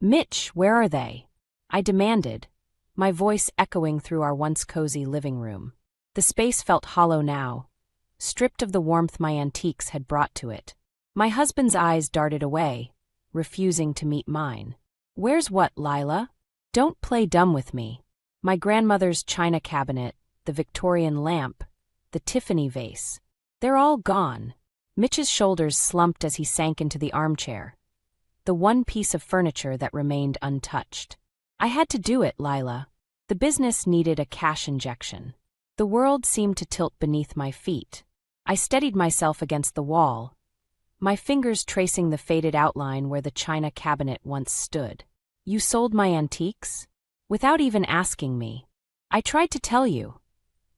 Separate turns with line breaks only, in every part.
Mitch, where are they? I demanded, my voice echoing through our once cozy living room. The space felt hollow now, stripped of the warmth my antiques had brought to it. My husband's eyes darted away, refusing to meet mine. Where's what, Lila? Don't play dumb with me. My grandmother's china cabinet, the Victorian lamp, the Tiffany vase. They're all gone. Mitch's shoulders slumped as he sank into the armchair, the one piece of furniture that remained untouched. I had to do it, Lila. The business needed a cash injection. The world seemed to tilt beneath my feet. I steadied myself against the wall, my fingers tracing the faded outline where the china cabinet once stood. You sold my antiques? Without even asking me. I tried to tell you,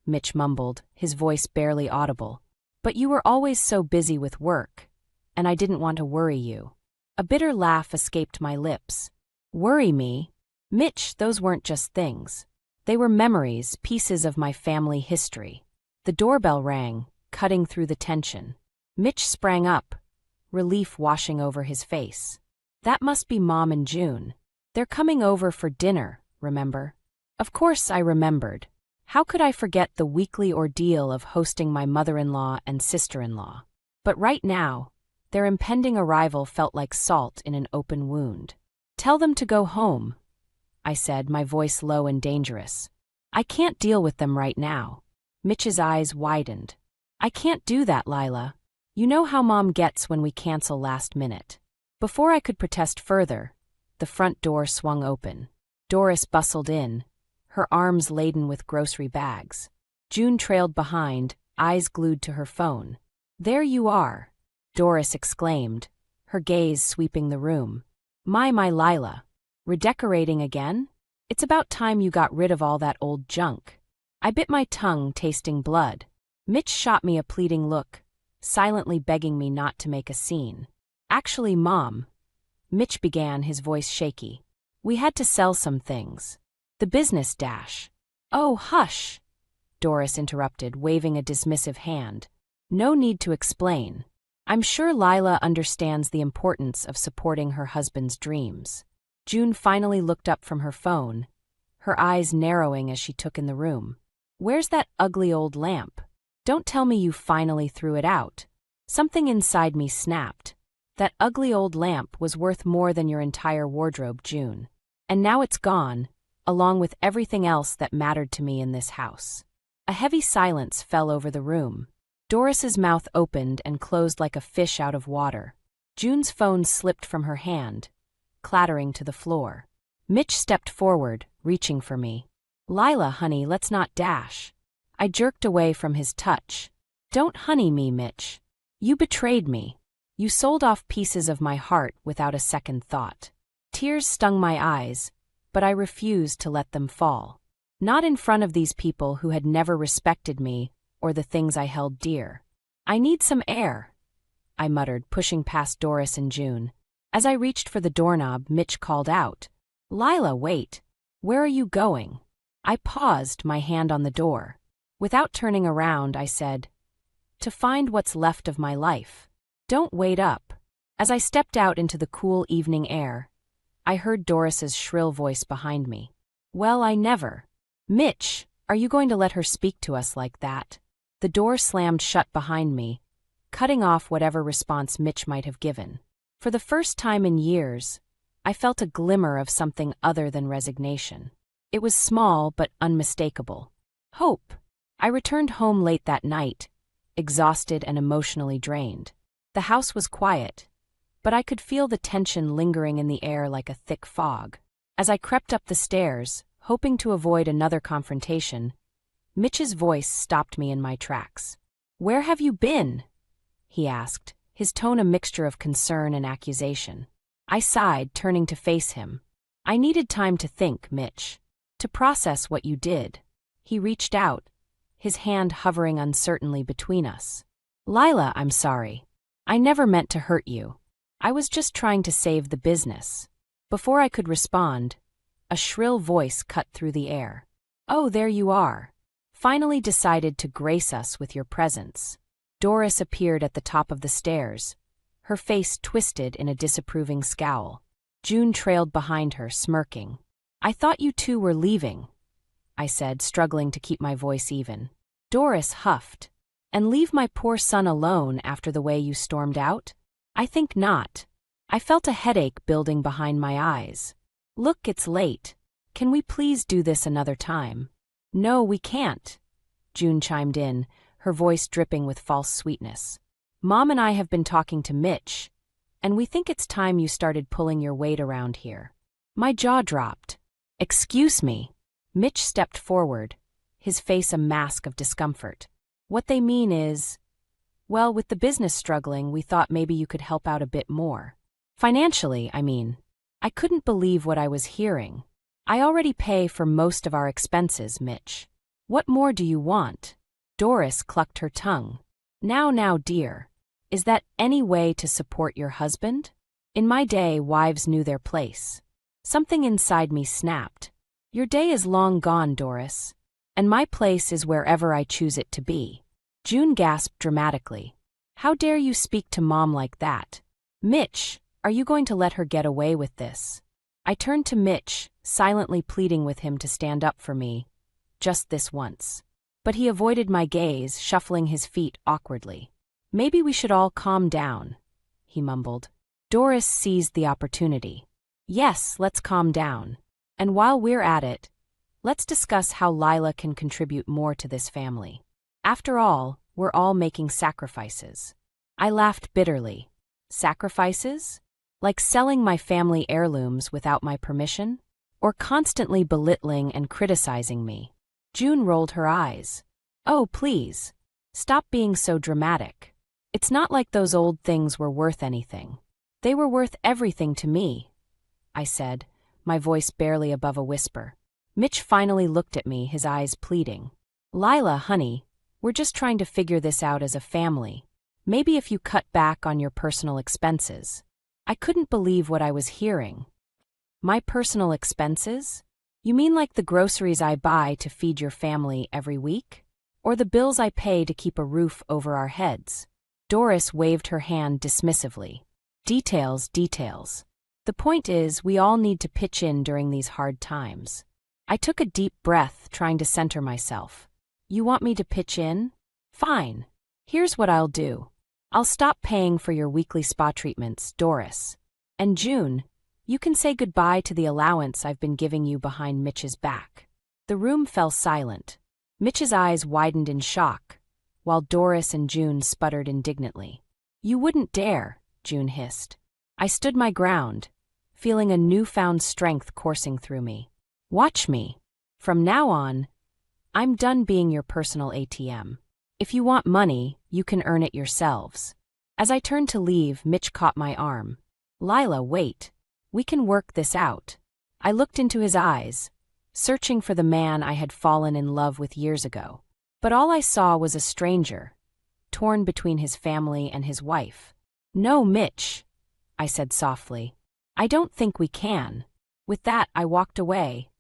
Mitch mumbled, his voice barely audible. But you were always so busy with work, and I didn't want to worry you. A bitter laugh escaped my lips. Worry me? Mitch, those weren't just things. They were memories, pieces of my family history. The doorbell rang, cutting through the tension. Mitch sprang up, relief washing over his face. That must be Mom and June. They're coming over for dinner, remember? Of course I remembered. How could I forget the weekly ordeal of hosting my mother-in-law and sister-in-law? But right now, their impending arrival felt like salt in an open wound. Tell them to go home, I said, my voice low and dangerous. I can't deal with them right now. Mitch's eyes widened. I can't do that, Lila. You know how Mom gets when we cancel last minute. Before I could protest further, the front door swung open. Doris bustled in, her arms laden with grocery bags. June trailed behind, eyes glued to her phone. There you are, Doris exclaimed, her gaze sweeping the room. My Lila. Redecorating again? It's about time you got rid of all that old junk. I bit my tongue, tasting blood. Mitch shot me a pleading look, silently begging me not to make a scene. Actually, Mom, Mitch began, his voice shaky. We had to sell some things. The business dash. Oh, hush, Doris interrupted, waving a dismissive hand. No need to explain. I'm sure Lila understands the importance of supporting her husband's dreams. June finally looked up from her phone, her eyes narrowing as she took in the room. Where's that ugly old lamp? Don't tell me you finally threw it out. Something inside me snapped. That ugly old lamp was worth more than your entire wardrobe, June. And now it's gone, along with everything else that mattered to me in this house. A heavy silence fell over the room. Doris's mouth opened and closed like a fish out of water. June's phone slipped from her hand, clattering to the floor. Mitch stepped forward, reaching for me. Lila, honey, let's not dash. I jerked away from his touch. Don't honey me, Mitch. You betrayed me. You sold off pieces of my heart without a second thought. Tears stung my eyes, but I refused to let them fall. Not in front of these people who had never respected me or the things I held dear. I need some air, I muttered, pushing past Doris and June. As I reached for the doorknob, Mitch called out. Lila, wait. Where are you going? I paused, my hand on the door. Without turning around, I said, to find what's left of my life. Don't wait up. As I stepped out into the cool evening air, I heard Doris's shrill voice behind me. Well, I never. Mitch, are you going to let her speak to us like that? The door slammed shut behind me, cutting off whatever response Mitch might have given. For the first time in years, I felt a glimmer of something other than resignation. It was small but unmistakable. Hope. I returned home late that night, exhausted and emotionally drained. The house was quiet, but I could feel the tension lingering in the air like a thick fog. As I crept up the stairs, hoping to avoid another confrontation, Mitch's voice stopped me in my tracks. Where have you been? He asked, his tone a mixture of concern and accusation. I sighed, turning to face him. I needed time to think, Mitch, to process what you did. He reached out, his hand hovering uncertainly between us. Lila, I'm sorry. I never meant to hurt you. I was just trying to save the business. Before I could respond, a shrill voice cut through the air. Oh, there you are. Finally decided to grace us with your presence. Doris appeared at the top of the stairs, her face twisted in a disapproving scowl. June trailed behind her, smirking. I thought you two were leaving, I said, struggling to keep my voice even. Doris huffed. And leave my poor son alone after the way you stormed out? I think not. I felt a headache building behind my eyes. Look, it's late. Can we please do this another time? No, we can't, June chimed in, her voice dripping with false sweetness. Mom and I have been talking to Mitch, and we think it's time you started pulling your weight around here. My jaw dropped. Excuse me. Mitch stepped forward, his face a mask of discomfort. What they mean is, well, with the business struggling, we thought maybe you could help out a bit more. Financially, I mean. I couldn't believe what I was hearing. I already pay for most of our expenses, Mitch. What more do you want? Doris clucked her tongue. Now, dear. Is that any way to support your husband? In my day, wives knew their place. Something inside me snapped. Your day is long gone, Doris. And my place is wherever I choose it to be. June gasped dramatically. How dare you speak to Mom like that? Mitch, are you going to let her get away with this? I turned to Mitch, silently pleading with him to stand up for me, just this once. But he avoided my gaze, shuffling his feet awkwardly. Maybe we should all calm down, he mumbled. Doris seized the opportunity. Yes, let's calm down. And while we're at it, let's discuss how Lila can contribute more to this family. After all, we're all making sacrifices. I laughed bitterly. Sacrifices? Like selling my family heirlooms without my permission? Or constantly belittling and criticizing me? June rolled her eyes. Oh, please. Stop being so dramatic. It's not like those old things were worth anything. They were worth everything to me, I said, my voice barely above a whisper. Mitch finally looked at me, his eyes pleading. Lila, honey, we're just trying to figure this out as a family. Maybe if you cut back on your personal expenses. I couldn't believe what I was hearing. My personal expenses? You mean like the groceries I buy to feed your family every week? Or the bills I pay to keep a roof over our heads? Doris waved her hand dismissively. Details. The point is, we all need to pitch in during these hard times. I took a deep breath, trying to center myself. You want me to pitch in? Fine. Here's what I'll do. I'll stop paying for your weekly spa treatments, Doris. And June, you can say goodbye to the allowance I've been giving you behind Mitch's back. The room fell silent. Mitch's eyes widened in shock, while Doris and June sputtered indignantly. You wouldn't dare, June hissed. I stood my ground, feeling a newfound strength coursing through me. Watch me. From now on, I'm done being your personal ATM. If you want money, you can earn it yourselves. As I turned to leave, Mitch caught my arm. Lila, wait. We can work this out. I looked into his eyes, searching for the man I had fallen in love with years ago. But all I saw was a stranger, torn between his family and his wife. No, Mitch, I said softly. I don't think we can. With that, I walked away,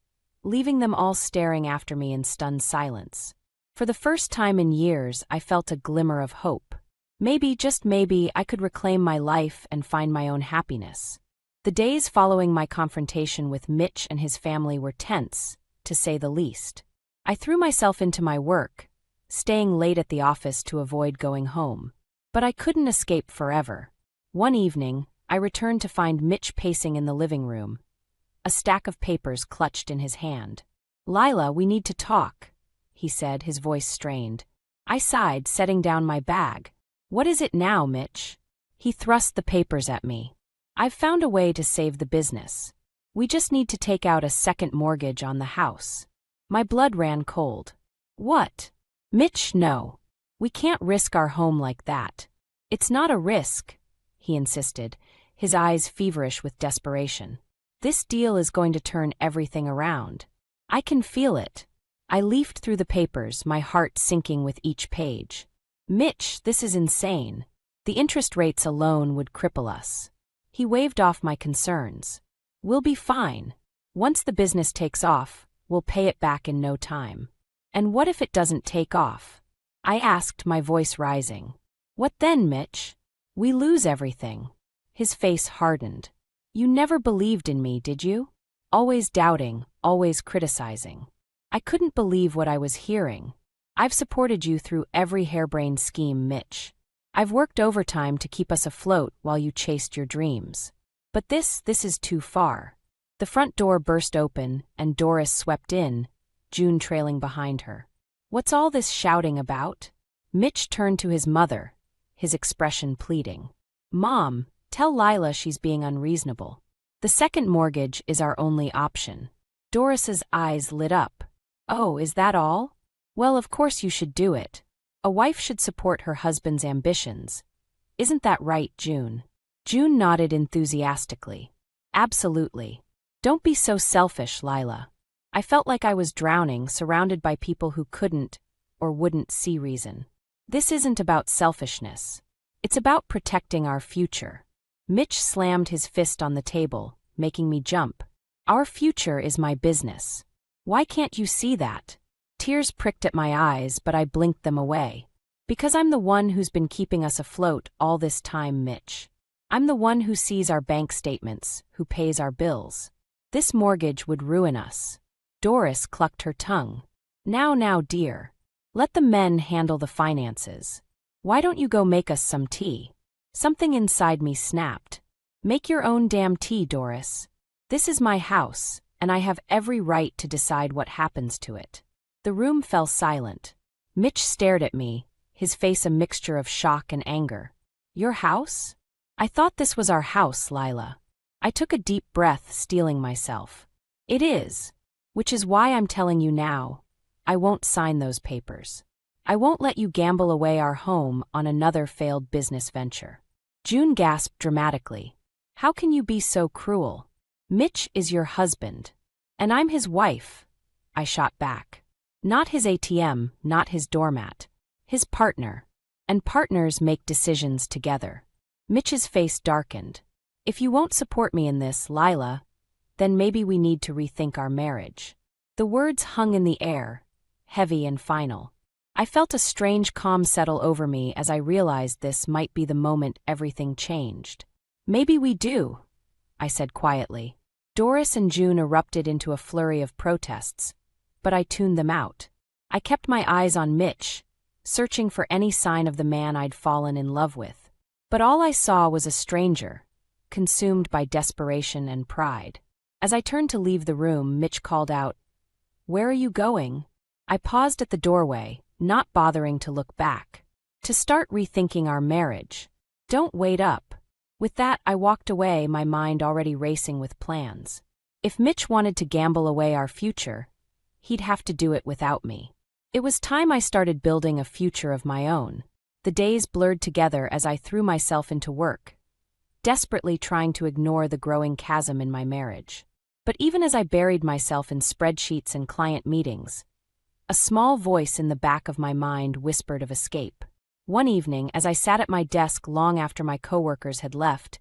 leaving them all staring after me in stunned silence. For the first time in years, I felt a glimmer of hope. Maybe, just maybe, I could reclaim my life and find my own happiness. The days following my confrontation with Mitch and his family were tense, to say the least. I threw myself into my work, staying late at the office to avoid going home. But I couldn't escape forever. One evening, I returned to find Mitch pacing in the living room, a stack of papers clutched in his hand. Lila, we need to talk, he said, his voice strained. I sighed, setting down my bag. What is it now, Mitch? He thrust the papers at me. I've found a way to save the business. We just need to take out a second mortgage on the house. My blood ran cold. What? Mitch, no. We can't risk our home like that. It's not a risk, he insisted, his eyes feverish with desperation. This deal is going to turn everything around. I can feel it. I leafed through the papers, my heart sinking with each page. Mitch, this is insane. The interest rates alone would cripple us. He waved off my concerns. We'll be fine. Once the business takes off, we'll pay it back in no time. And what if it doesn't take off? I asked, my voice rising. What then, Mitch? We lose everything. His face hardened. You never believed in me, did you? Always doubting, always criticizing. I couldn't believe what I was hearing. I've supported you through every harebrained scheme, Mitch. I've worked overtime to keep us afloat while you chased your dreams. But this is too far. The front door burst open, and Doris swept in, June trailing behind her. What's all this shouting about? Mitch turned to his mother, his expression pleading. Mom, tell Lila she's being unreasonable. The second mortgage is our only option. Doris's eyes lit up. Oh, is that all? Well, of course you should do it. A wife should support her husband's ambitions. Isn't that right, June? June nodded enthusiastically. Absolutely. Don't be so selfish, Lila. I felt like I was drowning, surrounded by people who couldn't or wouldn't see reason. This isn't about selfishness. It's about protecting our future. Mitch slammed his fist on the table, making me jump. Our future is my business. Why can't you see that? Tears pricked at my eyes, but I blinked them away. Because I'm the one who's been keeping us afloat all this time, Mitch. I'm the one who sees our bank statements, who pays our bills. This mortgage would ruin us. Doris clucked her tongue. Now, dear. Let the men handle the finances. Why don't you go make us some tea? Something inside me snapped. Make your own damn tea, Doris. This is my house, and I have every right to decide what happens to it. The room fell silent. Mitch stared at me, his face a mixture of shock and anger. Your house? I thought this was our house, Lila. I took a deep breath, steeling myself. It is. Which is why I'm telling you now. I won't sign those papers. I won't let you gamble away our home on another failed business venture. June gasped dramatically. How can you be so cruel? Mitch is your husband. And I'm his wife. I shot back. Not his ATM, not his doormat. His partner. And partners make decisions together. Mitch's face darkened. If you won't support me in this, Lila, then maybe we need to rethink our marriage. The words hung in the air, heavy and final. I felt a strange calm settle over me as I realized this might be the moment everything changed. Maybe we do, I said quietly. Doris and June erupted into a flurry of protests, but I tuned them out. I kept my eyes on Mitch, searching for any sign of the man I'd fallen in love with. But all I saw was a stranger, consumed by desperation and pride. As I turned to leave the room, Mitch called out, "Where are you going?" I paused at the doorway, not bothering to look back. To start rethinking our marriage. Don't wait up. With that, I walked away, my mind already racing with plans. If Mitch wanted to gamble away our future, he'd have to do it without me. It was time I started building a future of my own. The days blurred together as I threw myself into work, desperately trying to ignore the growing chasm in my marriage. But even as I buried myself in spreadsheets and client meetings, a small voice in the back of my mind whispered of escape. One evening, as I sat at my desk long after my coworkers had left,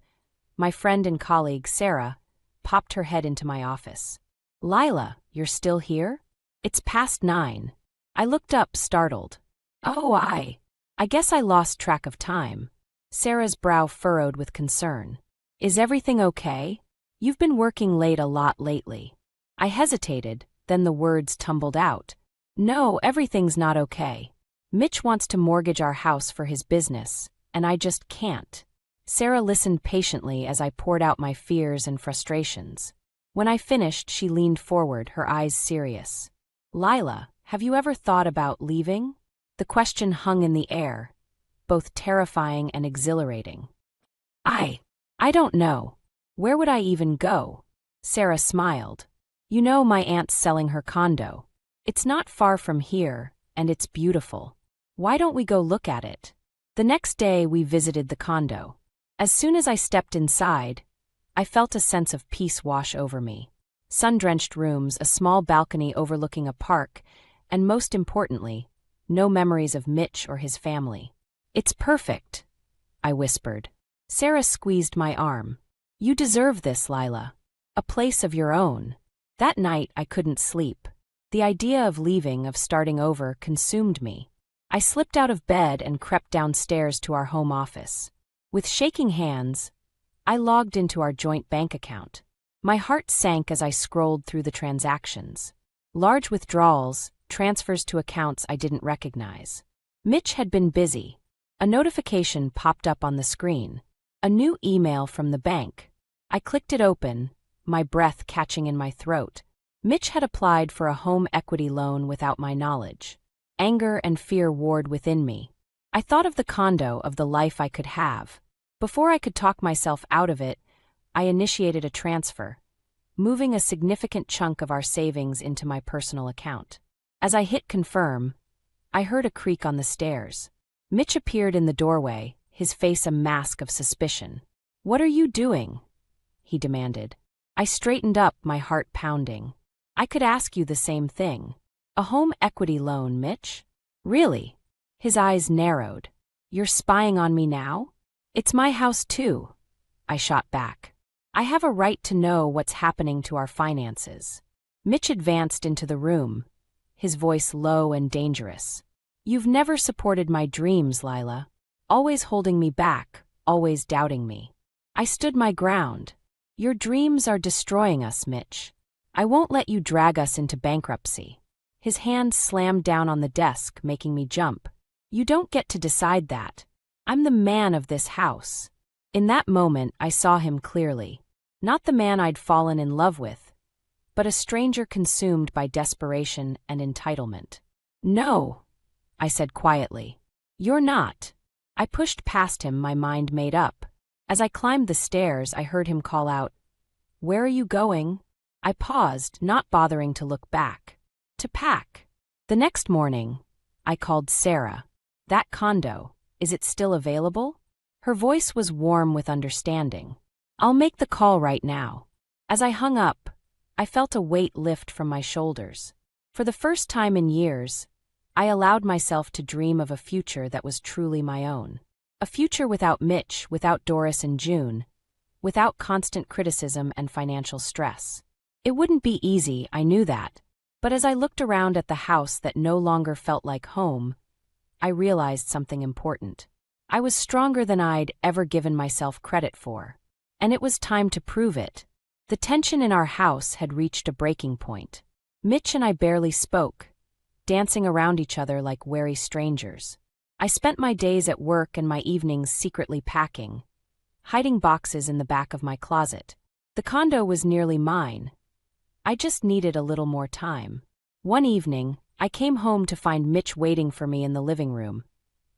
my friend and colleague, Sarah, popped her head into my office. "Lila, you're still here? It's past 9. I looked up, startled. "Oh, I guess I lost track of time." Sarah's brow furrowed with concern. "Is everything okay? You've been working late a lot lately." I hesitated, then the words tumbled out. "No, everything's not okay. Mitch wants to mortgage our house for his business, and I just can't." Sarah listened patiently as I poured out my fears and frustrations. When I finished, she leaned forward, her eyes serious. "Lila, have you ever thought about leaving?" The question hung in the air, both terrifying and exhilarating. I don't know. Where would I even go?" Sarah smiled. "You know, my aunt's selling her condo. It's not far from here, and it's beautiful. Why don't we go look at it?" The next day, we visited the condo. As soon as I stepped inside, I felt a sense of peace wash over me. Sun-drenched rooms, a small balcony overlooking a park, and most importantly, no memories of Mitch or his family. "It's perfect," I whispered. Sarah squeezed my arm. "You deserve this, Lila. A place of your own." That night, I couldn't sleep. The idea of leaving, of starting over, consumed me. I slipped out of bed and crept downstairs to our home office. With shaking hands, I logged into our joint bank account. My heart sank as I scrolled through the transactions. Large withdrawals, transfers to accounts I didn't recognize. Mitch had been busy. A notification popped up on the screen. A new email from the bank. I clicked it open, my breath catching in my throat. Mitch had applied for a home equity loan without my knowledge. Anger and fear warred within me. I thought of the condo, of the life I could have. Before I could talk myself out of it, I initiated a transfer, moving a significant chunk of our savings into my personal account. As I hit confirm, I heard a creak on the stairs. Mitch appeared in the doorway, his face a mask of suspicion. "What are you doing?" he demanded. I straightened up, my heart pounding. "I could ask you the same thing. A home equity loan, Mitch?" "Really?" His eyes narrowed. "You're spying on me now?" "It's my house too," I shot back. "I have a right to know what's happening to our finances." Mitch advanced into the room, his voice low and dangerous. "You've never supported my dreams, Lila. Always holding me back, always doubting me." I stood my ground. "Your dreams are destroying us, Mitch. I won't let you drag us into bankruptcy." His hand slammed down on the desk, making me jump. "You don't get to decide that. I'm the man of this house." In that moment, I saw him clearly. Not the man I'd fallen in love with, but a stranger consumed by desperation and entitlement. "No," I said quietly. "You're not." I pushed past him, my mind made up. As I climbed the stairs, I heard him call out, "Where are you going?" I paused, not bothering to look back. "To pack." The next morning, I called Sarah. "That condo, is it still available?" Her voice was warm with understanding. "I'll make the call right now." As I hung up, I felt a weight lift from my shoulders. For the first time in years, I allowed myself to dream of a future that was truly my own. A future without Mitch, without Doris and June, without constant criticism and financial stress. It wouldn't be easy, I knew that. But as I looked around at the house that no longer felt like home, I realized something important. I was stronger than I'd ever given myself credit for. And it was time to prove it. The tension in our house had reached a breaking point. Mitch and I barely spoke, dancing around each other like wary strangers. I spent my days at work and my evenings secretly packing, hiding boxes in the back of my closet. The condo was nearly mine. I just needed a little more time. One evening, I came home to find Mitch waiting for me in the living room,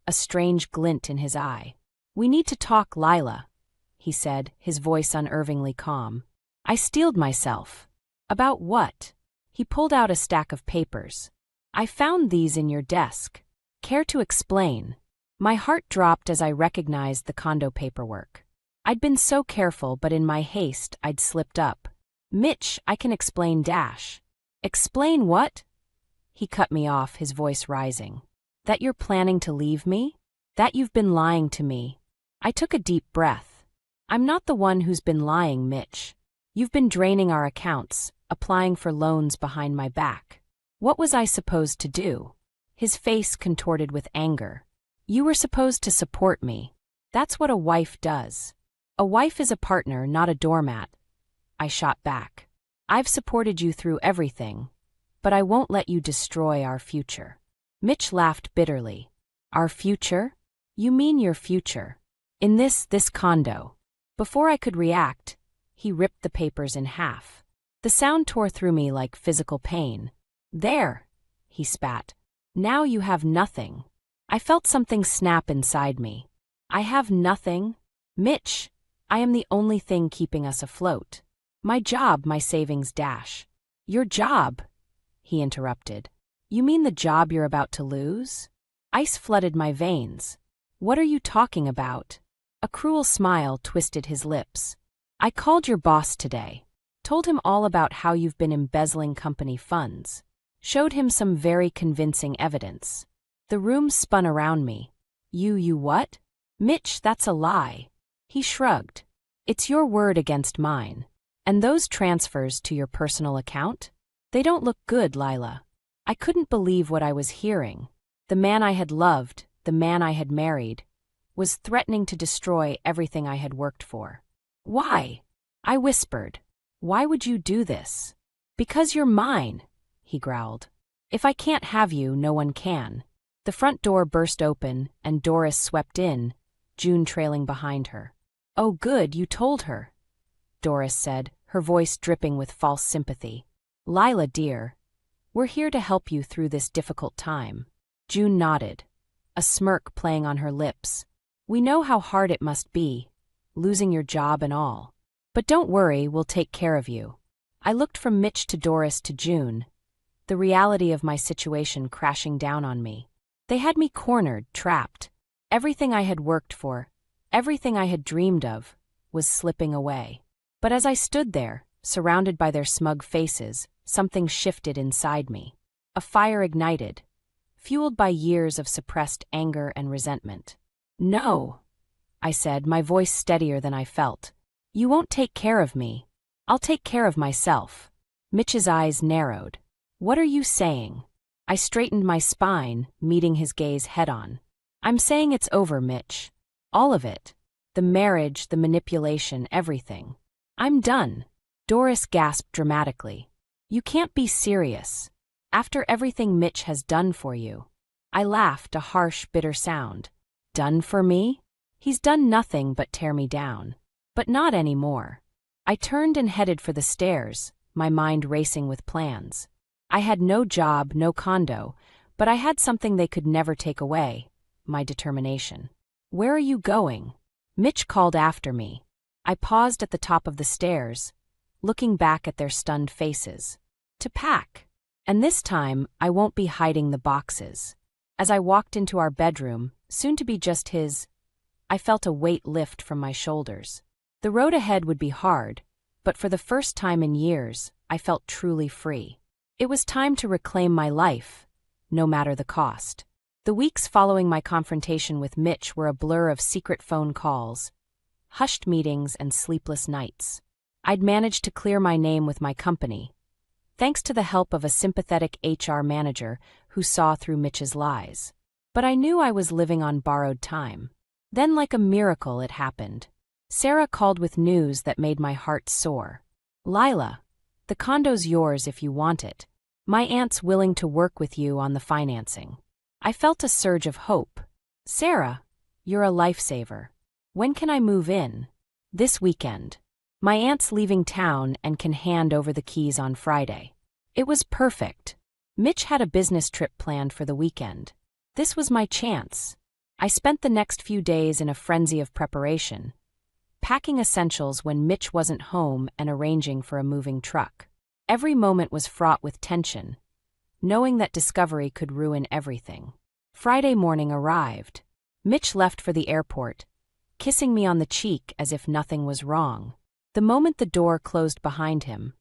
a strange glint in his eye. "We need to talk, Lila," he said, his voice unervingly calm. I steeled myself. "About what?" He pulled out a stack of papers. "I found these in your desk. Care to explain?" My heart dropped as I recognized the condo paperwork. I'd been so careful, but in my haste, I'd slipped up. "Mitch, I can explain dash." "Explain what?" He cut me off, his voice rising. "That you're planning to leave me? That you've been lying to me." I took a deep breath. "I'm not the one who's been lying, Mitch. You've been draining our accounts, applying for loans behind my back. What was I supposed to do?" His face contorted with anger. "You were supposed to support me. That's what a wife does. A wife is a partner, not a doormat." I shot back. "I've supported you through everything, but I won't let you destroy our future." Mitch laughed bitterly. "Our future? You mean your future. In this condo." Before I could react, he ripped the papers in half. The sound tore through me like physical pain. "There," he spat. "Now you have nothing." I felt something snap inside me. "I have nothing? Mitch, I am the only thing keeping us afloat. My job, my savings dash." "Your job?" he interrupted. "You mean the job you're about to lose?" Ice flooded my veins. "What are you talking about?" A cruel smile twisted his lips. "I called your boss today. Told him all about how you've been embezzling company funds. Showed him some very convincing evidence." The room spun around me. You what?" "Mitch, that's a lie." He shrugged. "It's your word against mine. And those transfers to your personal account? They don't look good, Lila." I couldn't believe what I was hearing. The man I had loved, the man I had married, was threatening to destroy everything I had worked for. Why? I whispered. Why would you do this? Because you're mine, he growled. If I can't have you, no one can. The front door burst open, and Doris swept in, June trailing behind her. Oh good, you told her, Doris said, her voice dripping with false sympathy. Lila, dear, we're here to help you through this difficult time. June nodded, a smirk playing on her lips. We know how hard it must be, losing your job and all. But don't worry, we'll take care of you. I looked from Mitch to Doris to June, the reality of my situation crashing down on me. They had me cornered, trapped. Everything I had worked for, everything I had dreamed of, was slipping away. But as I stood there, surrounded by their smug faces, something shifted inside me. A fire ignited, fueled by years of suppressed anger and resentment. No, I said, my voice steadier than I felt. You won't take care of me. I'll take care of myself. Mitch's eyes narrowed. What are you saying? I straightened my spine, meeting his gaze head-on. I'm saying it's over, Mitch. All of it. The marriage, the manipulation, everything. I'm done. Doris gasped dramatically. You can't be serious. After everything Mitch has done for you. I laughed, a harsh, bitter sound. Done for me? He's done nothing but tear me down. But not anymore. I turned and headed for the stairs, my mind racing with plans. I had no job, no condo, but I had something they could never take away, my determination. Where are you going? Mitch called after me. I paused at the top of the stairs, looking back at their stunned faces. To pack. And this time, I won't be hiding the boxes. As I walked into our bedroom, soon to be just his, I felt a weight lift from my shoulders. The road ahead would be hard, but for the first time in years, I felt truly free. It was time to reclaim my life, no matter the cost. The weeks following my confrontation with Mitch were a blur of secret phone calls, hushed meetings, and sleepless nights. I'd managed to clear my name with my company, thanks to the help of a sympathetic HR manager who saw through Mitch's lies. But I knew I was living on borrowed time. Then, like a miracle, it happened. Sarah called with news that made my heart soar. Lila, the condo's yours if you want it. My aunt's willing to work with you on the financing. I felt a surge of hope. Sarah, you're a lifesaver. When can I move in? This weekend. My aunt's leaving town and can hand over the keys on Friday. It was perfect. Mitch had a business trip planned for the weekend. This was my chance. I spent the next few days in a frenzy of preparation, packing essentials when Mitch wasn't home and arranging for a moving truck. Every moment was fraught with tension, knowing that discovery could ruin everything. Friday morning arrived. Mitch left for the airport, kissing me on the cheek as if nothing was wrong. The moment the door closed behind him,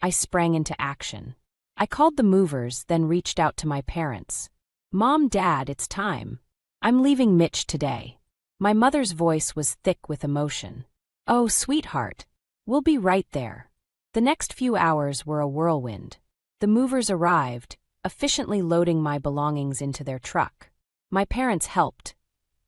I sprang into action. I called the movers, then reached out to my parents. Mom, Dad, it's time. I'm leaving Mitch today. My mother's voice was thick with emotion. Oh, sweetheart, we'll be right there. The next few hours were a whirlwind. The movers arrived, efficiently loading my belongings into their truck. My parents helped,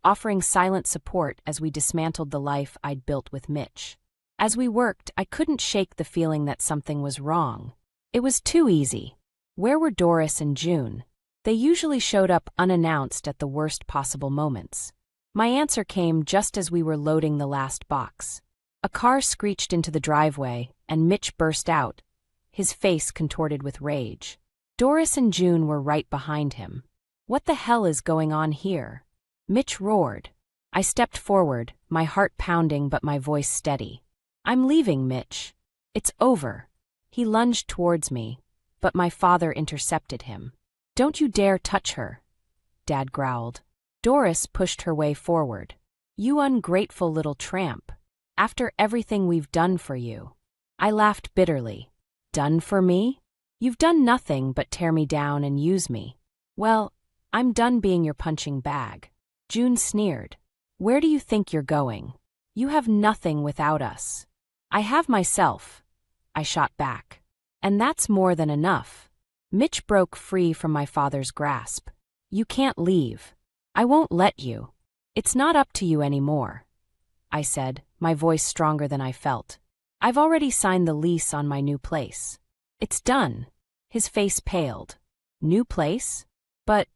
offering silent support as we dismantled the life I'd built with Mitch. As we worked, I couldn't shake the feeling that something was wrong. It was too easy. Where were Doris and June? They usually showed up unannounced at the worst possible moments. My answer came just as we were loading the last box. A car screeched into the driveway, and Mitch burst out, his face contorted with rage. Doris and June were right behind him. What the hell is going on here? Mitch roared. I stepped forward, my heart pounding but my voice steady. I'm leaving, Mitch. It's over. He lunged towards me, but my father intercepted him. Don't you dare touch her, Dad growled. Doris pushed her way forward. You ungrateful little tramp. After everything we've done for you. I laughed bitterly. Done for me? You've done nothing but tear me down and use me. Well, I'm done being your punching bag. June sneered. Where do you think you're going? You have nothing without us. I have myself, I shot back. And that's more than enough. Mitch broke free from my father's grasp. You can't leave. I won't let you. It's not up to you anymore. I said, my voice stronger than I felt. I've already signed the lease on my new place. It's done. His face paled. New place? But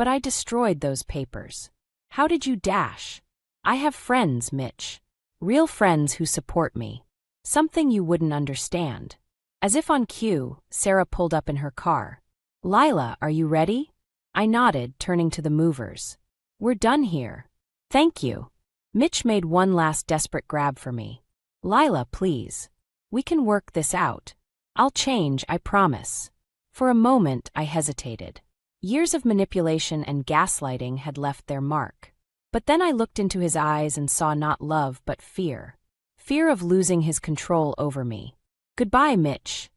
I destroyed those papers. How did you dash? I have friends, Mitch. Real friends who support me. Something you wouldn't understand. As if on cue, Sarah pulled up in her car. Lila, are you ready? I nodded, turning to the movers. We're done here. Thank you. Mitch made one last desperate grab for me. Lila, please. We can work this out. I'll change, I promise. For a moment, I hesitated. Years of manipulation and gaslighting had left their mark. But then I looked into his eyes and saw not love but fear. Fear of losing his control over me. Goodbye, Mitch,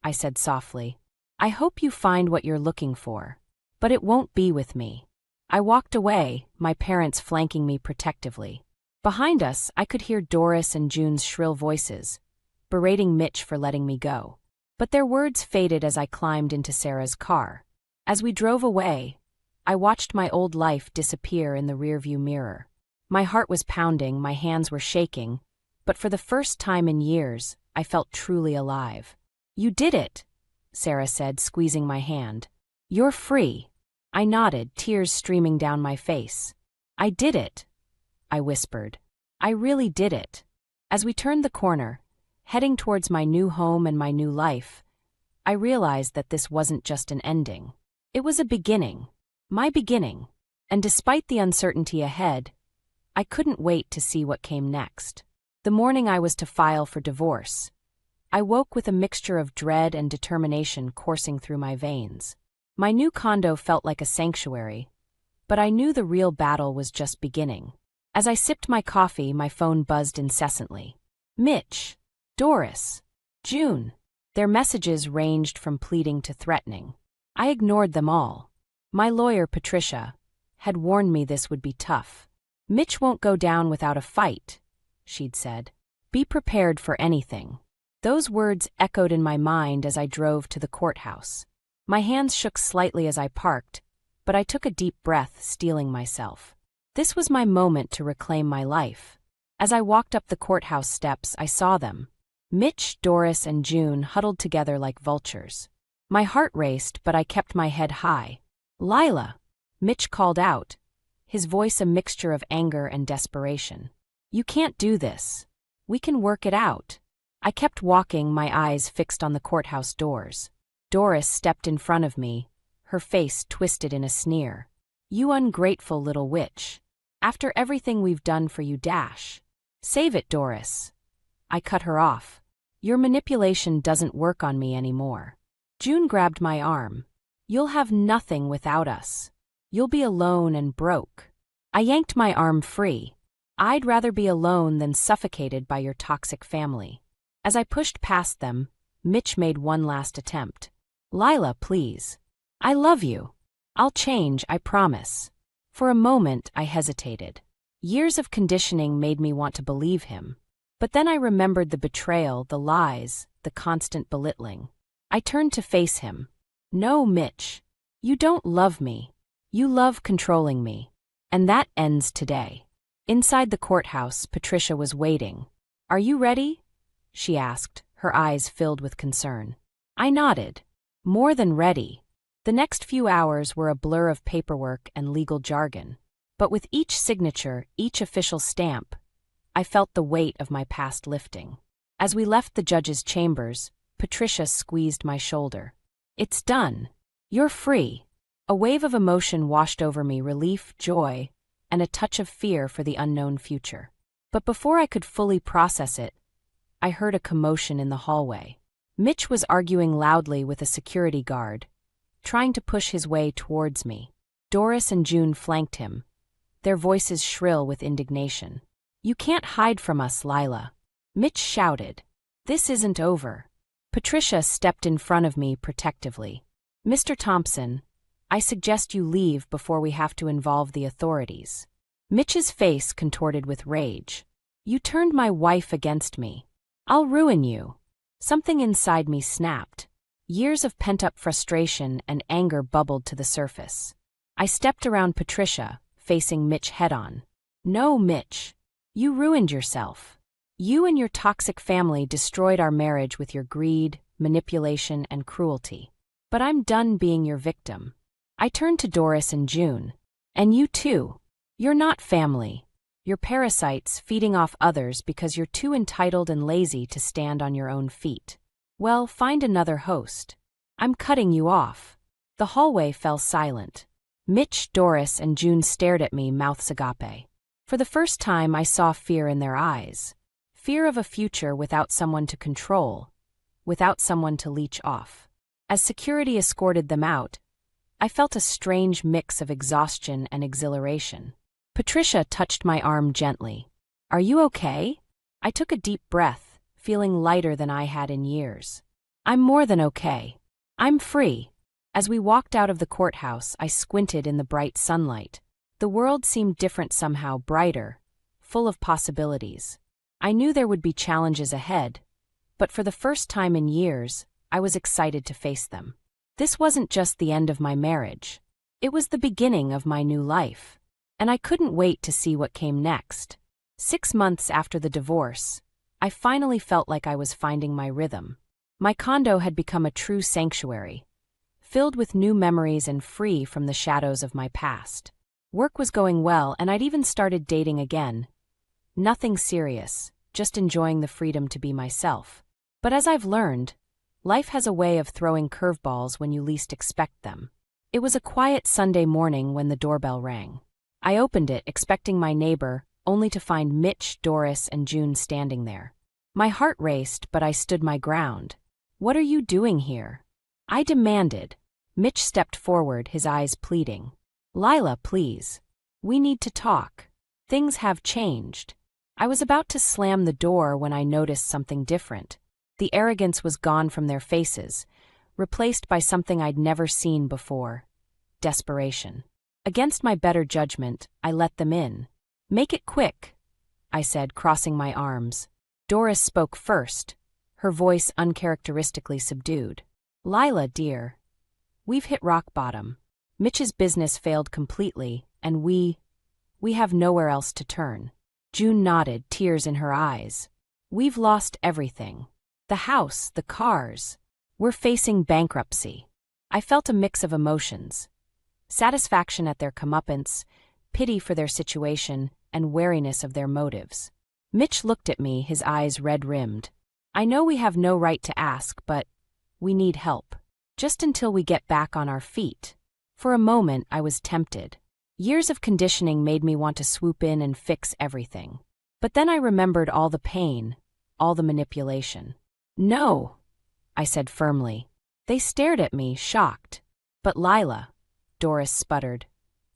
I said softly. I hope you find what you're looking for. But it won't be with me. I walked away, my parents flanking me protectively. Behind us, I could hear Doris and June's shrill voices, berating Mitch for letting me go. But their words faded as I climbed into Sarah's car. As we drove away, I watched my old life disappear in the rearview mirror. My heart was pounding, my hands were shaking, but for the first time in years, I felt truly alive. You did it, Sarah said, squeezing my hand. You're free. I nodded, tears streaming down my face. I did it, I whispered. I really did it. As we turned the corner, heading towards my new home and my new life, I realized that this wasn't just an ending. It was a beginning. My beginning. And despite the uncertainty ahead, I couldn't wait to see what came next. The morning I was to file for divorce, I woke with a mixture of dread and determination coursing through my veins. My new condo felt like a sanctuary, but I knew the real battle was just beginning. As I sipped my coffee, my phone buzzed incessantly. Mitch, Doris, June. Their messages ranged from pleading to threatening. I ignored them all. My lawyer, Patricia, had warned me this would be tough. Mitch won't go down without a fight, she'd said. Be prepared for anything. Those words echoed in my mind as I drove to the courthouse. My hands shook slightly as I parked, but I took a deep breath, steeling myself. This was my moment to reclaim my life. As I walked up the courthouse steps, I saw them. Mitch, Doris, and June huddled together like vultures. My heart raced, but I kept my head high. Lila, Mitch called out, his voice a mixture of anger and desperation. You can't do this. We can work it out. I kept walking, my eyes fixed on the courthouse doors. Doris stepped in front of me, her face twisted in a sneer. You ungrateful little witch. After everything we've done for you, Save it, Doris. I cut her off. Your manipulation doesn't work on me anymore. June grabbed my arm. You'll have nothing without us. You'll be alone and broke. I yanked my arm free. I'd rather be alone than suffocated by your toxic family. As I pushed past them, Mitch made one last attempt. Lila, please. I love you. I'll change, I promise. For a moment, I hesitated. Years of conditioning made me want to believe him. But then I remembered the betrayal, the lies, the constant belittling. I turned to face him. No, Mitch. You don't love me. You love controlling me. And that ends today. Inside the courthouse, Patricia was waiting. Are you ready? She asked, her eyes filled with concern. I nodded. More than ready. The next few hours were a blur of paperwork and legal jargon. But with each signature, each official stamp, I felt the weight of my past lifting. As we left the judge's chambers, Patricia squeezed my shoulder. It's done. You're free. A wave of emotion washed over me, relief, joy, and a touch of fear for the unknown future. But before I could fully process it, I heard a commotion in the hallway. Mitch was arguing loudly with a security guard, trying to push his way towards me. Doris and June flanked him, their voices shrill with indignation. You can't hide from us, Lila. Mitch shouted. This isn't over. Patricia stepped in front of me protectively. Mr. Thompson, I suggest you leave before we have to involve the authorities. Mitch's face contorted with rage. You turned my wife against me. I'll ruin you. Something inside me snapped. Years of pent-up frustration and anger bubbled to the surface. I stepped around Patricia, facing Mitch head-on. No, Mitch. You ruined yourself. You and your toxic family destroyed our marriage with your greed, manipulation, and cruelty. But I'm done being your victim. I turned to Doris and June. And you too. You're not family. You're parasites feeding off others because you're too entitled and lazy to stand on your own feet. Well, find another host. I'm cutting you off. The hallway fell silent. Mitch, Doris, and June stared at me, mouths agape. For the first time, I saw fear in their eyes. Fear of a future without someone to control, without someone to leech off. As security escorted them out, I felt a strange mix of exhaustion and exhilaration. Patricia touched my arm gently. Are you okay? I took a deep breath, feeling lighter than I had in years. I'm more than okay. I'm free. As we walked out of the courthouse, I squinted in the bright sunlight. The world seemed different somehow, brighter, full of possibilities. I knew there would be challenges ahead, but for the first time in years, I was excited to face them. This wasn't just the end of my marriage. It was the beginning of my new life. And I couldn't wait to see what came next. 6 months after the divorce, I finally felt like I was finding my rhythm. My condo had become a true sanctuary, filled with new memories and free from the shadows of my past. Work was going well, and I'd even started dating again. Nothing serious, just enjoying the freedom to be myself. But as I've learned, life has a way of throwing curveballs when you least expect them. It was a quiet Sunday morning when the doorbell rang. I opened it, expecting my neighbor, only to find Mitch, Doris, and June standing there. My heart raced, but I stood my ground. What are you doing here? I demanded. Mitch stepped forward, his eyes pleading. Lila, please. We need to talk. Things have changed. I was about to slam the door when I noticed something different. The arrogance was gone from their faces, replaced by something I'd never seen before. Desperation. Against my better judgment, I let them in. Make it quick, I said, crossing my arms. Doris spoke first, her voice uncharacteristically subdued. Lila, dear, we've hit rock bottom. Mitch's business failed completely, and we have nowhere else to turn. June nodded, tears in her eyes. We've lost everything. The house, the cars. We're facing bankruptcy. I felt a mix of emotions. Satisfaction at their comeuppance, pity for their situation, and wariness of their motives. Mitch looked at me, his eyes red-rimmed. I know we have no right to ask, but we need help. Just until we get back on our feet. For a moment, I was tempted. Years of conditioning made me want to swoop in and fix everything. But then I remembered all the pain, all the manipulation. No, I said firmly. They stared at me, shocked. But Lila, Doris sputtered.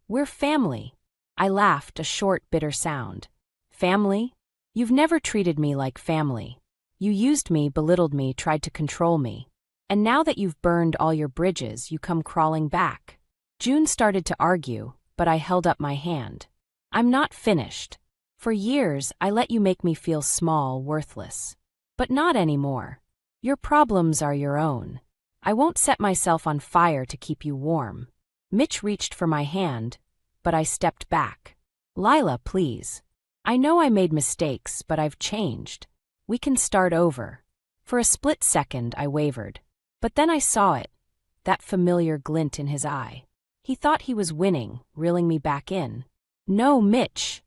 We're family. I laughed, a short, bitter sound. Family? You've never treated me like family. You used me, belittled me, tried to control me. And now that you've burned all your bridges, you come crawling back. June started to argue, but I held up my hand. I'm not finished. For years, I let you make me feel small, worthless. But not anymore. Your problems are your own. I won't set myself on fire to keep you warm. Mitch reached for my hand, but I stepped back. Lila, please. I know I made mistakes, but I've changed. We can start over. For a split second, I wavered. But then I saw it, that familiar glint in his eye. He thought he was winning, reeling me back in. No, Mitch,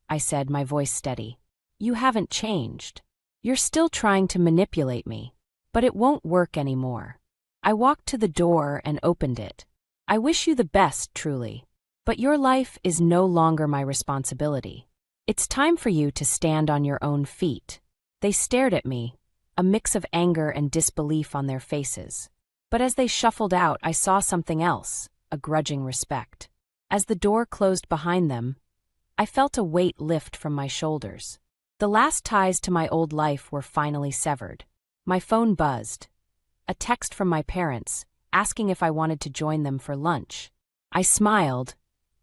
I said, my voice steady. You haven't changed. You're still trying to manipulate me, but it won't work anymore. I walked to the door and opened it. I wish you the best, truly. But your life is no longer my responsibility. It's time for you to stand on your own feet. They stared at me, a mix of anger and disbelief on their faces. But as they shuffled out, I saw something else, a grudging respect. As the door closed behind them, I felt a weight lift from my shoulders. The last ties to my old life were finally severed. My phone buzzed. A text from my parents, asking if I wanted to join them for lunch. I smiled,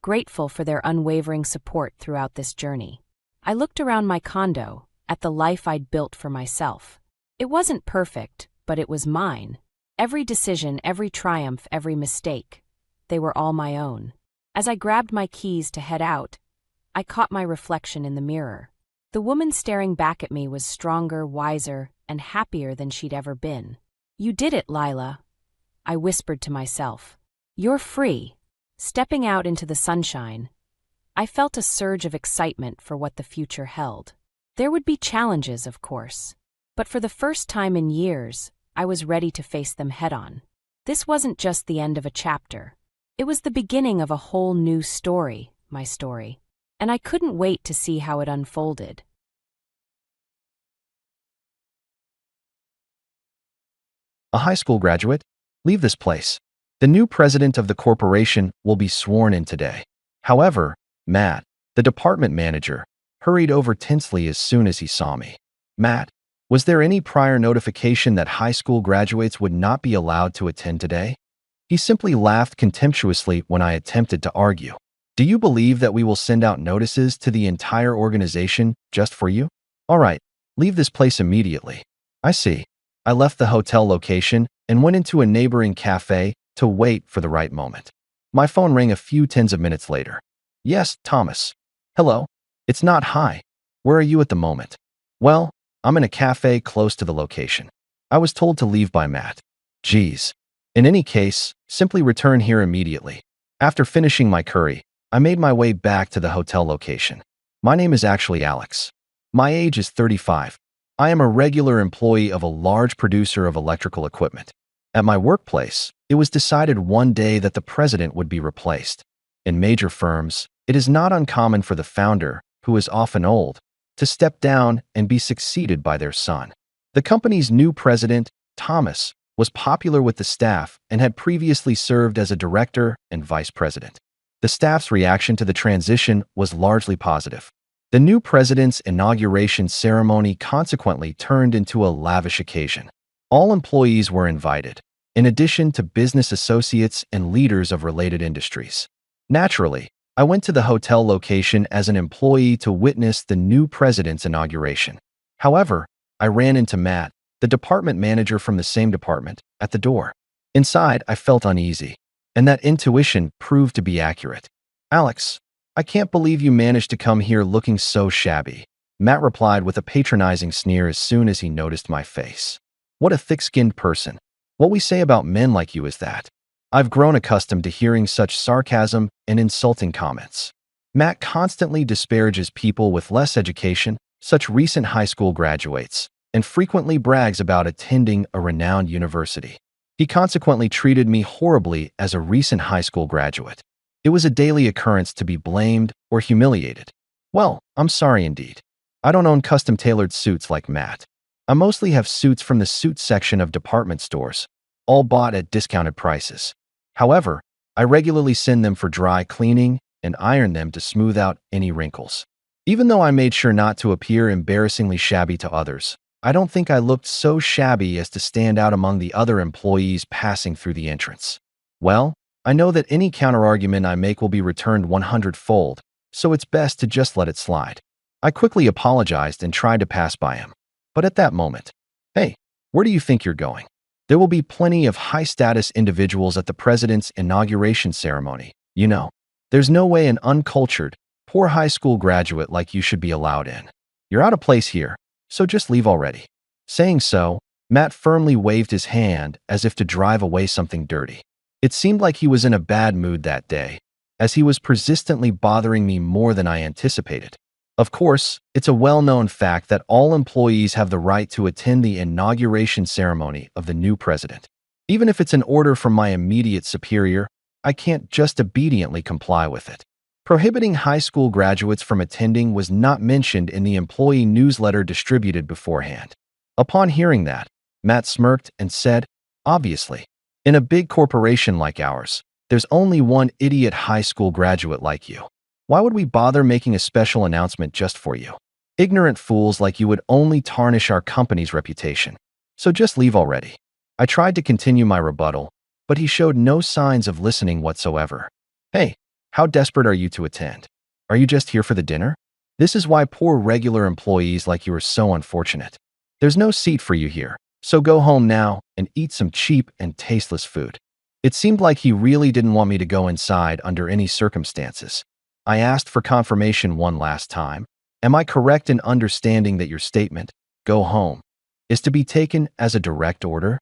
grateful for their unwavering support throughout this journey. I looked around my condo, at the life I'd built for myself. It wasn't perfect, but it was mine. Every decision, every triumph, every mistake. They were all my own. As I grabbed my keys to head out, I caught my reflection in the mirror. The woman staring back at me was stronger, wiser, and happier than she'd ever been. "You did it, Lila," I whispered to myself. "You're free." Stepping out into the sunshine, I felt a surge of excitement for what the future held. There would be challenges, of course, but for the first time in years, I was ready to face them head-on. This wasn't just the end of a chapter. It was the beginning of a whole new story, my story, and I couldn't wait to see how it unfolded.
A high school graduate? Leave this place. The new president of the corporation will be sworn in today. However, Matt, the department manager, hurried over tensely as soon as he saw me. "Matt, was there any prior notification that high school graduates would not be allowed to attend today?" He simply laughed contemptuously when I attempted to argue. "Do you believe that we will send out notices to the entire organization just for you? All right, leave this place immediately." "I see." I left the hotel location and went into a neighboring cafe to wait for the right moment. My phone rang a few tens of minutes later. "Yes, Thomas." "Hello. It's not hi. Where are you at the moment?" "Well, I'm in a cafe close to the location. I was told to leave by Matt." "Geez. In any case, simply return here immediately." After finishing my curry, I made my way back to the hotel location. My name is actually Alex. My age is 35. I am a regular employee of a large producer of electrical equipment. At my workplace, it was decided one day that the president would be replaced. In major firms, it is not uncommon for the founder, who is often old, to step down and be succeeded by their son. The company's new president, Thomas, was popular with the staff and had previously served as a director and vice president. The staff's reaction to the transition was largely positive. The new president's inauguration ceremony consequently turned into a lavish occasion. All employees were invited, in addition to business associates and leaders of related industries. Naturally, I went to the hotel location as an employee to witness the new president's inauguration. However, I ran into Matt, the department manager from the same department, at the door. Inside, I felt uneasy, and that intuition proved to be accurate. "Alex, I can't believe you managed to come here looking so shabby," Matt replied with a patronizing sneer as soon as he noticed my face. "What a thick-skinned person. What we say about men like you is that." I've grown accustomed to hearing such sarcasm and insulting comments. Matt constantly disparages people with less education, such recent high school graduates, and frequently brags about attending a renowned university. He consequently treated me horribly as a recent high school graduate. It was a daily occurrence to be blamed or humiliated. Well, I'm sorry indeed. I don't own custom-tailored suits like Matt. I mostly have suits from the suit section of department stores, all bought at discounted prices. However, I regularly send them for dry cleaning and iron them to smooth out any wrinkles. Even though I made sure not to appear embarrassingly shabby to others, I don't think I looked so shabby as to stand out among the other employees passing through the entrance. Well, I know that any counterargument I make will be returned 100-fold, so it's best to just let it slide. I quickly apologized and tried to pass by him. But at that moment, "Hey, where do you think you're going? There will be plenty of high-status individuals at the president's inauguration ceremony, you know. There's no way an uncultured, poor high school graduate like you should be allowed in. You're out of place here, so just leave already." Saying so, Matt firmly waved his hand as if to drive away something dirty. It seemed like he was in a bad mood that day, as he was persistently bothering me more than I anticipated. Of course, it's a well-known fact that all employees have the right to attend the inauguration ceremony of the new president. Even if it's an order from my immediate superior, I can't just obediently comply with it. Prohibiting high school graduates from attending was not mentioned in the employee newsletter distributed beforehand. Upon hearing that, Matt smirked and said, "Obviously, in a big corporation like ours, there's only one idiot high school graduate like you. Why would we bother making a special announcement just for you? Ignorant fools like you would only tarnish our company's reputation. So just leave already." I tried to continue my rebuttal, but he showed no signs of listening whatsoever. "Hey, how desperate are you to attend? Are you just here for the dinner? This is why poor regular employees like you are so unfortunate. There's no seat for you here, so go home now and eat some cheap and tasteless food." It seemed like he really didn't want me to go inside under any circumstances. I asked for confirmation one last time, Am I correct in understanding that your statement, go home, is to be taken as a direct order?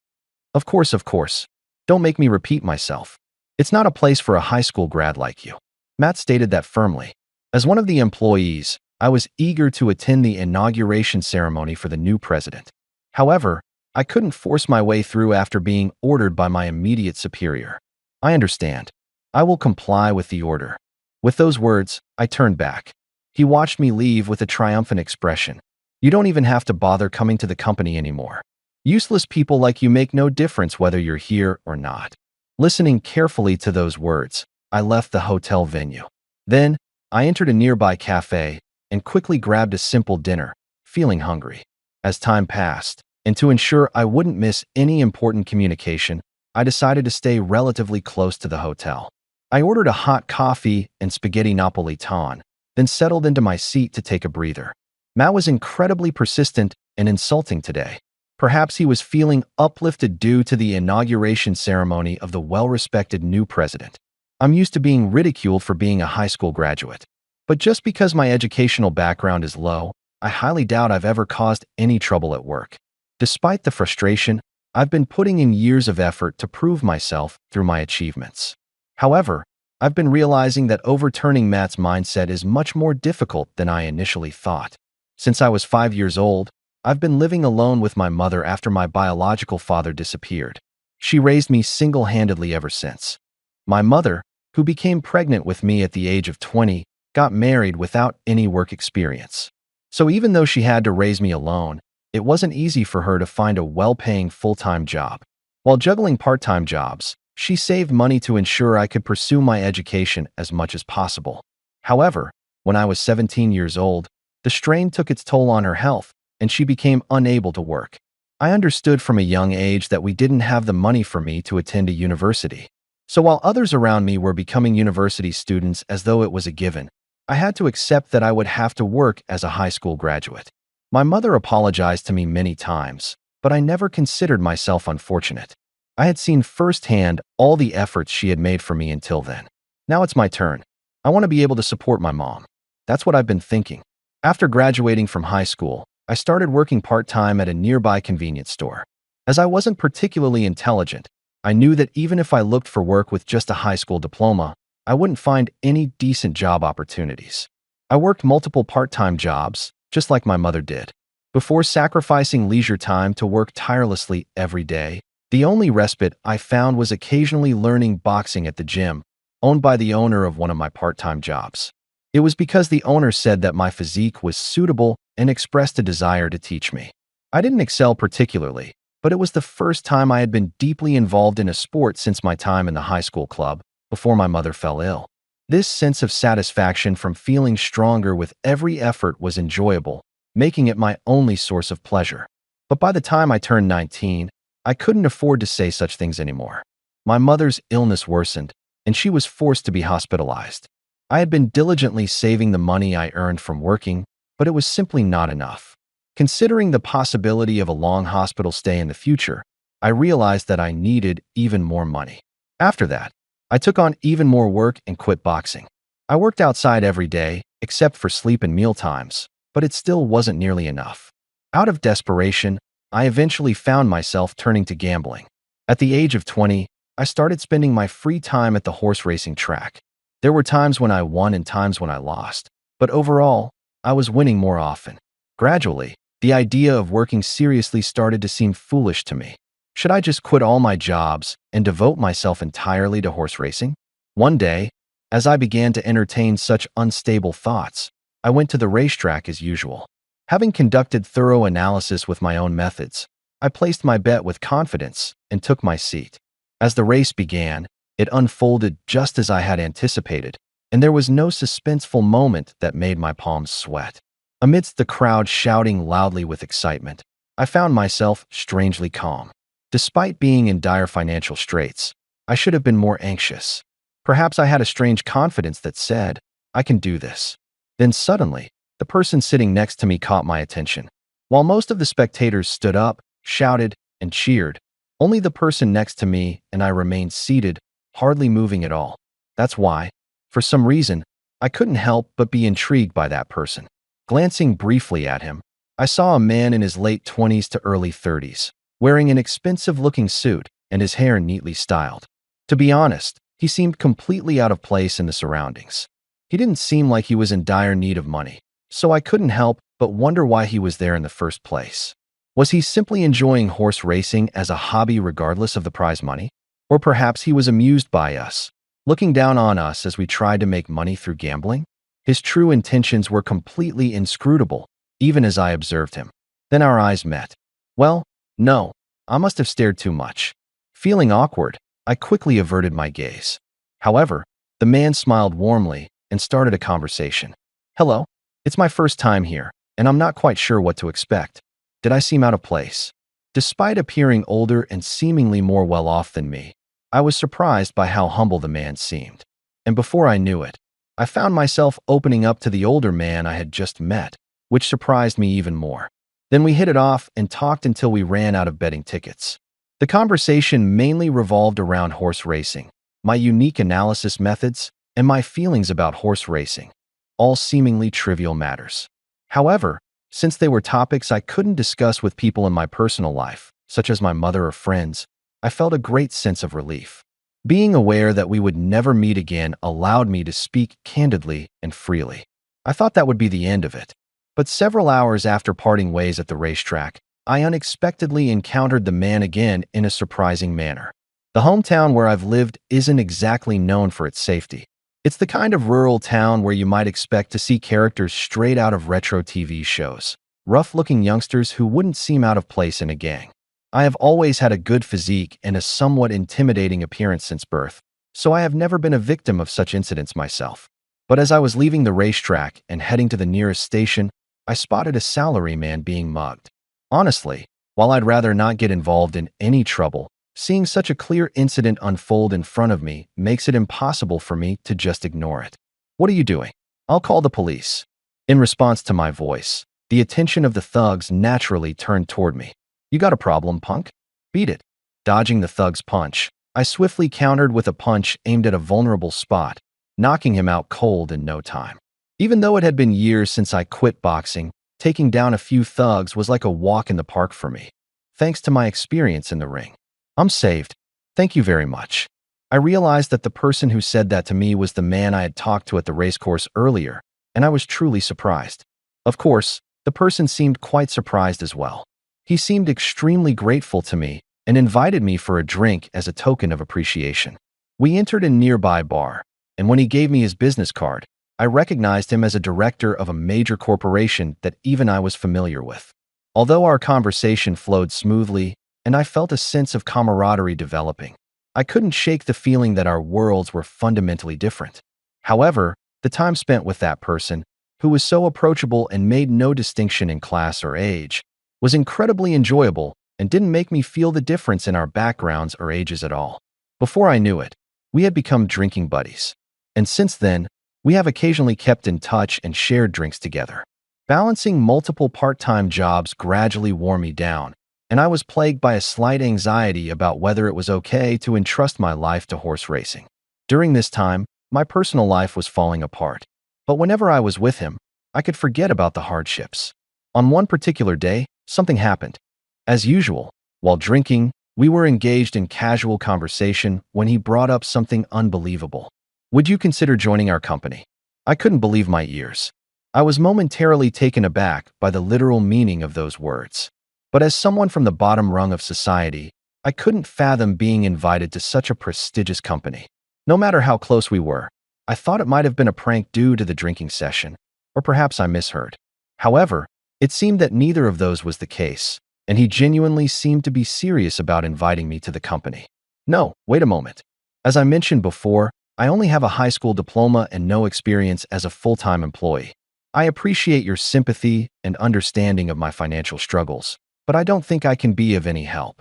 Of course, of course. Don't make me repeat myself. It's not a place for a high school grad like you. Matt stated that firmly. As one of the employees, I was eager to attend the inauguration ceremony for the new president. However, I couldn't force my way through after being ordered by my immediate superior. I understand. I will comply with the order. With those words, I turned back. He watched me leave with a triumphant expression. You don't even have to bother coming to the company anymore. Useless people like you make no difference whether you're here or not. Listening carefully to those words, I left the hotel venue. Then, I entered a nearby cafe and quickly grabbed a simple dinner, feeling hungry. As time passed, and to ensure I wouldn't miss any important communication, I decided to stay relatively close to the hotel. I ordered a hot coffee and spaghetti napolitane, then settled into my seat to take a breather. Matt was incredibly persistent and insulting today. Perhaps he was feeling uplifted due to the inauguration ceremony of the well-respected new president. I'm used to being ridiculed for being a high school graduate. But just because my educational background is low, I highly doubt I've ever caused any trouble at work. Despite the frustration, I've been putting in years of effort to prove myself through my achievements. However, I've been realizing that overturning Matt's mindset is much more difficult than I initially thought. Since I was 5 years old, I've been living alone with my mother after my biological father disappeared. She raised me single-handedly ever since. My mother, who became pregnant with me at the age of 20, got married without any work experience. So even though she had to raise me alone, it wasn't easy for her to find a well-paying full-time job. While juggling part-time jobs, she saved money to ensure I could pursue my education as much as possible. However, when I was 17 years old, the strain took its toll on her health, and she became unable to work. I understood from a young age that we didn't have the money for me to attend a university. So while others around me were becoming university students as though it was a given, I had to accept that I would have to work as a high school graduate. My mother apologized to me many times, but I never considered myself unfortunate. I had seen firsthand all the efforts she had made for me until then. Now it's my turn. I want to be able to support my mom. That's what I've been thinking. After graduating from high school, I started working part-time at a nearby convenience store. As I wasn't particularly intelligent, I knew that even if I looked for work with just a high school diploma, I wouldn't find any decent job opportunities. I worked multiple part-time jobs, just like my mother did. Before sacrificing leisure time to work tirelessly every day, the only respite I found was occasionally learning boxing at the gym, owned by the owner of one of my part-time jobs. It was because the owner said that my physique was suitable and expressed a desire to teach me. I didn't excel particularly, but it was the first time I had been deeply involved in a sport since my time in the high school club, before my mother fell ill. This sense of satisfaction from feeling stronger with every effort was enjoyable, making it my only source of pleasure. But by the time I turned 19, I couldn't afford to say such things anymore. My mother's illness worsened, and she was forced to be hospitalized. I had been diligently saving the money I earned from working, but it was simply not enough. Considering the possibility of a long hospital stay in the future, I realized that I needed even more money. After that, I took on even more work and quit boxing. I worked outside every day, except for sleep and meal times, but it still wasn't nearly enough. Out of desperation, I eventually found myself turning to gambling. At the age of 20, I started spending my free time at the horse racing track. There were times when I won and times when I lost, but overall, I was winning more often. Gradually, the idea of working seriously started to seem foolish to me. Should I just quit all my jobs and devote myself entirely to horse racing? One day, as I began to entertain such unstable thoughts, I went to the racetrack as usual. Having conducted thorough analysis with my own methods, I placed my bet with confidence and took my seat. As the race began, it unfolded just as I had anticipated, and there was no suspenseful moment that made my palms sweat. Amidst the crowd shouting loudly with excitement, I found myself strangely calm. Despite being in dire financial straits, I should have been more anxious. Perhaps I had a strange confidence that said, I can do this. Then suddenly, the person sitting next to me caught my attention. While most of the spectators stood up, shouted, and cheered, only the person next to me and I remained seated, hardly moving at all. That's why, for some reason, I couldn't help but be intrigued by that person. Glancing briefly at him, I saw a man in his late 20s to early 30s, wearing an expensive-looking suit and his hair neatly styled. To be honest, he seemed completely out of place in the surroundings. He didn't seem like he was in dire need of money, so I couldn't help but wonder why he was there in the first place. Was he simply enjoying horse racing as a hobby regardless of the prize money? Or perhaps he was amused by us, looking down on us as we tried to make money through gambling? His true intentions were completely inscrutable, even as I observed him. Then our eyes met. Well, no, I must have stared too much. Feeling awkward, I quickly averted my gaze. However, the man smiled warmly and started a conversation. Hello, it's my first time here, and I'm not quite sure what to expect. Did I seem out of place? Despite appearing older and seemingly more well-off than me, I was surprised by how humble the man seemed. And before I knew it, I found myself opening up to the older man I had just met, which surprised me even more. Then we hit it off and talked until we ran out of betting tickets. The conversation mainly revolved around horse racing, my unique analysis methods, and my feelings about horse racing, all seemingly trivial matters. However, since they were topics I couldn't discuss with people in my personal life, such as my mother or friends, I felt a great sense of relief. Being aware that we would never meet again allowed me to speak candidly and freely. I thought that would be the end of it. But several hours after parting ways at the racetrack, I unexpectedly encountered the man again in a surprising manner. The hometown where I've lived isn't exactly known for its safety. It's the kind of rural town where you might expect to see characters straight out of retro TV shows, rough-looking youngsters who wouldn't seem out of place in a gang. I have always had a good physique and a somewhat intimidating appearance since birth, so I have never been a victim of such incidents myself. But as I was leaving the racetrack and heading to the nearest station, I spotted a salaryman being mugged. Honestly, while I'd rather not get involved in any trouble, seeing such a clear incident unfold in front of me makes it impossible for me to just ignore it. What are you doing? I'll call the police. In response to my voice, the attention of the thugs naturally turned toward me. You got a problem, punk? Beat it. Dodging the thug's punch, I swiftly countered with a punch aimed at a vulnerable spot, knocking him out cold in no time. Even though it had been years since I quit boxing, taking down a few thugs was like a walk in the park for me, thanks to my experience in the ring. I'm saved. Thank you very much. I realized that the person who said that to me was the man I had talked to at the racecourse earlier, and I was truly surprised. Of course, the person seemed quite surprised as well. He seemed extremely grateful to me and invited me for a drink as a token of appreciation. We entered a nearby bar, and when he gave me his business card, I recognized him as a director of a major corporation that even I was familiar with. Although our conversation flowed smoothly, and I felt a sense of camaraderie developing, I couldn't shake the feeling that our worlds were fundamentally different. However, the time spent with that person, who was so approachable and made no distinction in class or age, was incredibly enjoyable and didn't make me feel the difference in our backgrounds or ages at all. Before I knew it, we had become drinking buddies. And since then, we have occasionally kept in touch and shared drinks together. Balancing multiple part-time jobs gradually wore me down, and I was plagued by a slight anxiety about whether it was okay to entrust my life to horse racing. During this time, my personal life was falling apart, but whenever I was with him, I could forget about the hardships. On one particular day, something happened. As usual, while drinking, we were engaged in casual conversation when he brought up something unbelievable. Would you consider joining our company? I couldn't believe my ears. I was momentarily taken aback by the literal meaning of those words. But as someone from the bottom rung of society, I couldn't fathom being invited to such a prestigious company. No matter how close we were, I thought it might have been a prank due to the drinking session, or perhaps I misheard. However, it seemed that neither of those was the case, and he genuinely seemed to be serious about inviting me to the company. No, wait a moment. As I mentioned before, I only have a high school diploma and no experience as a full-time employee. I appreciate your sympathy and understanding of my financial struggles, but I don't think I can be of any help.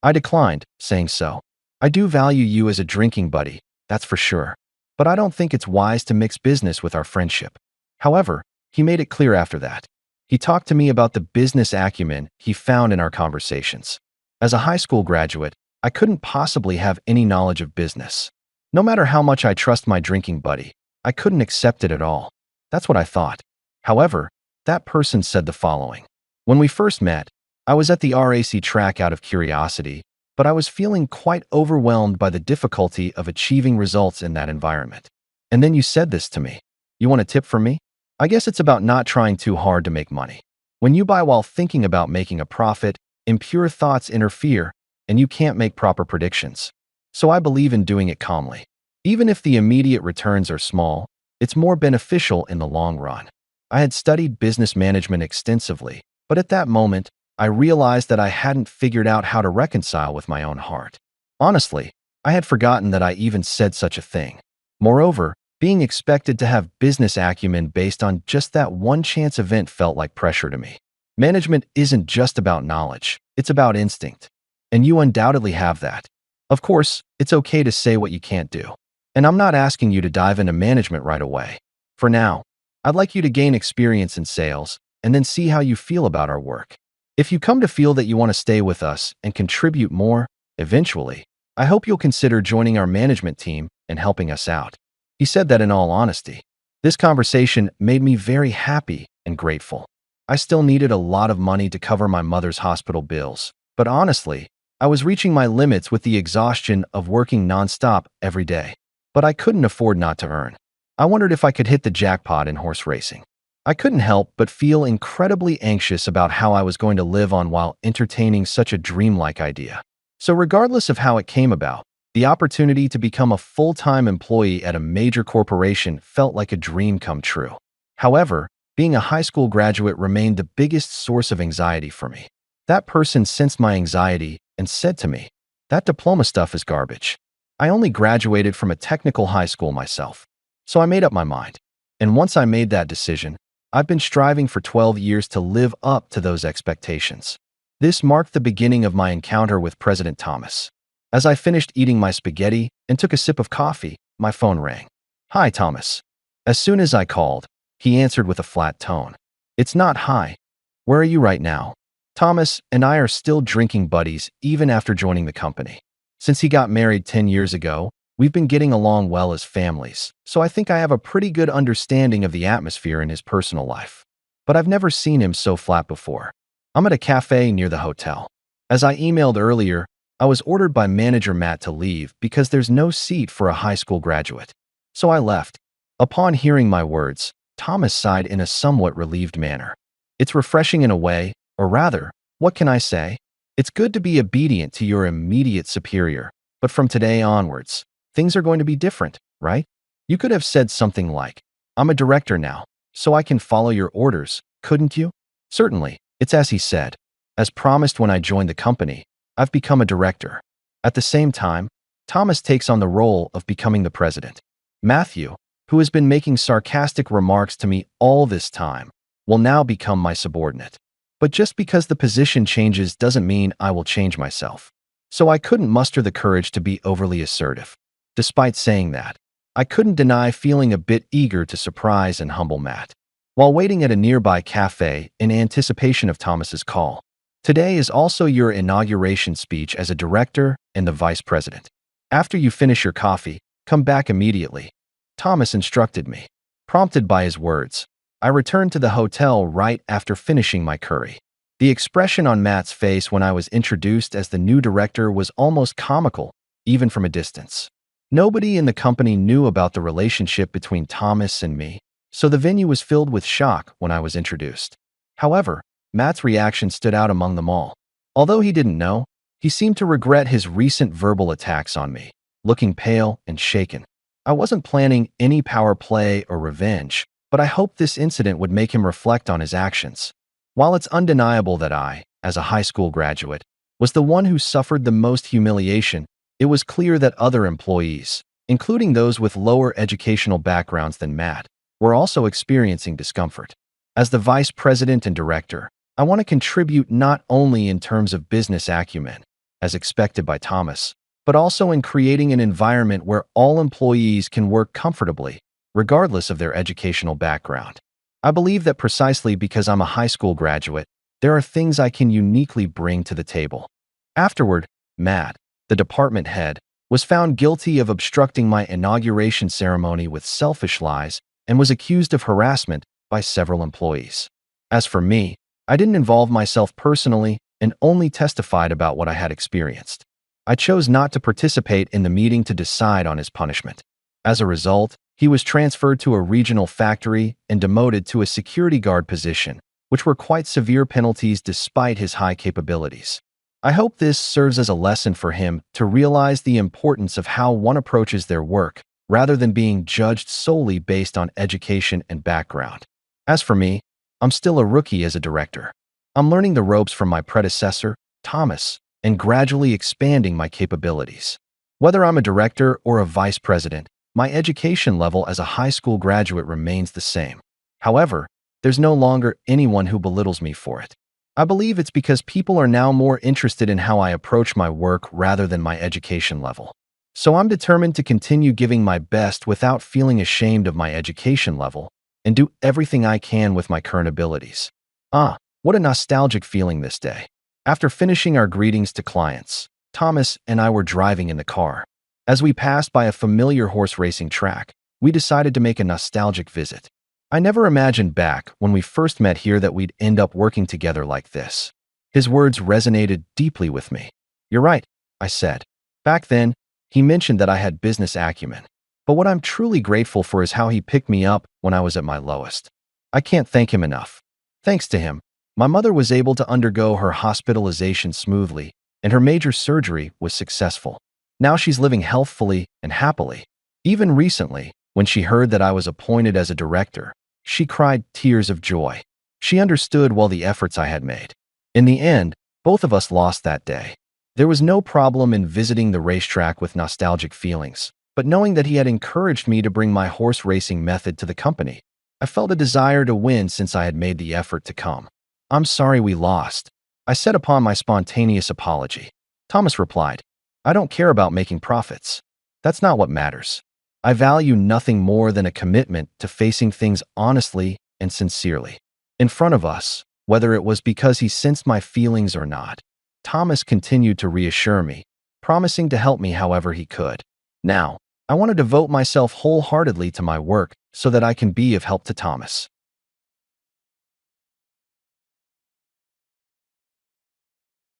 I declined, saying so. I do value you as a drinking buddy, that's for sure, but I don't think it's wise to mix business with our friendship. However, he made it clear after that. He talked to me about the business acumen he found in our conversations. As a high school graduate, I couldn't possibly have any knowledge of business. No matter how much I trust my drinking buddy, I couldn't accept it at all. That's what I thought. However, That person said the following. When we first met, I was at the RAC track out of curiosity, but I was feeling quite overwhelmed by the difficulty of achieving results in that environment. And then you said this to me. You want a tip from me? I guess it's about not trying too hard to make money. When you buy while thinking about making a profit, impure thoughts interfere, and you can't make proper predictions. So I believe in doing it calmly. Even if the immediate returns are small, it's more beneficial in the long run. I had studied business management extensively, but at that moment, I realized that I hadn't figured out how to reconcile with my own heart. Honestly, I had forgotten that I even said such a thing. Moreover, being expected to have business acumen based on just that one chance event felt like pressure to me. Management isn't just about knowledge, it's about instinct. And you undoubtedly have that. Of course, it's okay to say what you can't do. And I'm not asking you to dive into management right away. For now, I'd like you to gain experience in sales and then see how you feel about our work. If you come to feel that you want to stay with us and contribute more, eventually, I hope you'll consider joining our management team and helping us out. He said that in all honesty. This conversation made me very happy and grateful. I still needed a lot of money to cover my mother's hospital bills, but honestly, I was reaching my limits with the exhaustion of working nonstop every day. But I couldn't afford not to earn. I wondered if I could hit the jackpot in horse racing. I couldn't help but feel incredibly anxious about how I was going to live on while entertaining such a dreamlike idea. So regardless of how it came about, the opportunity to become a full-time employee at a major corporation felt like a dream come true. However, being a high school graduate remained the biggest source of anxiety for me. That person sensed my anxiety and said to me, "That diploma stuff is garbage." I only graduated from a technical high school myself. So I made up my mind. And once I made that decision, I've been striving for 12 years to live up to those expectations. This marked the beginning of my encounter with President Thomas. As I finished eating my spaghetti and took a sip of coffee, my phone rang. "Hi, Thomas." As soon as I called, he answered with a flat tone. "It's not hi. Where are you right now?" Thomas and I are still drinking buddies even after joining the company. Since he got married 10 years ago, we've been getting along well as families, so I think I have a pretty good understanding of the atmosphere in his personal life. But I've never seen him so flat before. I'm at a cafe near the hotel. As I emailed earlier, I was ordered by manager Matt to leave because there's no seat for a high school graduate. So I left. Upon hearing my words, Thomas sighed in a somewhat relieved manner. It's refreshing in a way, or rather, what can I say? It's good to be obedient to your immediate superior, but from today onwards, things are going to be different, right? You could have said something like, "I'm a director now, so I can follow your orders," couldn't you? Certainly, it's as he said. As promised when I joined the company, I've become a director. At the same time, Thomas takes on the role of becoming the president. Matthew, who has been making sarcastic remarks to me all this time, will now become my subordinate. But just because the position changes doesn't mean I will change myself. So I couldn't muster the courage to be overly assertive. Despite saying that, I couldn't deny feeling a bit eager to surprise and humble Matt. While waiting at a nearby cafe in anticipation of Thomas's call, "Today is also your inauguration speech as a director and the vice president. After you finish your coffee, come back immediately," Thomas instructed me. Prompted by his words, I returned to the hotel right after finishing my curry. The expression on Matt's face when I was introduced as the new director was almost comical, even from a distance. Nobody in the company knew about the relationship between Thomas and me, so the venue was filled with shock when I was introduced. However, Matt's reaction stood out among them all. Although he didn't know, he seemed to regret his recent verbal attacks on me, looking pale and shaken. I wasn't planning any power play or revenge, but I hoped this incident would make him reflect on his actions. While it's undeniable that I, as a high school graduate, was the one who suffered the most humiliation, it was clear that other employees, including those with lower educational backgrounds than Matt, were also experiencing discomfort. As the vice president and director, I want to contribute not only in terms of business acumen, as expected by Thomas, but also in creating an environment where all employees can work comfortably, regardless of their educational background. I believe that precisely because I'm a high school graduate, there are things I can uniquely bring to the table. Afterward, Matt, the department head, was found guilty of obstructing my inauguration ceremony with selfish lies and was accused of harassment by several employees. As for me, I didn't involve myself personally and only testified about what I had experienced. I chose not to participate in the meeting to decide on his punishment. As a result, he was transferred to a regional factory and demoted to a security guard position, which were quite severe penalties despite his high capabilities. I hope this serves as a lesson for him to realize the importance of how one approaches their work, rather than being judged solely based on education and background. As for me, I'm still a rookie as a director. I'm learning the ropes from my predecessor, Thomas, and gradually expanding my capabilities. Whether I'm a director or a vice president, my education level as a high school graduate remains the same. However, there's no longer anyone who belittles me for it. I believe it's because people are now more interested in how I approach my work rather than my education level. So I'm determined to continue giving my best without feeling ashamed of my education level and do everything I can with my current abilities. What a nostalgic feeling this day. After finishing our greetings to clients, Thomas and I were driving in the car. As we passed by a familiar horse racing track, we decided to make a nostalgic visit. I never imagined back when we first met here that we'd end up working together like this. His words resonated deeply with me. "You're right," I said. Back then, he mentioned that I had business acumen. But what I'm truly grateful for is how he picked me up when I was at my lowest. I can't thank him enough. Thanks to him, my mother was able to undergo her hospitalization smoothly, and her major surgery was successful. Now she's living healthfully and happily. Even recently, when she heard that I was appointed as a director, she cried tears of joy. She understood all the efforts I had made. In the end, both of us lost that day. There was no problem in visiting the racetrack with nostalgic feelings, but knowing that he had encouraged me to bring my horse racing method to the company, I felt a desire to win since I had made the effort to come. "I'm sorry we lost," I said upon my spontaneous apology. Thomas replied, "I don't care about making profits. That's not what matters. I value nothing more than a commitment to facing things honestly and sincerely." In front of us, whether it was because he sensed my feelings or not, Thomas continued to reassure me, promising to help me however he could. Now, I want to devote myself wholeheartedly to my work so that I can be of help to Thomas.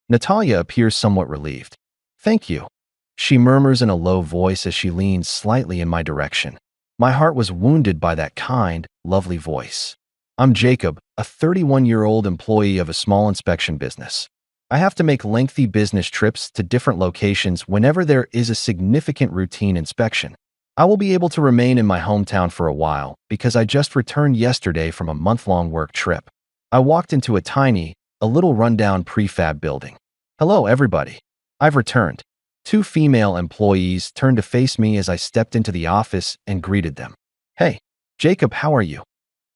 Natalia appears somewhat relieved. "Thank you," she murmurs in a low voice as she leans slightly in my direction. My heart was wounded by that kind, lovely voice. I'm Jacob, a 31-year-old employee of a small inspection business. I have to make lengthy business trips to different locations whenever there is a significant routine inspection. I will be able to remain in my hometown for a while because I just returned yesterday from a month-long work trip. I walked into a little rundown prefab building. "Hello, everybody. I've returned." Two female employees turned to face me as I stepped into the office and greeted them. "Hey, Jacob, how are you?"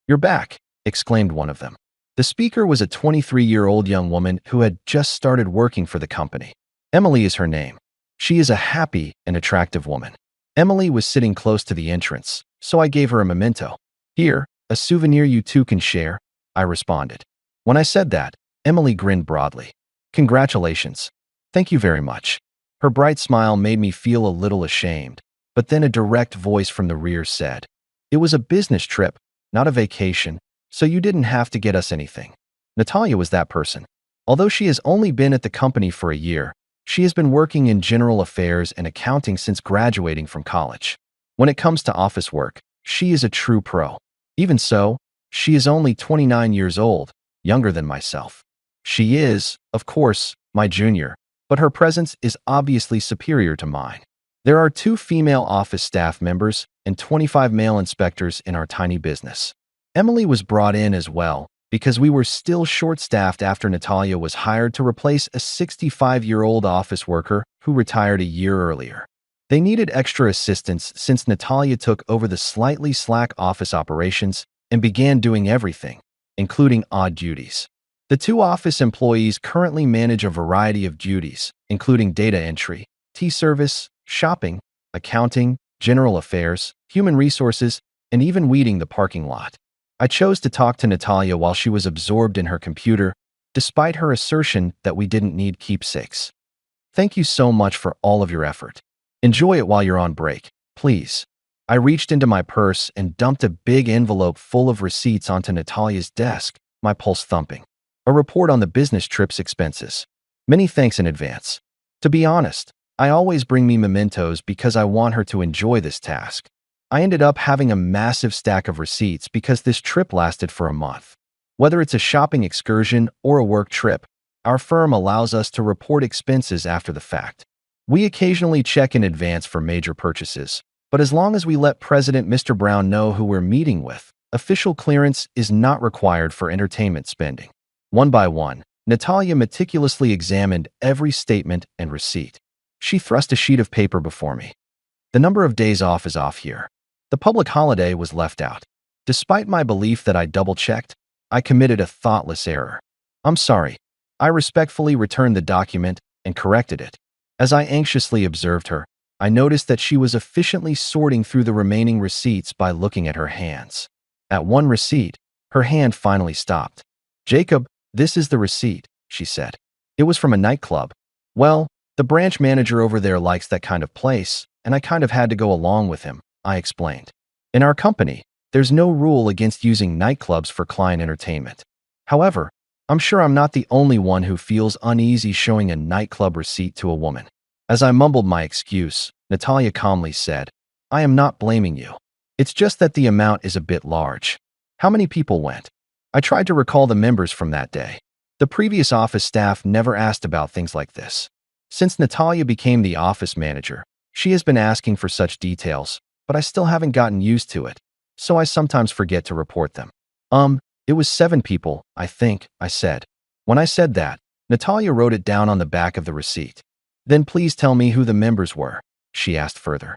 "You're back," exclaimed one of them. The speaker was a 23-year-old young woman who had just started working for the company. Emily is her name. She is a happy and attractive woman. Emily was sitting close to the entrance, so I gave her a memento. "Here, a souvenir you two can share," I responded. When I said that, Emily grinned broadly. "Congratulations. Thank you very much." Her bright smile made me feel a little ashamed, but then a direct voice from the rear said, "It was a business trip, not a vacation, so you didn't have to get us anything." Natalia was that person. Although she has only been at the company for a year, she has been working in general affairs and accounting since graduating from college. When it comes to office work, she is a true pro. Even so, she is only 29 years old, younger than myself. She is, of course, my junior, but her presence is obviously superior to mine. There are 2 female office staff members and 25 male inspectors in our tiny business. Emily was brought in as well because we were still short-staffed after Natalia was hired to replace a 65-year-old office worker who retired a year earlier. They needed extra assistance since Natalia took over the slightly slack office operations and began doing everything, including odd duties. The 2 office employees currently manage a variety of duties, including data entry, tea service, shopping, accounting, general affairs, human resources, and even weeding the parking lot. I chose to talk to Natalia while she was absorbed in her computer, despite her assertion that we didn't need keepsakes. "Thank you so much for all of your effort. Enjoy it while you're on break, please." I reached into my purse and dumped a big envelope full of receipts onto Natalia's desk, my pulse thumping. A report on the business trip's expenses. Many thanks in advance. To be honest, I always bring me mementos because I want her to enjoy this task. I ended up having a massive stack of receipts because this trip lasted for a month. Whether it's a shopping excursion or a work trip, our firm allows us to report expenses after the fact. We occasionally check in advance for major purchases, but as long as we let President Mr. Brown know who we're meeting with, official clearance is not required for entertainment spending. One by one, Natalia meticulously examined every statement and receipt. She thrust a sheet of paper before me. The number of days off is off here. The public holiday was left out. Despite my belief that I double-checked, I committed a thoughtless error. I'm sorry. I respectfully returned the document and corrected it. As I anxiously observed her, I noticed that she was efficiently sorting through the remaining receipts by looking at her hands. At one receipt, her hand finally stopped. "Jacob, this is the receipt," she said. "It was from a nightclub. Well, the branch manager over there likes that kind of place, and I kind of had to go along with him," I explained. "In our company, there's no rule against using nightclubs for client entertainment. However, I'm sure I'm not the only one who feels uneasy showing a nightclub receipt to a woman." As I mumbled my excuse, Natalia calmly said, "I am not blaming you. It's just that the amount is a bit large. How many people went?" I tried to recall the members from that day. The previous office staff never asked about things like this. Since Natalia became the office manager, she has been asking for such details, but I still haven't gotten used to it, so I sometimes forget to report them. It was 7 people, I think," I said. When I said that, Natalia wrote it down on the back of the receipt. "Then please tell me who the members were," she asked further.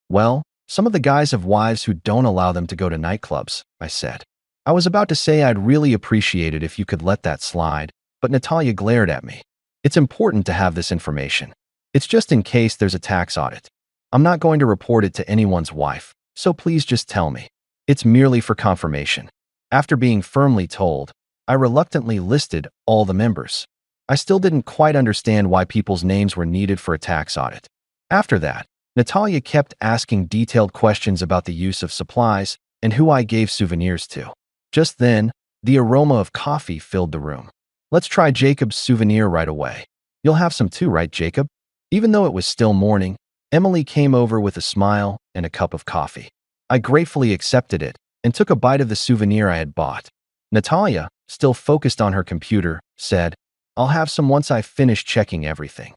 Well, some of the guys have wives who don't allow them to go to nightclubs," I said. I was about to say I'd really appreciate it if you could let that slide, but Natalia glared at me. "It's important to have this information. It's just in case there's a tax audit. I'm not going to report it to anyone's wife, so please just tell me. It's merely for confirmation." After being firmly told, I reluctantly listed all the members. I still didn't quite understand why people's names were needed for a tax audit. After that, Natalia kept asking detailed questions about the use of supplies and who I gave souvenirs to. Just then, the aroma of coffee filled the room. "Let's try Jacob's souvenir right away. You'll have some too, right, Jacob?" Even though it was still morning, Emily came over with a smile and a cup of coffee. I gratefully accepted it and took a bite of the souvenir I had bought. Natalia, still focused on her computer, said, "I'll have some once I finish checking everything."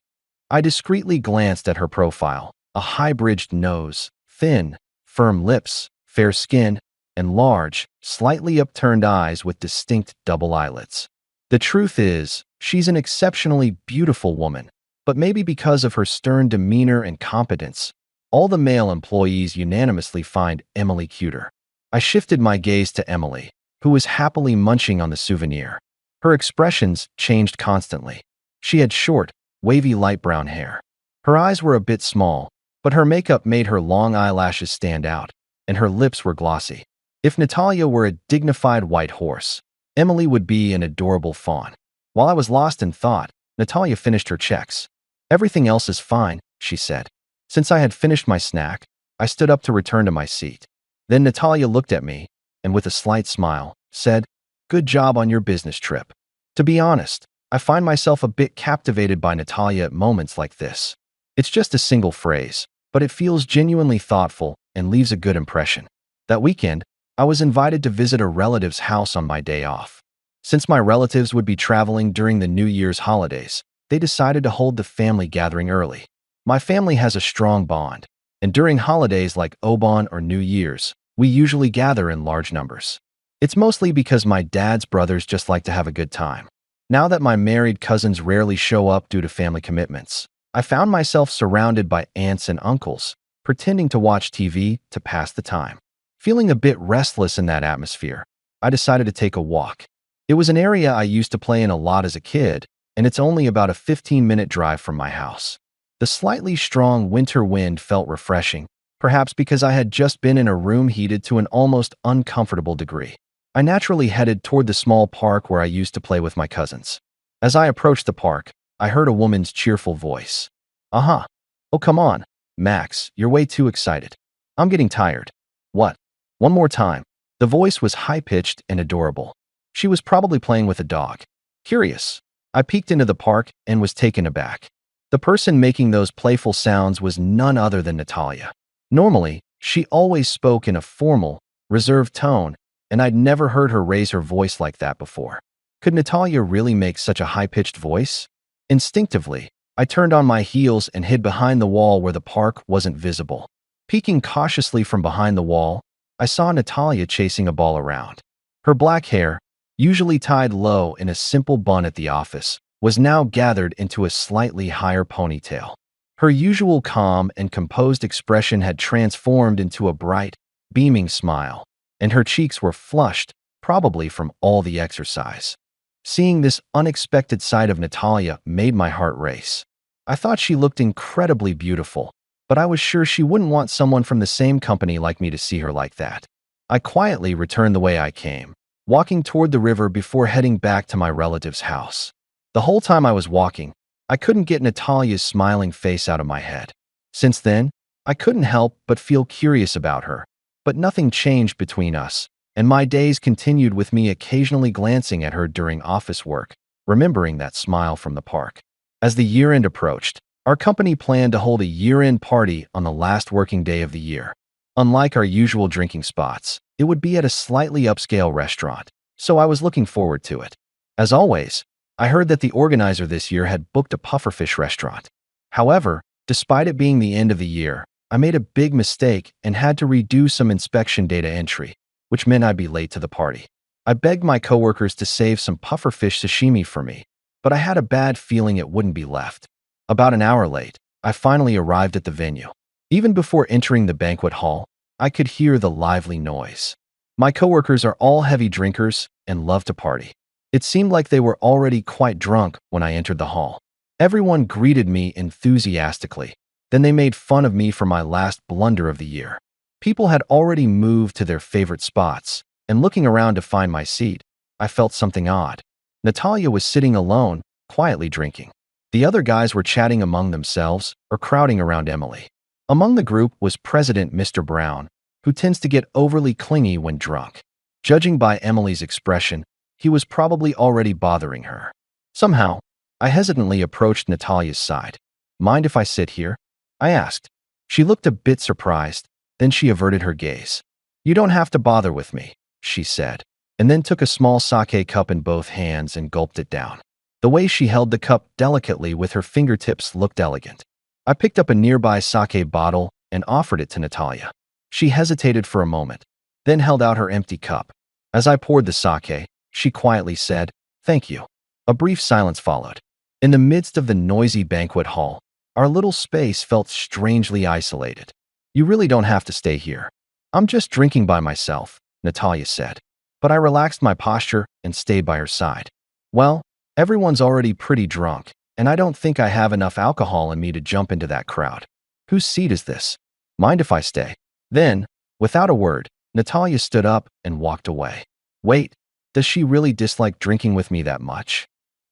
I discreetly glanced at her profile: a high-bridged nose, thin, firm lips, fair skin, and large, slightly upturned eyes with distinct double eyelids. The truth is, she's an exceptionally beautiful woman, but maybe because of her stern demeanor and competence, all the male employees unanimously find Emily cuter. I shifted my gaze to Emily, who was happily munching on the souvenir. Her expressions changed constantly. She had short, wavy light brown hair. Her eyes were a bit small, but her makeup made her long eyelashes stand out, and her lips were glossy. If Natalia were a dignified white horse, Emily would be an adorable fawn. While I was lost in thought, Natalia finished her checks. "Everything else is fine," she said. Since I had finished my snack, I stood up to return to my seat. Then Natalia looked at me and, with a slight smile, said, "Good job on your business trip." To be honest, I find myself a bit captivated by Natalia at moments like this. It's just a single phrase, but it feels genuinely thoughtful and leaves a good impression. That weekend, I was invited to visit a relative's house on my day off. Since my relatives would be traveling during the New Year's holidays, they decided to hold the family gathering early. My family has a strong bond, and during holidays like Obon or New Year's, we usually gather in large numbers. It's mostly because my dad's brothers just like to have a good time. Now that my married cousins rarely show up due to family commitments, I found myself surrounded by aunts and uncles, pretending to watch TV to pass the time. Feeling a bit restless in that atmosphere, I decided to take a walk. It was an area I used to play in a lot as a kid, and it's only about a 15-minute drive from my house. The slightly strong winter wind felt refreshing, perhaps because I had just been in a room heated to an almost uncomfortable degree. I naturally headed toward the small park where I used to play with my cousins. As I approached the park, I heard a woman's cheerful voice. "Uh-huh. Oh, come on, Max, you're way too excited. I'm getting tired." "What? One more time." The voice was high-pitched and adorable. She was probably playing with a dog. Curious, I peeked into the park and was taken aback. The person making those playful sounds was none other than Natalia. Normally, she always spoke in a formal, reserved tone, and I'd never heard her raise her voice like that before. Could Natalia really make such a high-pitched voice? Instinctively, I turned on my heels and hid behind the wall where the park wasn't visible. Peeking cautiously from behind the wall, I saw Natalia chasing a ball around. Her black hair, usually tied low in a simple bun at the office, was now gathered into a slightly higher ponytail. Her usual calm and composed expression had transformed into a bright, beaming smile, and her cheeks were flushed, probably from all the exercise. Seeing this unexpected side of Natalia made my heart race. I thought she looked incredibly beautiful, but I was sure she wouldn't want someone from the same company like me to see her like that. I quietly returned the way I came, walking toward the river before heading back to my relative's house. The whole time I was walking, I couldn't get Natalia's smiling face out of my head. Since then, I couldn't help but feel curious about her, but nothing changed between us, and my days continued with me occasionally glancing at her during office work, remembering that smile from the park. As the year-end approached, our company planned to hold a year-end party on the last working day of the year. Unlike our usual drinking spots, it would be at a slightly upscale restaurant, so I was looking forward to it. As always, I heard that the organizer this year had booked a pufferfish restaurant. However, despite it being the end of the year, I made a big mistake and had to redo some inspection data entry, which meant I'd be late to the party. I begged my coworkers to save some pufferfish sashimi for me, but I had a bad feeling it wouldn't be left. About an hour late, I finally arrived at the venue. Even before entering the banquet hall, I could hear the lively noise. My coworkers are all heavy drinkers and love to party. It seemed like they were already quite drunk when I entered the hall. Everyone greeted me enthusiastically. Then they made fun of me for my last blunder of the year. People had already moved to their favorite spots, and looking around to find my seat, I felt something odd. Natalia was sitting alone, quietly drinking. The other guys were chatting among themselves or crowding around Emily. Among the group was President Mr. Brown, who tends to get overly clingy when drunk. Judging by Emily's expression, he was probably already bothering her. Somehow, I hesitantly approached Natalia's side. "Mind if I sit here?" I asked. She looked a bit surprised, then she averted her gaze. "You don't have to bother with me," she said, and then took a small sake cup in both hands and gulped it down. The way she held the cup delicately with her fingertips looked elegant. I picked up a nearby sake bottle and offered it to Natalia. She hesitated for a moment, then held out her empty cup. As I poured the sake, she quietly said, "Thank you." A brief silence followed. In the midst of the noisy banquet hall, our little space felt strangely isolated. "You really don't have to stay here. I'm just drinking by myself," Natalia said. But I relaxed my posture and stayed by her side. "Well, everyone's already pretty drunk, and I don't think I have enough alcohol in me to jump into that crowd. Whose seat is this? Mind if I stay?" Then, without a word, Natalia stood up and walked away. Wait, does she really dislike drinking with me that much?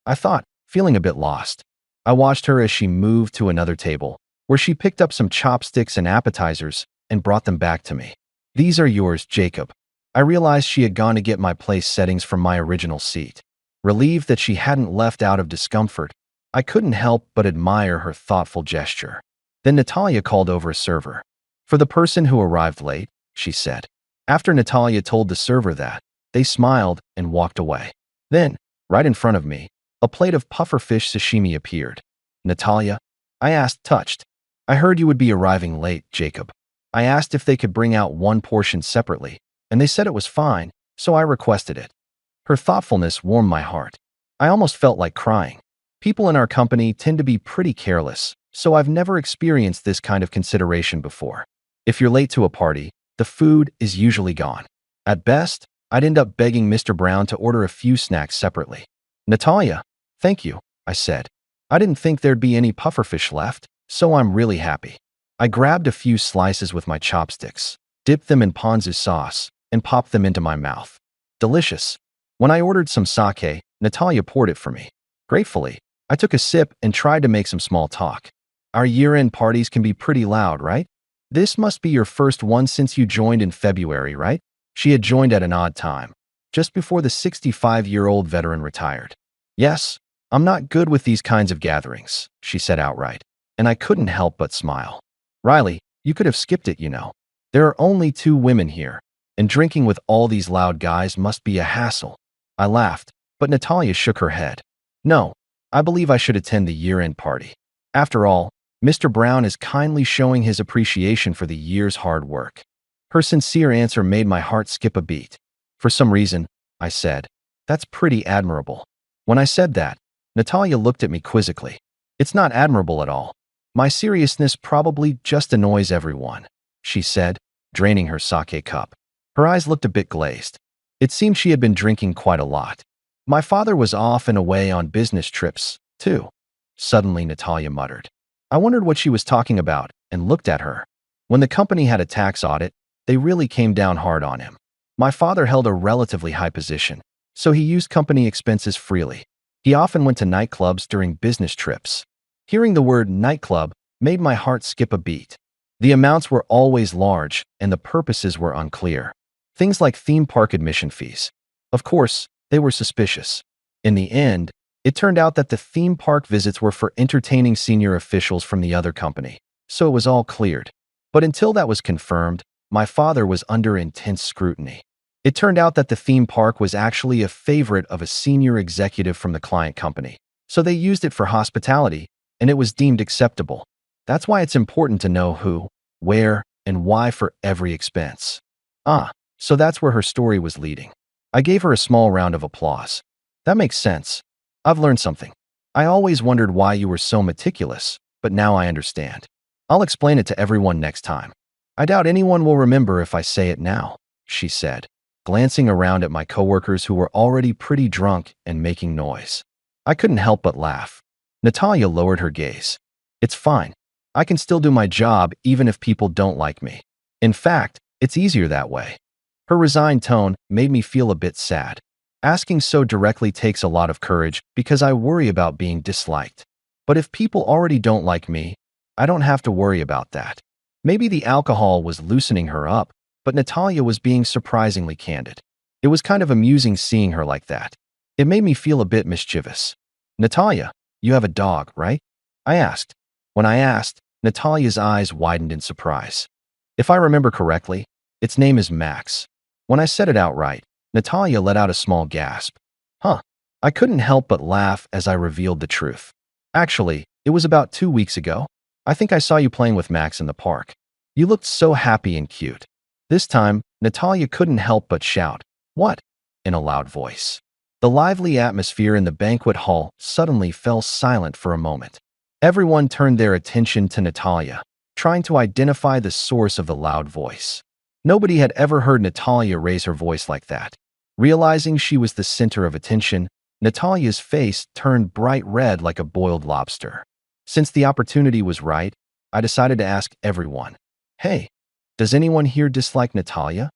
I thought, feeling a bit lost. I watched her as she moved to another table, where she picked up some chopsticks and appetizers and brought them back to me. "These are yours, Jacob." I realized she had gone to get my place settings from my original seat. Relieved that she hadn't left out of discomfort, I couldn't help but admire her thoughtful gesture. Then Natalia called over a server. "For the person who arrived late," she said. After Natalia told the server that, they smiled and walked away. Then, right in front of me, a plate of pufferfish sashimi appeared. "Natalia?" I asked, touched. "I heard you would be arriving late, Jacob." I asked if they could bring out one portion separately, and they said it was fine, so I requested it. Her thoughtfulness warmed my heart. I almost felt like crying. People in our company tend to be pretty careless, so I've never experienced this kind of consideration before. If you're late to a party, the food is usually gone. At best, I'd end up begging Mr. Brown to order a few snacks separately. "Natalia, thank you," I said. "I didn't think there'd be any pufferfish left, so I'm really happy." I grabbed a few slices with my chopsticks, dipped them in ponzu sauce, and popped them into my mouth. Delicious. When I ordered some sake, Natalia poured it for me. Gratefully, I took a sip and tried to make some small talk. "Our year-end parties can be pretty loud, right? This must be your first one since you joined in February, right?" She had joined at an odd time. just before the 65-year-old veteran retired. Yes, I'm not good with these kinds of gatherings, she said outright, and I couldn't help but smile. Riley, you could have skipped it, you know. There are only 2 women here, and drinking with all these loud guys must be a hassle. I laughed, but Natalia shook her head. No, I believe I should attend the year-end party. After all, Mr. Brown is kindly showing his appreciation for the year's hard work. Her sincere answer made my heart skip a beat. For some reason, I said, that's pretty admirable. When I said that, Natalia looked at me quizzically. It's not admirable at all. My seriousness probably just annoys everyone, she said, draining her sake cup. Her eyes looked a bit glazed. It seemed she had been drinking quite a lot. My father was off and away on business trips, too. Suddenly, Natalia muttered. I wondered what she was talking about and looked at her. When the company had a tax audit, they really came down hard on him. My father held a relatively high position, so he used company expenses freely. He often went to nightclubs during business trips. Hearing the word nightclub made my heart skip a beat. The amounts were always large and the purposes were unclear. Things like theme park admission fees. Of course, they were suspicious. In the end, it turned out that the theme park visits were for entertaining senior officials from the other company, so it was all cleared. But until that was confirmed, my father was under intense scrutiny. It turned out that the theme park was actually a favorite of a senior executive from the client company, so they used it for hospitality, and it was deemed acceptable. That's why it's important to know who, where, and why for every expense. So that's where her story was leading. I gave her a small round of applause. That makes sense. I've learned something. I always wondered why you were so meticulous, but now I understand. I'll explain it to everyone next time. I doubt anyone will remember if I say it now, she said, glancing around at my coworkers who were already pretty drunk and making noise. I couldn't help but laugh. Natalia lowered her gaze. It's fine. I can still do my job even if people don't like me. In fact, it's easier that way. Her resigned tone made me feel a bit sad. Asking so directly takes a lot of courage because I worry about being disliked. But if people already don't like me, I don't have to worry about that. Maybe the alcohol was loosening her up, but Natalia was being surprisingly candid. It was kind of amusing seeing her like that. It made me feel a bit mischievous. Natalia, you have a dog, right? I asked. When I asked, Natalia's eyes widened in surprise. If I remember correctly, its name is Max. When I said it outright, Natalia let out a small gasp. I couldn't help but laugh as I revealed the truth. Actually, it was about 2 weeks ago. I think I saw you playing with Max in the park. You looked so happy and cute. This time, Natalia couldn't help but shout, "What?" in a loud voice. The lively atmosphere in the banquet hall suddenly fell silent for a moment. Everyone turned their attention to Natalia, trying to identify the source of the loud voice. Nobody had ever heard Natalia raise her voice like that. Realizing she was the center of attention, Natalia's face turned bright red like a boiled lobster. Since the opportunity was right, I decided to ask everyone, "Hey, does anyone here dislike Natalia?"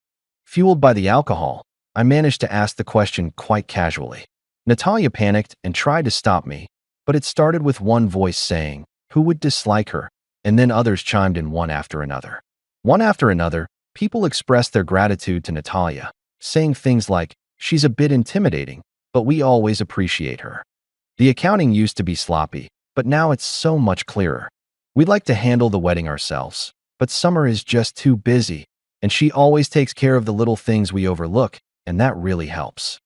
Fueled by the alcohol, I managed to ask the question quite casually. Natalia panicked and tried to stop me, but it started with one voice saying, "Who would dislike her?" And then others chimed in one after another. One after another, people expressed their gratitude to Natalia, saying things like, "She's a bit intimidating, but we always appreciate her." The accounting used to be sloppy, but now it's so much clearer. We'd like to handle the wedding ourselves, but Summer is just too busy, and she always takes care of the little things we overlook, and that really helps.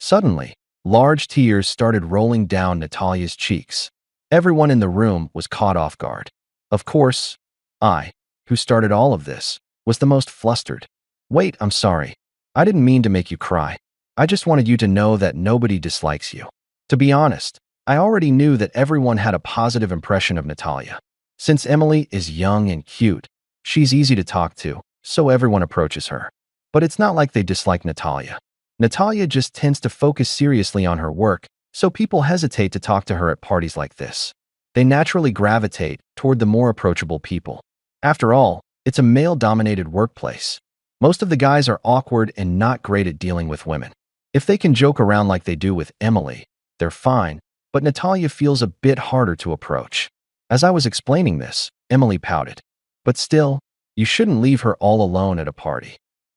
Suddenly, large tears started rolling down Natalia's cheeks. Everyone in the room was caught off guard. Of course, I, who started all of this, was the most flustered. "Wait, I'm sorry. I didn't mean to make you cry. I just wanted you to know that nobody dislikes you." To be honest, I already knew that everyone had a positive impression of Natalia. Since Emily is young and cute, she's easy to talk to, so everyone approaches her. But it's not like they dislike Natalia. Natalia just tends to focus seriously on her work, so people hesitate to talk to her at parties like this. They naturally gravitate toward the more approachable people. After all, it's a male-dominated workplace. Most of the guys are awkward and not great at dealing with women. If they can joke around like they do with Emily, they're fine, but Natalia feels a bit harder to approach. As I was explaining this, Emily pouted. "But still, you shouldn't leave her all alone at a party."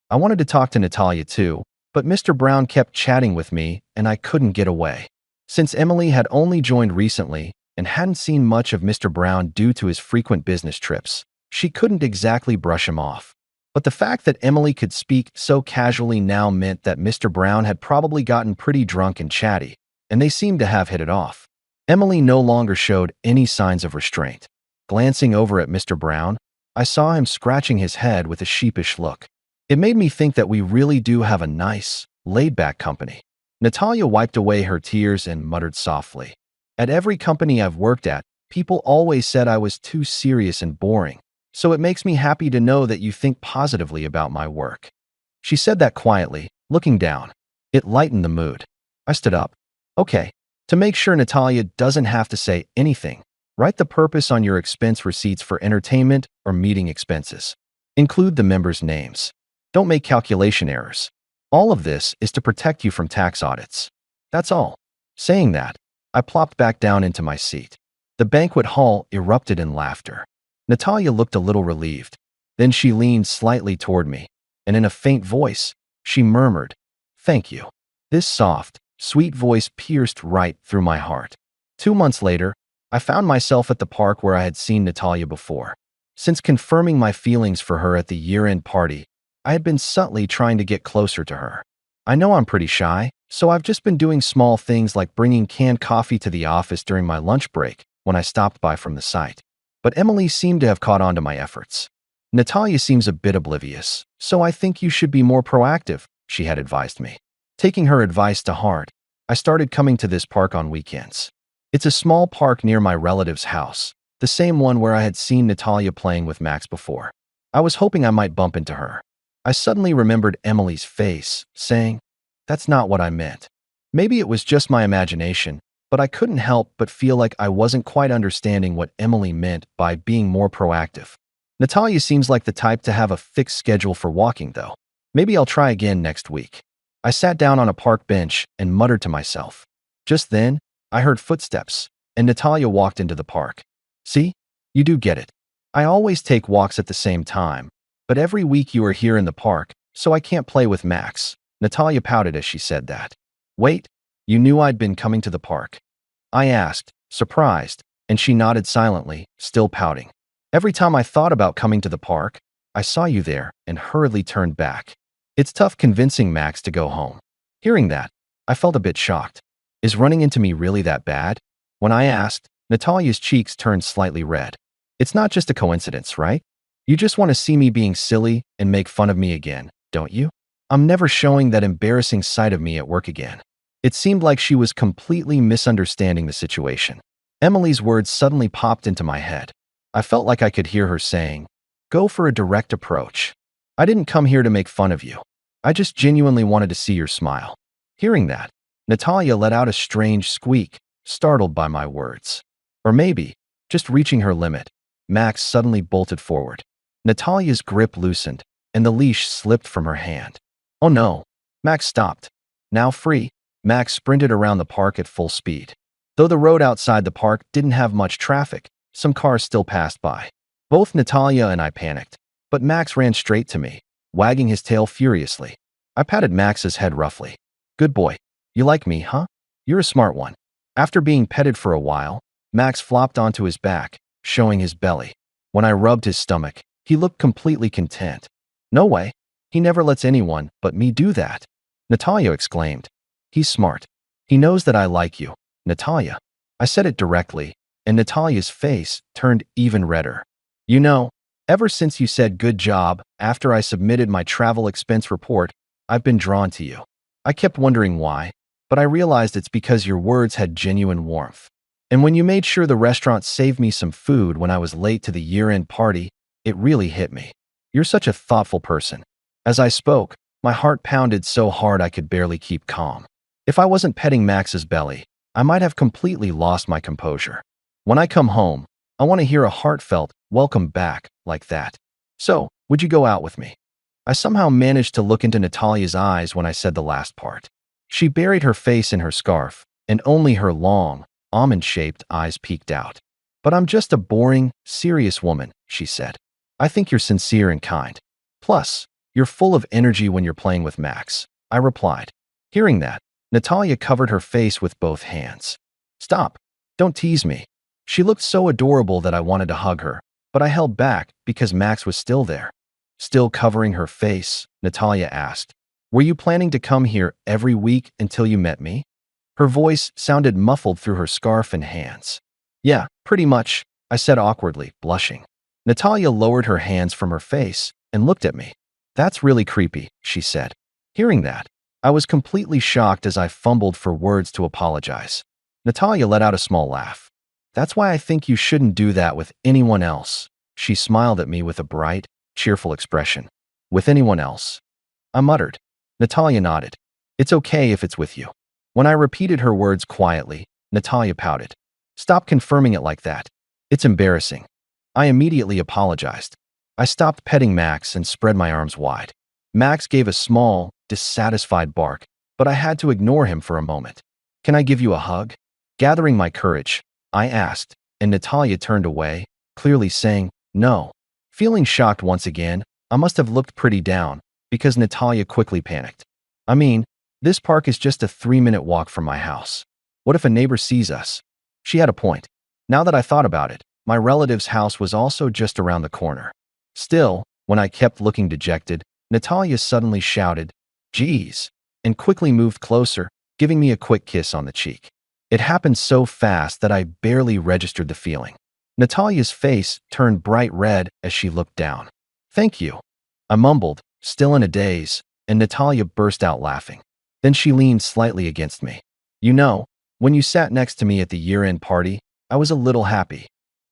I wanted to talk to Natalia too, But Mr. Brown kept chatting with me, and I couldn't get away. Since Emily had only joined recently and hadn't seen much of Mr. Brown due to his frequent business trips, she couldn't exactly brush him off. But the fact that Emily could speak so casually now meant that Mr. Brown had probably gotten pretty drunk and chatty, and they seemed to have hit it off. Emily no longer showed any signs of restraint. Glancing over at Mr. Brown, I saw him scratching his head with a sheepish look. It made me think that we really do have a nice, laid-back company. Natalia wiped away her tears and muttered softly. At every company I've worked at, people always said I was too serious and boring, so it makes me happy to know that you think positively about my work. She said that quietly, looking down. It lightened the mood. I stood up. Okay, to make sure Natalia doesn't have to say anything, write the purpose on your expense receipts for entertainment or meeting expenses. Include the members' names. Don't make calculation errors. All of this is to protect you from tax audits. That's all. Saying that, I plopped back down into my seat. The banquet hall erupted in laughter. Natalia looked a little relieved. Then she leaned slightly toward me, and in a faint voice, she murmured, "Thank you." This soft, sweet voice pierced right through my heart. 2 months later, I found myself at the park where I had seen Natalia before. Since confirming my feelings for her at the year-end party, I had been subtly trying to get closer to her. I know I'm pretty shy, so I've just been doing small things like bringing canned coffee to the office during my lunch break when I stopped by from the site. But Emily seemed to have caught on to my efforts. "Natalia seems a bit oblivious, so I think you should be more proactive," she had advised me. Taking her advice to heart, I started coming to this park on weekends. It's a small park near my relative's house, the same one where I had seen Natalia playing with Max before. I was hoping I might bump into her. I suddenly remembered Emily's face, saying, "That's not what I meant." Maybe it was just my imagination, but I couldn't help but feel like I wasn't quite understanding what Emily meant by being more proactive. Natalia seems like the type to have a fixed schedule for walking, though. Maybe I'll try again next week. I sat down on a park bench and muttered to myself. Just then, I heard footsteps, and Natalia walked into the park. "See? You do get it. I always take walks at the same time, but every week you are here in the park, so I can't play with Max." Natalia pouted as she said that. "Wait, you knew I'd been coming to the park?" I asked, surprised, and she nodded silently, still pouting. "Every time I thought about coming to the park, I saw you there and hurriedly turned back. It's tough convincing Max to go home." Hearing that, I felt a bit shocked. Is running into me really that bad? When I asked, Natalia's cheeks turned slightly red. "It's not just a coincidence, right? You just want to see me being silly and make fun of me again, don't you? I'm never showing that embarrassing side of me at work again." It seemed like she was completely misunderstanding the situation. Emily's words suddenly popped into my head. I felt like I could hear her saying, "Go for a direct approach. I didn't come here to make fun of you. I just genuinely wanted to see your smile." Hearing that, Natalia let out a strange squeak, startled by my words. Or maybe, just reaching her limit, Max suddenly bolted forward. Natalia's grip loosened, and the leash slipped from her hand. Oh no! Max stopped. Now free, Max sprinted around the park at full speed. Though the road outside the park didn't have much traffic, some cars still passed by. Both Natalia and I panicked, but Max ran straight to me, wagging his tail furiously. I patted Max's head roughly. "Good boy. You like me, huh? You're a smart one." After being petted for a while, Max flopped onto his back, showing his belly. When I rubbed his stomach, he looked completely content. "No way. He never lets anyone but me do that," Natalia exclaimed. "He's smart. He knows that I like you, Natalia." I said it directly, and Natalia's face turned even redder. "You know, ever since you said good job after I submitted my travel expense report, I've been drawn to you. I kept wondering why, but I realized it's because your words had genuine warmth. And when you made sure the restaurant saved me some food when I was late to the year-end party, it really hit me. You're such a thoughtful person." As I spoke, my heart pounded so hard I could barely keep calm. If I wasn't petting Max's belly, I might have completely lost my composure. When I come home, I want to hear a heartfelt "welcome back" like that. "So, would you go out with me?" I somehow managed to look into Natalia's eyes when I said the last part. She buried her face in her scarf, and only her long, almond-shaped eyes peeked out. "But I'm just a boring, serious woman," she said. "I think you're sincere and kind. Plus, you're full of energy when you're playing with Max. I replied. Hearing that, Natalia covered her face with both hands. Stop. Don't tease me. She looked so adorable that I wanted to hug her, but I held back because Max was still there. Still covering her face, Natalia asked, Were you planning to come here every week until you met me? Her voice sounded muffled through her scarf and hands. Yeah, pretty much, I said awkwardly, blushing. Natalia lowered her hands from her face and looked at me. That's really creepy, she said. Hearing that, I was completely shocked as I fumbled for words to apologize. Natalia let out a small laugh. That's why I think you shouldn't do that with anyone else. She smiled at me with a bright, cheerful expression. With anyone else? I muttered. Natalia nodded. It's okay if it's with you. When I repeated her words quietly, Natalia pouted. Stop confirming it like that. It's embarrassing. I immediately apologized. I stopped petting Max and spread my arms wide. Max gave a small, dissatisfied bark, but I had to ignore him for a moment. Can I give you a hug? Gathering my courage, I asked, and Natalia turned away, clearly saying, no. Feeling shocked once again, I must have looked pretty down, because Natalia quickly panicked. I mean, this park is just a 3-minute walk from my house. What if a neighbor sees us? She had a point. Now that I thought about it, my relative's house was also just around the corner. Still, when I kept looking dejected, Natalia suddenly shouted, Geez, and quickly moved closer, giving me a quick kiss on the cheek. It happened so fast that I barely registered the feeling. Natalia's face turned bright red as she looked down. Thank you. I mumbled, still in a daze, and Natalia burst out laughing. Then she leaned slightly against me. You know, when you sat next to me at the year-end party, I was a little happy.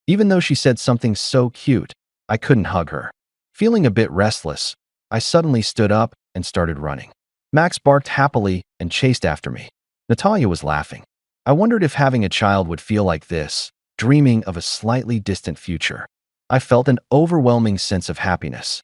Even though she said something so cute, I couldn't hug her. Feeling a bit restless, I suddenly stood up and started running. Max barked happily and chased after me. Natalia was laughing. I wondered if having a child would feel like this, dreaming of a slightly distant future. I felt an overwhelming sense of happiness.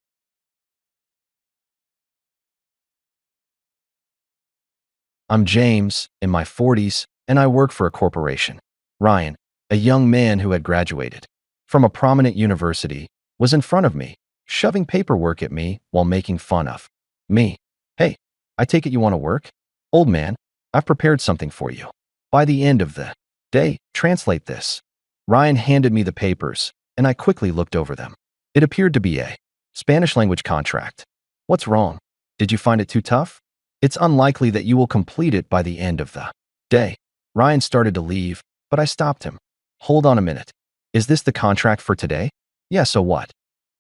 I'm James, in my 40s, and I work for a corporation. Ryan, a young man who had graduated from a prominent university, was in front of me, shoving paperwork at me while making fun of me. Hey, I take it you want to work? Old man, I've prepared something for you. By the end of the day, translate this. Ryan handed me the papers, and I quickly looked over them. It appeared to be a Spanish language contract. What's wrong? Did you find it too tough? It's unlikely that you will complete it by the end of the day. Ryan started to leave, but I stopped him. Hold on a minute. Is this the contract for today? Yeah, so what?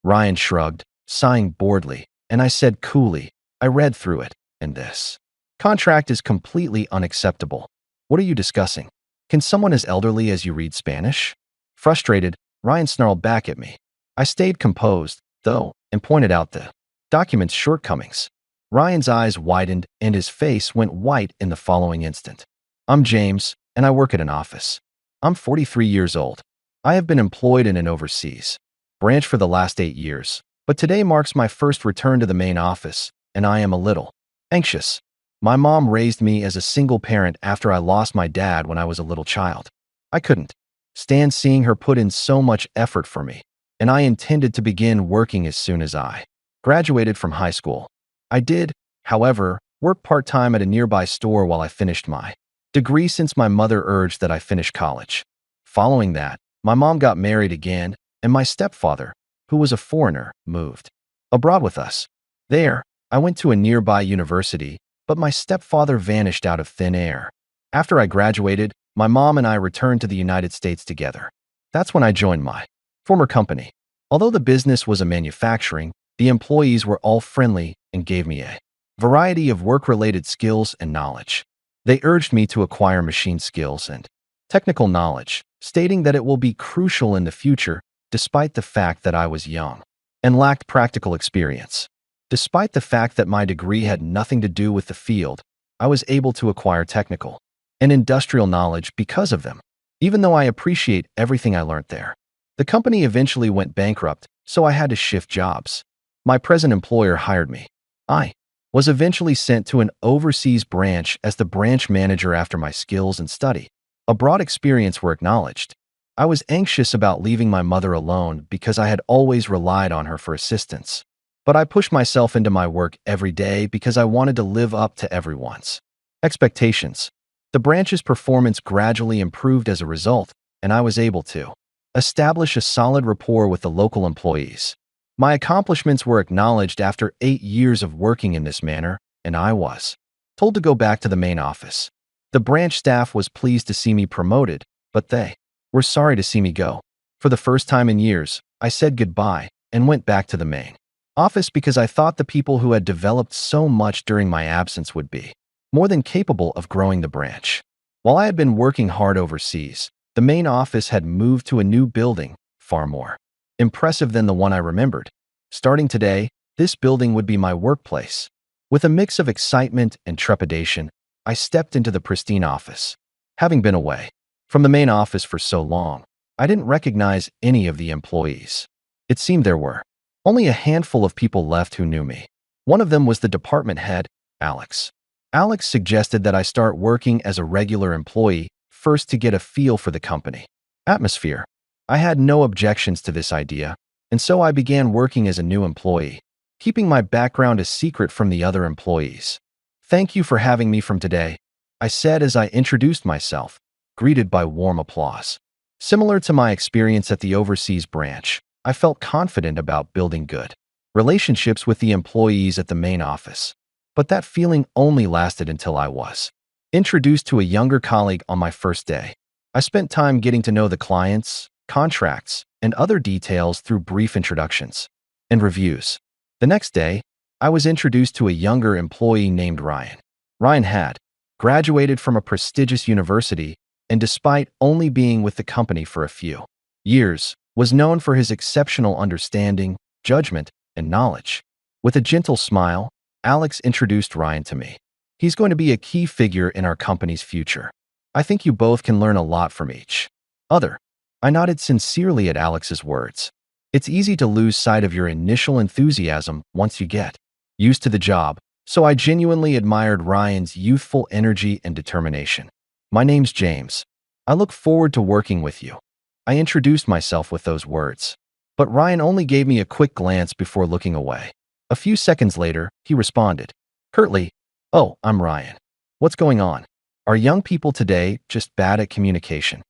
Ryan shrugged, sighing boredly, and I said coolly, I read through it, and this contract is completely unacceptable. What are you discussing? Can someone as elderly as you read Spanish? Frustrated, Ryan snarled back at me. I stayed composed, though, and pointed out the document's shortcomings. Ryan's eyes widened and his face went white in the following instant. I'm James, and I work at an office. I'm 43 years old. I have been employed in an overseas branch for the last 8 years, but today marks my first return to the main office, and I am a little anxious. My mom raised me as a single parent after I lost my dad when I was a little child. I couldn't stand seeing her put in so much effort for me, and I intended to begin working as soon as I graduated from high school. I did, however, work part-time at a nearby store while I finished my degree since my mother urged that I finish college. Following that, my mom got married again, and my stepfather, who was a foreigner, moved abroad with us. There, I went to a nearby university, but my stepfather vanished out of thin air. After I graduated, my mom and I returned to the United States together. That's when I joined my former company. Although the business was a manufacturing, the employees were all friendly and gave me a variety of work-related skills and knowledge. They urged me to acquire machine skills and technical knowledge, stating that it will be crucial in the future despite the fact that I was young and lacked practical experience. Despite the fact that my degree had nothing to do with the field, I was able to acquire technical and industrial knowledge because of them, even though I appreciate everything I learned there. The company eventually went bankrupt, so I had to shift jobs. My present employer hired me. I was eventually sent to an overseas branch as the branch manager after my skills and study. A broad experience were acknowledged. I was anxious about leaving my mother alone because I had always relied on her for assistance. But I pushed myself into my work every day because I wanted to live up to everyone's expectations. The branch's performance gradually improved as a result, and I was able to establish a solid rapport with the local employees. My accomplishments were acknowledged after 8 years of working in this manner, and I was told to go back to the main office. The branch staff was pleased to see me promoted, but they were sorry to see me go. For the first time in years, I said goodbye and went back to the main office because I thought the people who had developed so much during my absence would be more than capable of growing the branch. While I had been working hard overseas, the main office had moved to a new building, far more impressive than the one I remembered. Starting today, this building would be my workplace. With a mix of excitement and trepidation, I stepped into the pristine office. Having been away from the main office for so long, I didn't recognize any of the employees. It seemed there were only a handful of people left who knew me. One of them was the department head, Alex. Alex suggested that I start working as a regular employee first to get a feel for the company atmosphere. I had no objections to this idea, and so I began working as a new employee, keeping my background a secret from the other employees. "Thank you for having me from today," I said as I introduced myself, greeted by warm applause. Similar to my experience at the overseas branch, I felt confident about building good relationships with the employees at the main office. But that feeling only lasted until I was introduced to a younger colleague on my first day. I spent time getting to know the clients, contracts, and other details through brief introductions and reviews. The next day, I was introduced to a younger employee named Ryan. Ryan had graduated from a prestigious university and, despite only being with the company for a few years, was known for his exceptional understanding, judgment, and knowledge. With a gentle smile, Alex introduced Ryan to me. "He's going to be a key figure in our company's future. I think you both can learn a lot from each other." I nodded sincerely at Alex's words. It's easy to lose sight of your initial enthusiasm once you get used to the job, so I genuinely admired Ryan's youthful energy and determination. "My name's James. I look forward to working with you." I introduced myself with those words, but Ryan only gave me a quick glance before looking away. A few seconds later, he responded curtly, "Oh, I'm Ryan. What's going on? Are young people today just bad at communication?"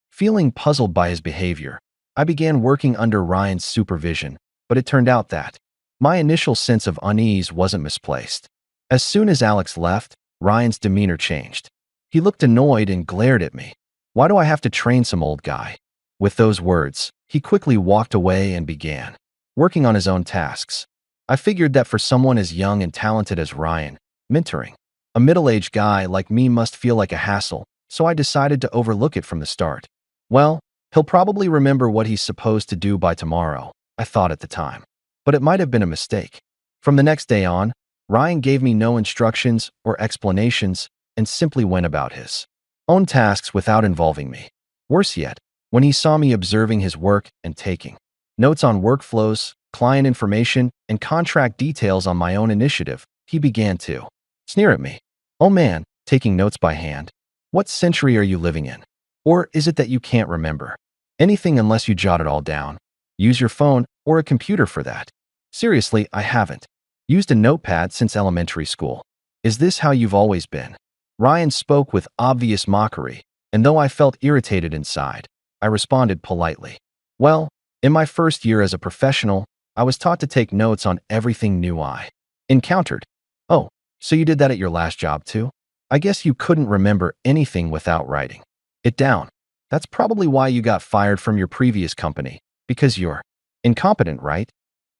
Feeling puzzled by his behavior, I began working under Ryan's supervision, but it turned out that my initial sense of unease wasn't misplaced. As soon as Alex left, Ryan's demeanor changed. He looked annoyed and glared at me. "Why do I have to train some old guy?" With those words, he quickly walked away and began working on his own tasks. I figured that for someone as young and talented as Ryan, mentoring a middle-aged guy like me must feel like a hassle, so I decided to overlook it from the start. "Well, he'll probably remember what he's supposed to do by tomorrow," I thought at the time. But it might have been a mistake. From the next day on, Ryan gave me no instructions or explanations and simply went about his own tasks without involving me. Worse yet, when he saw me observing his work and taking notes on workflows, client information, and contract details on my own initiative, he began to sneer at me. "Oh man, taking notes by hand. What century are you living in? Or is it that you can't remember anything unless you jot it all down? Use your phone or a computer for that. Seriously, I haven't used a notepad since elementary school. Is this how you've always been?" Ryan spoke with obvious mockery, and though I felt irritated inside, I responded politely. "Well, in my first year as a professional, I was taught to take notes on everything new I encountered." "Oh, so you did that at your last job too? I guess you couldn't remember anything without writing it down. That's probably why you got fired from your previous company, because you're incompetent, right?"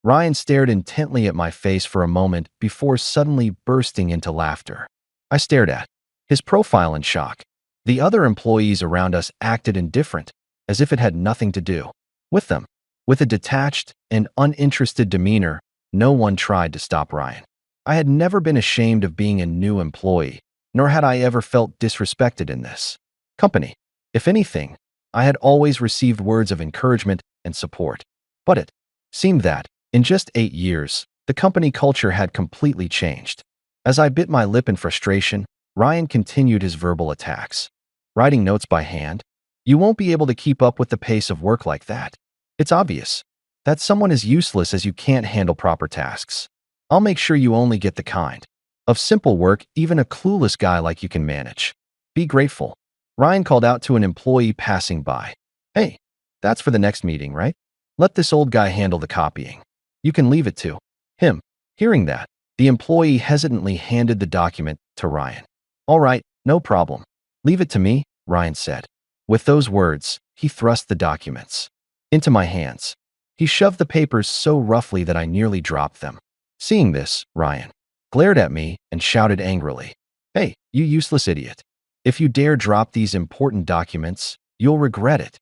Ryan stared intently at my face for a moment before suddenly bursting into laughter. I stared at his profile in shock. The other employees around us acted indifferent, as if it had nothing to do with them. With a detached and uninterested demeanor, no one tried to stop Ryan. I had never been ashamed of being a new employee, nor had I ever felt disrespected in this company. If anything, I had always received words of encouragement and support. But it seemed that, in just 8 years, the company culture had completely changed. As I bit my lip in frustration, Ryan continued his verbal attacks. "Writing notes by hand? You won't be able to keep up with the pace of work like that. It's obvious. that someone is useless as you can't handle proper tasks. I'll make sure you only get the kind of simple work even a clueless guy like you can manage. Be grateful. Ryan called out to an employee passing by. Hey, that's for the next meeting, right? Let this old guy handle the copying. You can leave it to him. Hearing that, the employee hesitantly handed the document to Ryan. All right, no problem. Leave it to me, Ryan said. With those words, he thrust the documents into my hands. He shoved the papers so roughly that I nearly dropped them. Seeing this, Ryan glared at me and shouted angrily, Hey, you useless idiot. If you dare drop these important documents, you'll regret it.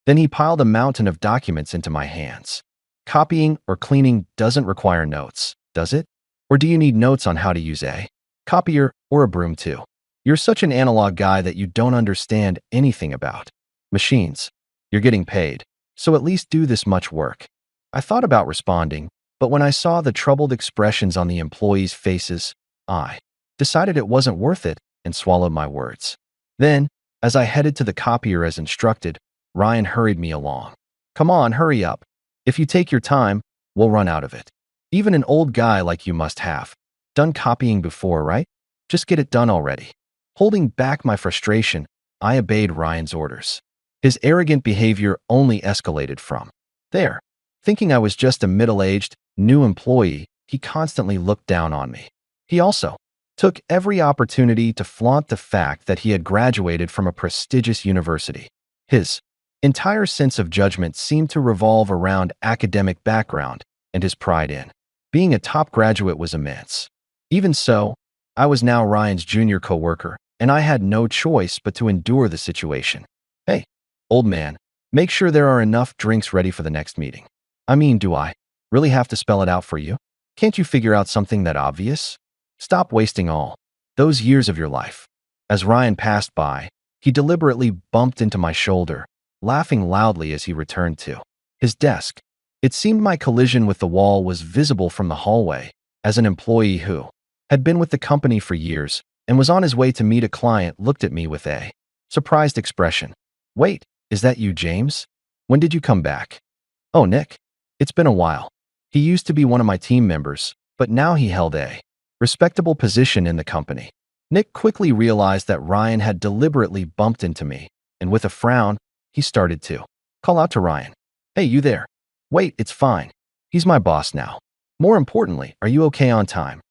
Then he piled a mountain of documents into my hands. Copying or cleaning doesn't require notes, does it? Or do you need notes on how to use a copier or a broom too? You're such an analog guy that you don't understand anything about machines. You're getting paid, so at least do this much work. I thought about responding, but when I saw the troubled expressions on the employees' faces, I decided it wasn't worth it and swallowed my words. Then, as I headed to the copier as instructed, Ryan hurried me along. Come on, hurry up. If you take your time, we'll run out of it. Even an old guy like you must have done copying before, right? Just get it done already. Holding back my frustration, I obeyed Ryan's orders. His arrogant behavior only escalated from there. Thinking I was just a middle-aged, new employee, he constantly looked down on me. He also took every opportunity to flaunt the fact that he had graduated from a prestigious university. His entire sense of judgment seemed to revolve around academic background, and his pride in being a top graduate was immense. Even so, I was now Ryan's junior coworker, and I had no choice but to endure the situation. Hey, old man, make sure there are enough drinks ready for the next meeting. I mean, do I really have to spell it out for you? Can't you figure out something that obvious? Stop wasting all those years of your life. As Ryan passed by, he deliberately bumped into my shoulder, laughing loudly as he returned to his desk. It seemed my collision with the wall was visible from the hallway, as an employee who had been with the company for years and was on his way to meet a client looked at me with a surprised expression. Wait, is that you, James? When did you come back? Oh, Nick. It's been a while. He used to be one of my team members, but now he held a respectable position in the company. Nick quickly realized that Ryan had deliberately bumped into me, and with a frown, he started to call out to Ryan. Hey, you there? Wait, it's fine. He's my boss now. More importantly, are you okay on time?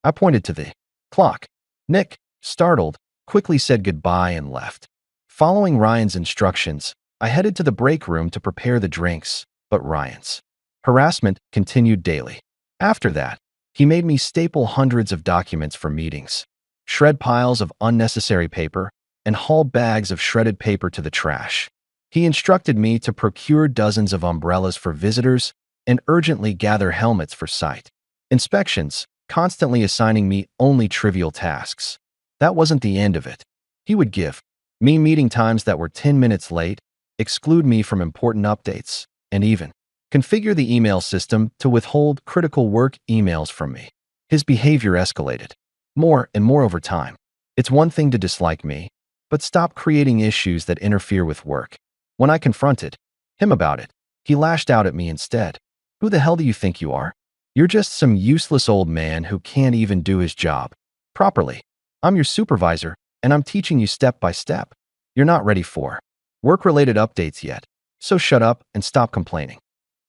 I pointed to the clock. Nick, startled, quickly said goodbye and left. Following Ryan's instructions, I headed to the break room to prepare the drinks, but Ryan's harassment continued daily. After that, he made me staple hundreds of documents for meetings, shred piles of unnecessary paper, and haul bags of shredded paper to the trash. He instructed me to procure dozens of umbrellas for visitors and urgently gather helmets for site inspections, constantly assigning me only trivial tasks. That wasn't the end of it. He would give me meeting times that were 10 minutes late, exclude me from important updates, and even configure the email system to withhold critical work emails from me. His behavior escalated more and more over time. It's one thing to dislike me, but stop creating issues that interfere with work. When I confronted him about it, he lashed out at me instead. Who the hell do you think you are? You're just some useless old man who can't even do his job properly. I'm your supervisor, and I'm teaching you step by step. You're not ready for work-related updates yet, so shut up and stop complaining.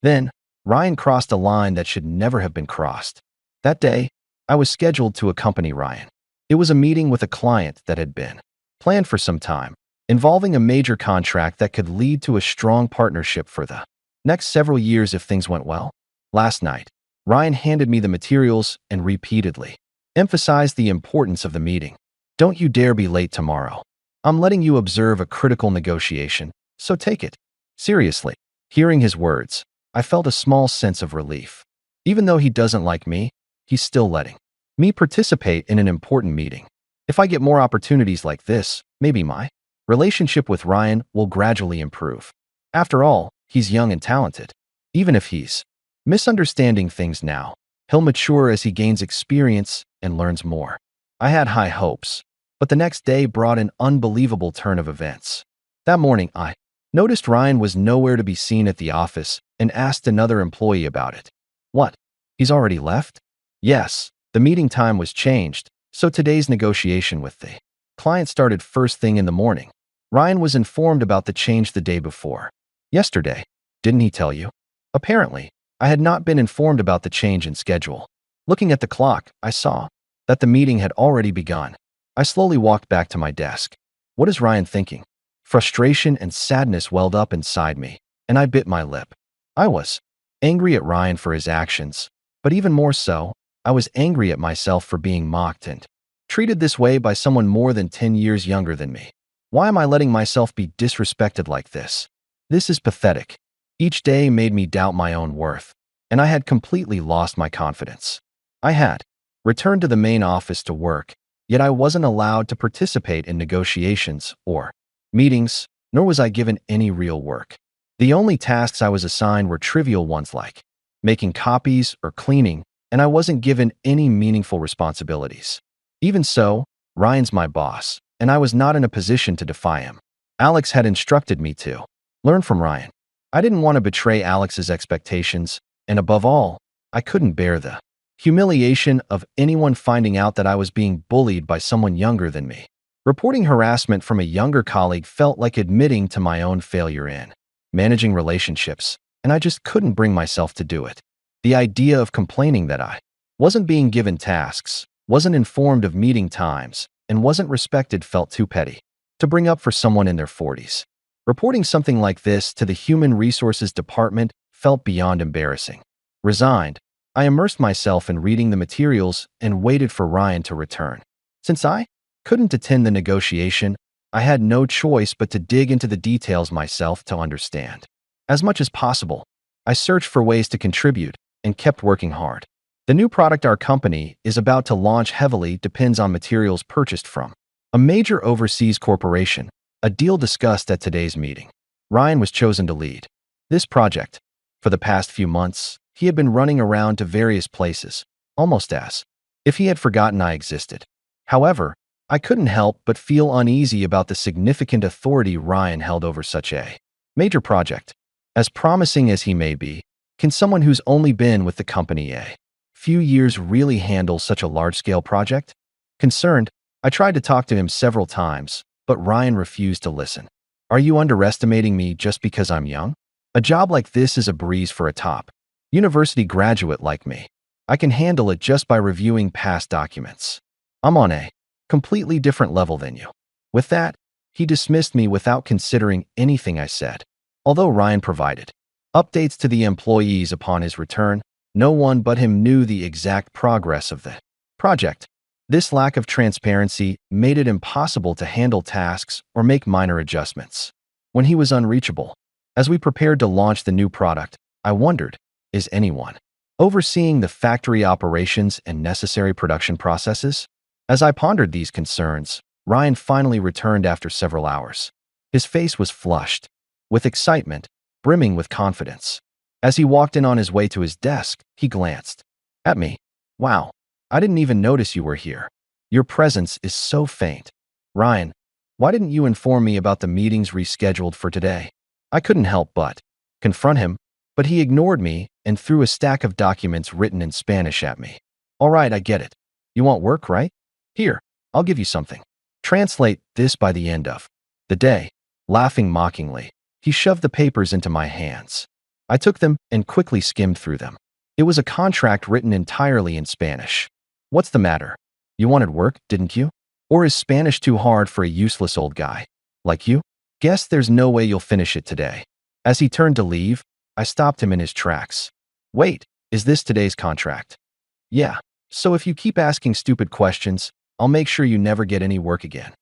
Then, Ryan crossed a line that should never have been crossed. That day, I was scheduled to accompany Ryan. It was a meeting with a client that had been planned for some time, involving a major contract that could lead to a strong partnership for the next several years if things went well. Last night, Ryan handed me the materials and repeatedly emphasized the importance of the meeting. Don't you dare be late tomorrow. I'm letting you observe a critical negotiation, so take it seriously. Hearing his words, I felt a small sense of relief. Even though he doesn't like me, he's still letting me participate in an important meeting. If I get more opportunities like this, maybe my relationship with Ryan will gradually improve. After all, he's young and talented. Even if he's misunderstanding things now, he'll mature as he gains experience and learns more. I had high hopes, but the next day brought an unbelievable turn of events. That morning, I Noticed Ryan was nowhere to be seen at the office and asked another employee about it. What? He's already left? Yes, the meeting time was changed, so today's negotiation with the client started first thing in the morning. Ryan was informed about the change the day before. Yesterday, didn't he tell you? Apparently, I had not been informed about the change in schedule. Looking at the clock, I saw that the meeting had already begun. I slowly walked back to my desk. What is Ryan thinking? Frustration and sadness welled up inside me, and I bit my lip. I was angry at Ryan for his actions, but even more so, I was angry at myself for being mocked and treated this way by someone more than 10 years younger than me. Why am I letting myself be disrespected like this? This is pathetic. Each day made me doubt my own worth, and I had completely lost my confidence. I had returned to the main office to work, yet I wasn't allowed to participate in negotiations or meetings, nor was I given any real work. The only tasks I was assigned were trivial ones like making copies or cleaning, and I wasn't given any meaningful responsibilities. Even so, Ryan's my boss, and I was not in a position to defy him. Alex had instructed me to learn from Ryan. I didn't want to betray Alex's expectations, and above all, I couldn't bear the humiliation of anyone finding out that I was being bullied by someone younger than me. Reporting harassment from a younger colleague felt like admitting to my own failure in managing relationships, and I just couldn't bring myself to do it. The idea of complaining that I wasn't being given tasks, wasn't informed of meeting times, and wasn't respected felt too petty to bring up for someone in their 40s. Reporting something like this to the Human Resources Department felt beyond embarrassing. Resigned, I immersed myself in reading the materials and waited for Ryan to return. Since I couldn't attend the negotiation, I had no choice but to dig into the details myself to understand. As much as possible, I searched for ways to contribute and kept working hard. The new product our company is about to launch heavily depends on materials purchased from a major overseas corporation, a deal discussed at today's meeting. Ryan was chosen to lead this project. For the past few months, he had been running around to various places, almost as if he had forgotten I existed. However, I couldn't help but feel uneasy about the significant authority Ryan held over such a major project. As promising as he may be, can someone who's only been with the company a few years really handle such a large-scale project? Concerned, I tried to talk to him several times, but Ryan refused to listen. Are you underestimating me just because I'm young? A job like this is a breeze for a top university graduate like me. I can handle it just by reviewing past documents. I'm on a completely different level than you. With that, he dismissed me without considering anything I said. Although Ryan provided updates to the employees upon his return, no one but him knew the exact progress of the project. This lack of transparency made it impossible to handle tasks or make minor adjustments when he was unreachable. As we prepared to launch the new product, I wondered, is anyone overseeing the factory operations and necessary production processes? As I pondered these concerns, Ryan finally returned after several hours. His face was flushed with excitement, brimming with confidence. As he walked in on his way to his desk, he glanced at me. Wow, I didn't even notice you were here. Your presence is so faint. Ryan, why didn't you inform me about the meetings rescheduled for today? I couldn't help but confront him, but he ignored me and threw a stack of documents written in Spanish at me. All right, I get it. You want work, right? Here, I'll give you something. Translate this by the end of the day. Laughing mockingly, he shoved the papers into my hands. I took them and quickly skimmed through them. It was a contract written entirely in Spanish. What's the matter? You wanted work, didn't you? Or is Spanish too hard for a useless old guy like you? Guess there's no way you'll finish it today. As he turned to leave, I stopped him in his tracks. Wait, is this today's contract? Yeah, so if you keep asking stupid questions, I'll make sure you never get any work again.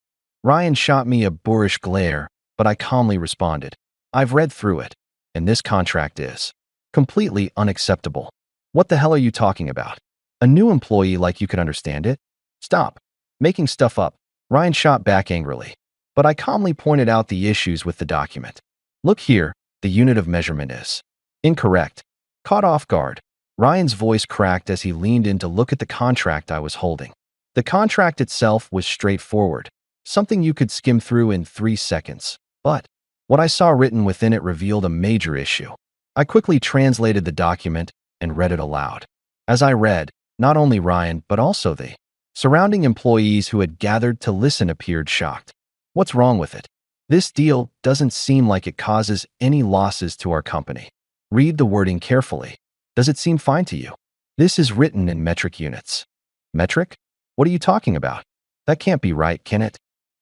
Ryan shot me a boorish glare, but I calmly responded. I've read through it, and this contract is completely unacceptable. What the hell are you talking about? A new employee like you could understand it? Stop making stuff up. Ryan shot back angrily, but I calmly pointed out the issues with the document. Look here, the unit of measurement is incorrect. Caught off guard, Ryan's voice cracked as he leaned in to look at the contract I was holding. The contract itself was straightforward, something you could skim through in 3 seconds. But What I saw written within it revealed a major issue. I quickly translated the document and read it aloud. As I read, not only Ryan, but also the surrounding employees who had gathered to listen appeared shocked. What's wrong with it? This deal doesn't seem like it causes any losses to our company. Read the wording carefully. Does it seem fine to you? This is written in metric units. Metric? What are you talking about? That can't be right, can it?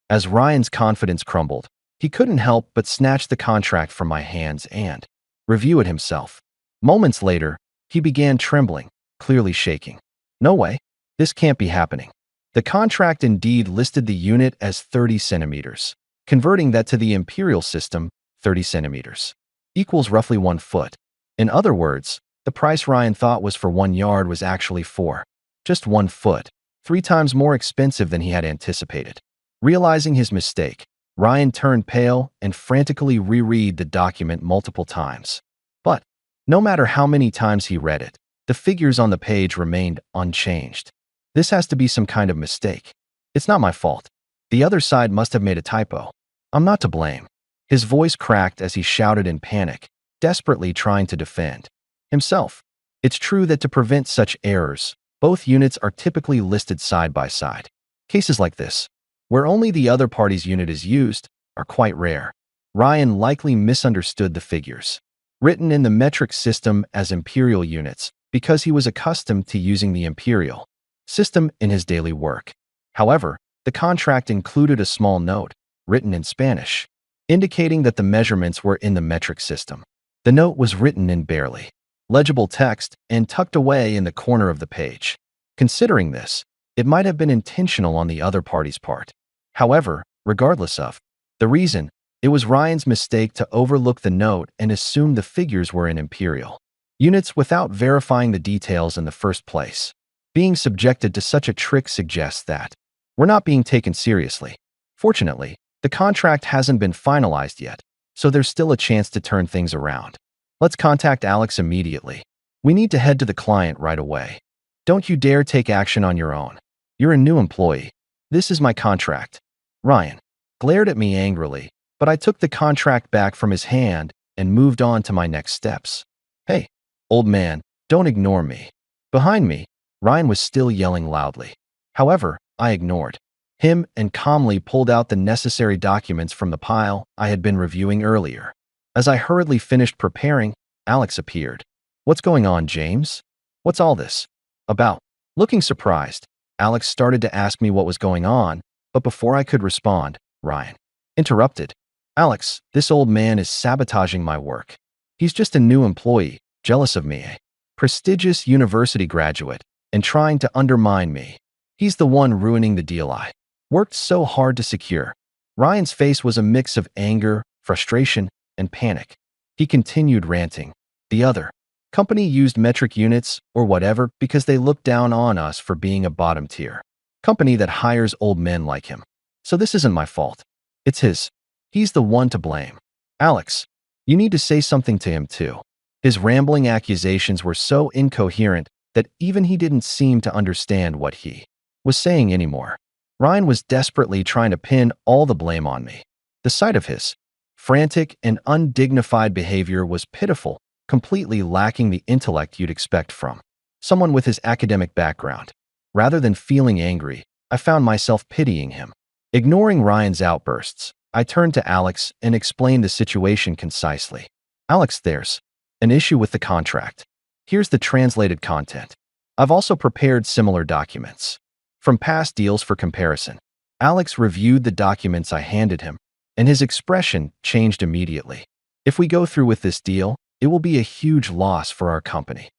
As Ryan's confidence crumbled, he couldn't help but snatch the contract from my hands and review it himself. Moments later, he began trembling, clearly shaking. No way. This can't be happening. The contract indeed listed the unit as 30 centimeters. Converting that to the imperial system, 30 centimeters equals roughly 1 foot. In other words, the price Ryan thought was for 1 yard was actually for just 1 foot, 3 times more expensive than he had anticipated. Realizing his mistake, Ryan turned pale and frantically reread the document multiple times. But no matter how many times he read it, the figures on the page remained unchanged. This has to be some kind of mistake. It's not my fault. The other side must have made a typo. I'm not to blame. His voice cracked as he shouted in panic, desperately trying to defend himself. It's true that to prevent such errors, both units are typically listed side by side. Cases like this, where only the other party's unit is used, are quite rare. Ryan likely misunderstood the figures, written in the metric system as imperial units, because he was accustomed to using the imperial system in his daily work. However, the contract included a small note, written in Spanish, indicating that the measurements were in the metric system. The note was written in barely legible text and tucked away in the corner of the page. Considering this, it might have been intentional on the other party's part. However, regardless of the reason, it was Ryan's mistake to overlook the note and assume the figures were in imperial units without verifying the details in the first place. Being subjected to such a trick suggests that we're not being taken seriously. Fortunately, the contract hasn't been finalized yet, so there's still a chance to turn things around. Let's contact Alex immediately. We need to head to the client right away. Don't you dare take action on your own. You're a new employee. This is my contract. Ryan glared at me angrily, but I took the contract back from his hand and moved on to my next steps. Hey, old man, don't ignore me. Behind me, Ryan was still yelling loudly. However, I ignored him and calmly pulled out the necessary documents from the pile I had been reviewing earlier. As I hurriedly finished preparing, Alex appeared. What's going on, James? What's all this about? Looking surprised, Alex started to ask me what was going on, but before I could respond, Ryan interrupted. Alex, this old man is sabotaging my work. He's just a new employee, jealous of me, a prestigious university graduate, and trying to undermine me. He's the one ruining the deal I worked so hard to secure. Ryan's face was a mix of anger, frustration, and panic. He continued ranting. The other company used metric units or whatever because they looked down on us for being a bottom tier company that hires old men like him. So this isn't my fault. It's his. He's the one to blame. Alex, you need to say something to him too. His rambling accusations were so incoherent that even he didn't seem to understand what he was saying anymore. Ryan was desperately trying to pin all the blame on me. The sight of his frantic and undignified behavior was pitiful, completely lacking the intellect you'd expect from someone with his academic background. Rather than feeling angry, I found myself pitying him. Ignoring Ryan's outbursts, I turned to Alex and explained the situation concisely. Alex, there's an issue with the contract. Here's the translated content. I've also prepared similar documents from past deals for comparison. Alex reviewed the documents I handed him, and his expression changed immediately. If we go through with this deal, it will be a huge loss for our company.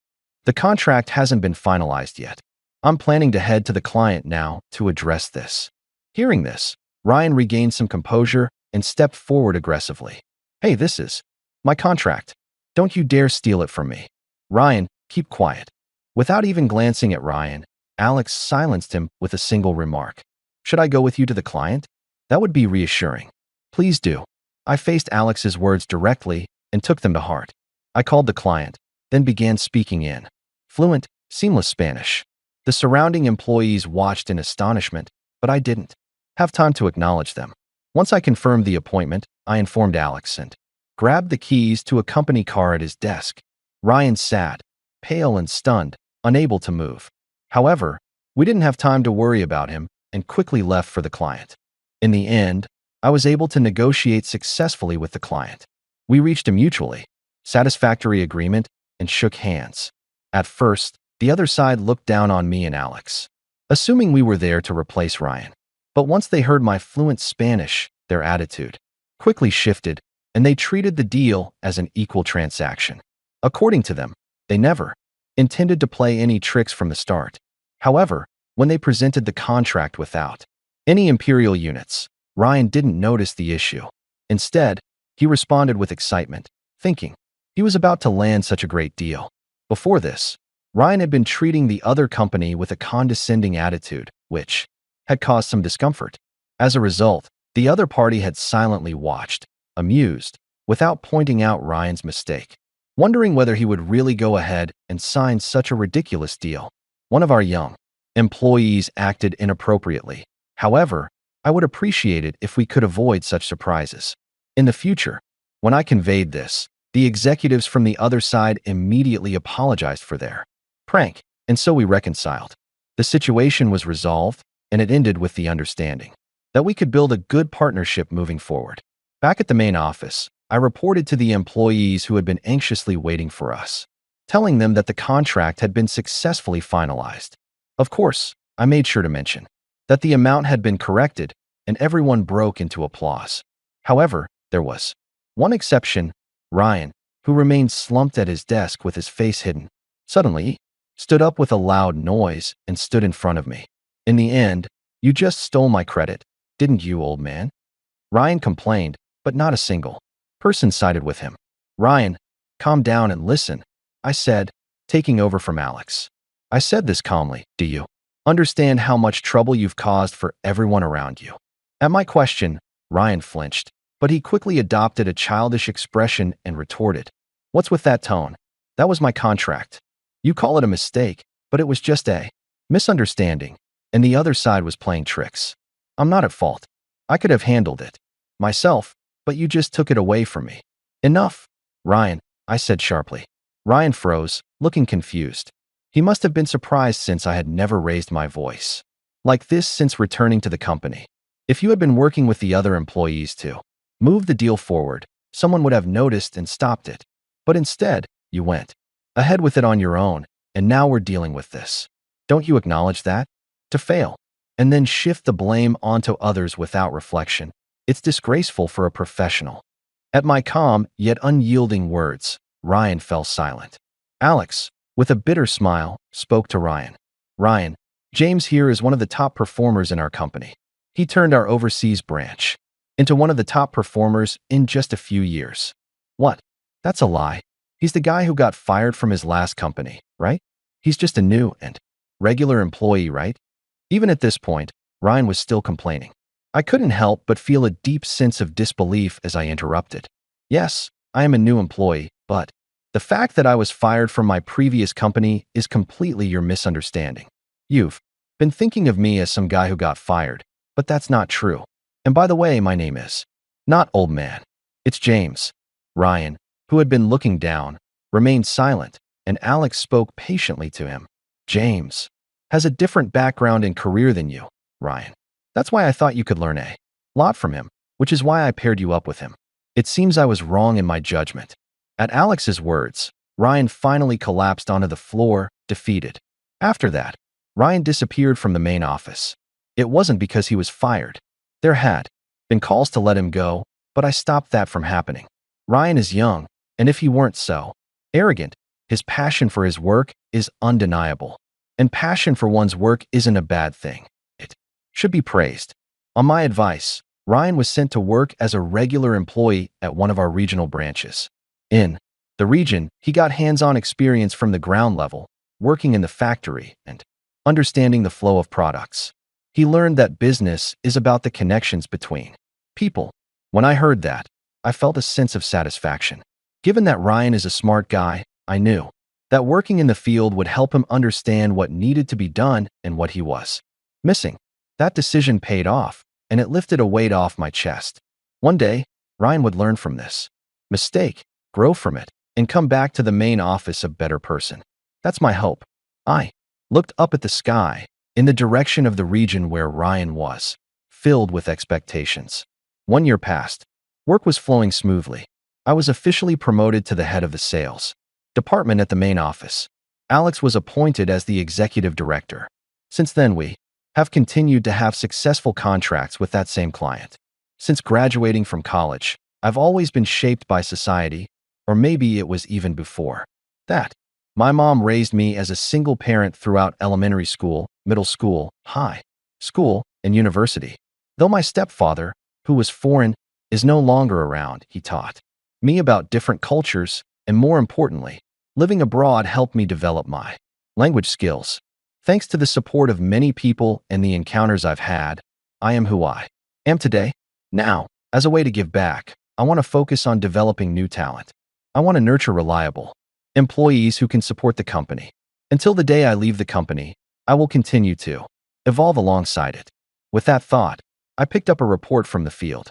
The contract hasn't been finalized yet. I'm planning to head to the client now to address this. Hearing this, Ryan regained some composure and stepped forward aggressively. Hey, this is my contract. Don't you dare steal it from me. Ryan, keep quiet. Without even glancing at Ryan, Alex silenced him with a single remark. Should I go with you to the client? That would be reassuring. Please do. I faced Alex's words directly and took them to heart. I called the client, then began speaking in fluent, seamless Spanish. The surrounding employees watched in astonishment, but I didn't have time to acknowledge them. Once I confirmed the appointment, I informed Alex and grabbed the keys to a company car at his desk. Ryan sat, pale and stunned, unable to move. However, we didn't have time to worry about him and quickly left for the client. In the end, I was able to negotiate successfully with the client. We reached a mutually satisfactory agreement and shook hands. At first, the other side looked down on me and Alex, assuming we were there to replace Ryan. But once they heard my fluent Spanish, their attitude quickly shifted, and they treated the deal as an equal transaction. According to them, they never intended to play any tricks from the start. However, when they presented the contract without any imperial units, Ryan didn't notice the issue. Instead, he responded with excitement, thinking he was about to land such a great deal. Before this, Ryan had been treating the other company with a condescending attitude, which had caused some discomfort. As a result, the other party had silently watched, amused, without pointing out Ryan's mistake, wondering whether he would really go ahead and sign such a ridiculous deal. One of our young employees acted inappropriately. However, I would appreciate it if we could avoid such surprises. In the future, when I conveyed this, the executives from the other side immediately apologized for their prank, and so we reconciled. The situation was resolved, and it ended with the understanding that we could build a good partnership moving forward. Back at the main office, I reported to the employees who had been anxiously waiting for us, telling them that the contract had been successfully finalized. Of course, I made sure to mention that the amount had been corrected, and everyone broke into applause. However, there was one exception: Ryan, who remained slumped at his desk with his face hidden. Suddenly, stood up with a loud noise and stood in front of me. In the end, you just stole my credit, didn't you, old man? Ryan complained, but not a single person sided with him. Ryan, calm down and listen, I said, taking over from Alex. I said this calmly. Do you understand how much trouble you've caused for everyone around you? At my question, Ryan flinched, but he quickly adopted a childish expression and retorted, "What's with that tone? That was my contract. You call it a mistake, but it was just a misunderstanding, and the other side was playing tricks. I'm not at fault. I could have handled it myself, but you just took it away from me." "Enough, Ryan," I said sharply. Ryan froze, looking confused. He must have been surprised since I had never raised my voice like this since returning to the company. If you had been working with the other employees to move the deal forward, someone would have noticed and stopped it. But instead, you went ahead with it on your own, and now we're dealing with this. Don't you acknowledge that? To fail, and then shift the blame onto others without reflection. It's disgraceful for a professional. At my calm yet unyielding words, Ryan fell silent. Alex, with a bitter smile, spoke to Ryan. "Ryan, James here is one of the top performers in our company. He turned our overseas branch into one of the top performers in just a few years." "What? That's a lie. He's the guy who got fired from his last company, right? He's just a new and regular employee, right?" Even at this point, Ryan was still complaining. I couldn't help but feel a deep sense of disbelief as I interrupted. "Yes, I am a new employee, but the fact that I was fired from my previous company is completely your misunderstanding. You've been thinking of me as some guy who got fired, but that's not true. And by the way, my name is not old man. It's James." Ryan, who had been looking down, remained silent, and Alex spoke patiently to him. "James has a different background and career than you, Ryan. That's why I thought you could learn a lot from him, which is why I paired you up with him. It seems I was wrong in my judgment." At Alex's words, Ryan finally collapsed onto the floor, defeated. After that, Ryan disappeared from the main office. It wasn't because he was fired. There had been calls to let him go, but I stopped that from happening. Ryan is young, and if he weren't so arrogant, his passion for his work is undeniable. And passion for one's work isn't a bad thing. It should be praised. On my advice, Ryan was sent to work as a regular employee at one of our regional branches. In the region, he got hands-on experience from the ground level, working in the factory and understanding the flow of products. He learned that business is about the connections between people. When I heard that, I felt a sense of satisfaction. Given that Ryan is a smart guy, I knew that working in the field would help him understand what needed to be done and what he was missing. That decision paid off, and it lifted a weight off my chest. One day, Ryan would learn from this mistake, grow from it, and come back to the main office a better person. That's my hope. I looked up at the sky, in the direction of the region where Ryan was, filled with expectations. 1 year passed. Work was flowing smoothly. I was officially promoted to the head of the sales department at the main office. Alex was appointed as the executive director. Since then, we have continued to have successful contracts with that same client. Since graduating from college, I've always been shaped by society, or maybe it was even before that. My mom raised me as a single parent throughout elementary school, middle school, high school, and university. Though my stepfather, who was foreign, is no longer around, he taught me about different cultures, and more importantly, living abroad helped me develop my language skills. Thanks to the support of many people and the encounters I've had, I am who I am today. Now, as a way to give back, I want to focus on developing new talent. I want to nurture reliable employees who can support the company. Until the day I leave the company, I will continue to evolve alongside it. With that thought, I picked up a report from the field.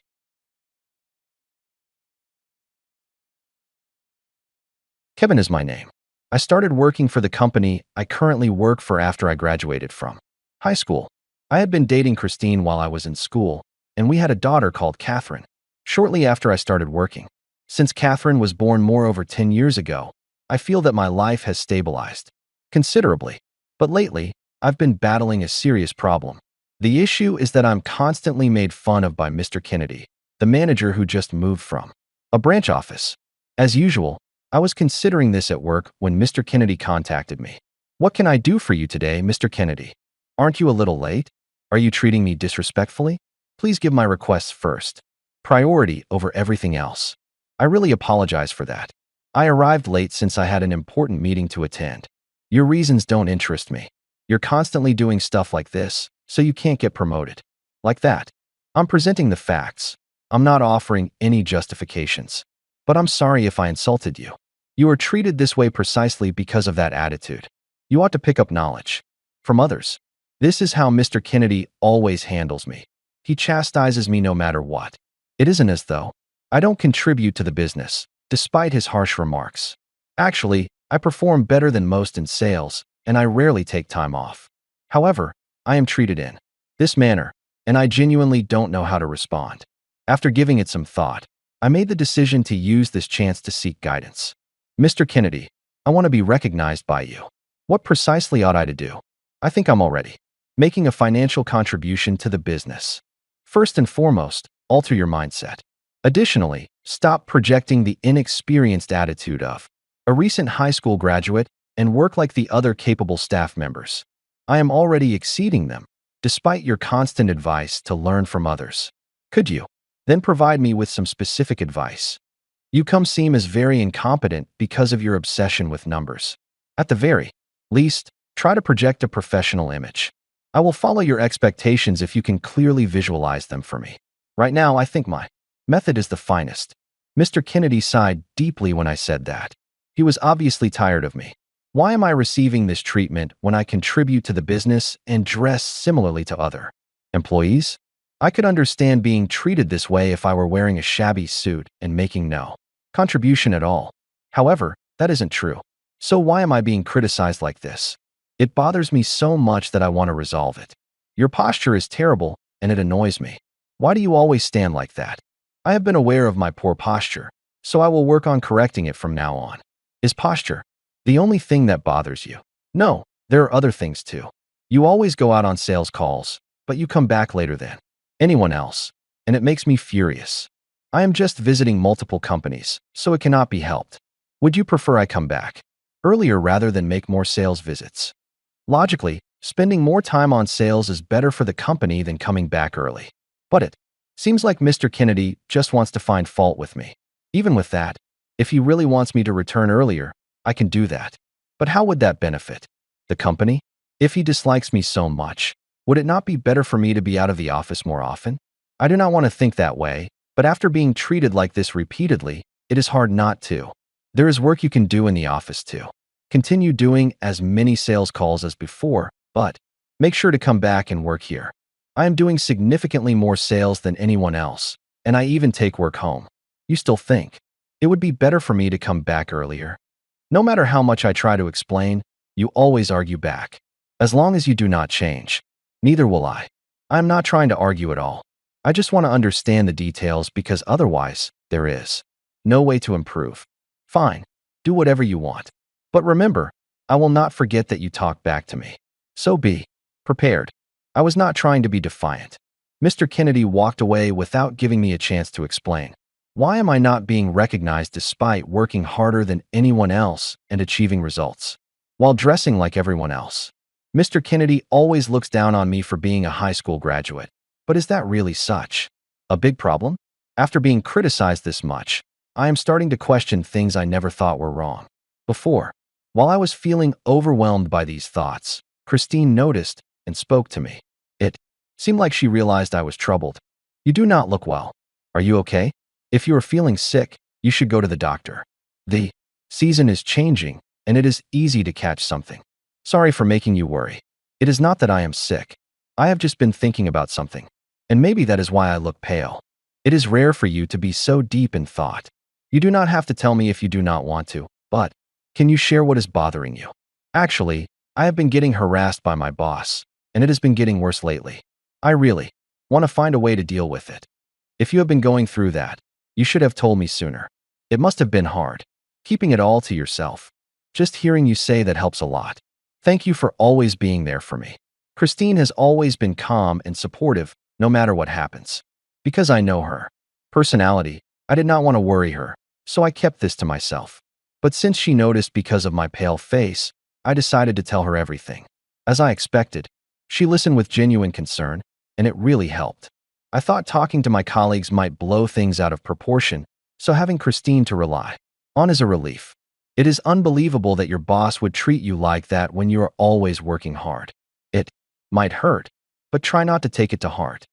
Kevin is my name. I started working for the company I currently work for after I graduated from high school. I had been dating Christine while I was in school, and we had a daughter called Catherine. Shortly after I started working, since Catherine was born more over 10 years ago, I feel that my life has stabilized considerably. But lately, I've been battling a serious problem. The issue is that I'm constantly made fun of by Mr. Kennedy, the manager who just moved from a branch office. As usual, I was considering this at work when Mr. Kennedy contacted me. "What can I do for you today, Mr. Kennedy? Aren't you a little late? Are you treating me disrespectfully? Please give my requests first. Priority over everything else. I really apologize for that. I arrived late since I had an important meeting to attend. Your reasons don't interest me. You're constantly doing stuff like this, so you can't get promoted. Like that. I'm presenting the facts. I'm not offering any justifications. But I'm sorry if I insulted you. You are treated this way precisely because of that attitude. You ought to pick up knowledge from others. This is how Mr. Kennedy always handles me. He chastises me no matter what. It isn't as though I don't contribute to the business, despite his harsh remarks. Actually, I perform better than most in sales, and I rarely take time off. However, I am treated in this manner, and I genuinely don't know how to respond. After giving it some thought, I made the decision to use this chance to seek guidance. Mr. Kennedy, I want to be recognized by you. What precisely ought I to do? I think I'm already making a financial contribution to the business. First and foremost, alter your mindset. Additionally, stop projecting the inexperienced attitude of a recent high school graduate and work like the other capable staff members. I am already exceeding them, despite your constant advice to learn from others. Could you then provide me with some specific advice? You seem as very incompetent because of your obsession with numbers. At the very least, try to project a professional image. I will follow your expectations if you can clearly visualize them for me. Right now, I think my method is the finest. Mr. Kennedy sighed deeply when I said that. He was obviously tired of me. Why am I receiving this treatment when I contribute to the business and dress similarly to other employees? I could understand being treated this way if I were wearing a shabby suit and making no contribution at all. However, that isn't true. So why am I being criticized like this? It bothers me so much that I want to resolve it. Your posture is terrible, and it annoys me. Why do you always stand like that? I have been aware of my poor posture, so I will work on correcting it from now on. Is posture the only thing that bothers you? No, there are other things too. You always go out on sales calls, but you come back later than anyone else, and it makes me furious. I am just visiting multiple companies, so it cannot be helped. Would you prefer I come back earlier rather than make more sales visits? Logically, spending more time on sales is better for the company than coming back early. But it seems like Mr. Kennedy just wants to find fault with me. Even with that, if he really wants me to return earlier, I can do that. But how would that benefit the company? If he dislikes me so much, would it not be better for me to be out of the office more often? I do not want to think that way, but after being treated like this repeatedly, it is hard not to. There is work you can do in the office too. Continue doing as many sales calls as before, but make sure to come back and work here. I am doing significantly more sales than anyone else, and I even take work home. You still think it would be better for me to come back earlier? No matter how much I try to explain, you always argue back. As long as you do not change, neither will I. I am not trying to argue at all. I just want to understand the details because otherwise, there is no way to improve. Fine, do whatever you want. But remember, I will not forget that you talk back to me. So be prepared. I was not trying to be defiant. Mr. Kennedy walked away without giving me a chance to explain. Why am I not being recognized despite working harder than anyone else and achieving results? While dressing like everyone else. Mr. Kennedy always looks down on me for being a high school graduate. But is that really such a big problem? After being criticized this much, I am starting to question things I never thought were wrong. Before, while I was feeling overwhelmed by these thoughts, Christine noticed and spoke to me. It seemed like she realized I was troubled. You do not look well. Are you okay? If you are feeling sick, you should go to the doctor. The season is changing, and it is easy to catch something. Sorry for making you worry. It is not that I am sick. I have just been thinking about something. And maybe that is why I look pale. It is rare for you to be so deep in thought. You do not have to tell me if you do not want to, but can you share what is bothering you? Actually, I have been getting harassed by my boss, and it has been getting worse lately. I really want to find a way to deal with it. If you have been going through that, you should have told me sooner. It must have been hard, keeping it all to yourself. Just hearing you say that helps a lot. Thank you for always being there for me. Christine has always been calm and supportive, no matter what happens. Because I know her personality, I did not want to worry her, so I kept this to myself. But since she noticed because of my pale face, I decided to tell her everything. As I expected, she listened with genuine concern, and it really helped. I thought talking to my colleagues might blow things out of proportion, so having Christine to rely on is a relief. It is unbelievable that your boss would treat you like that when you are always working hard. It might hurt, but try not to take it to heart.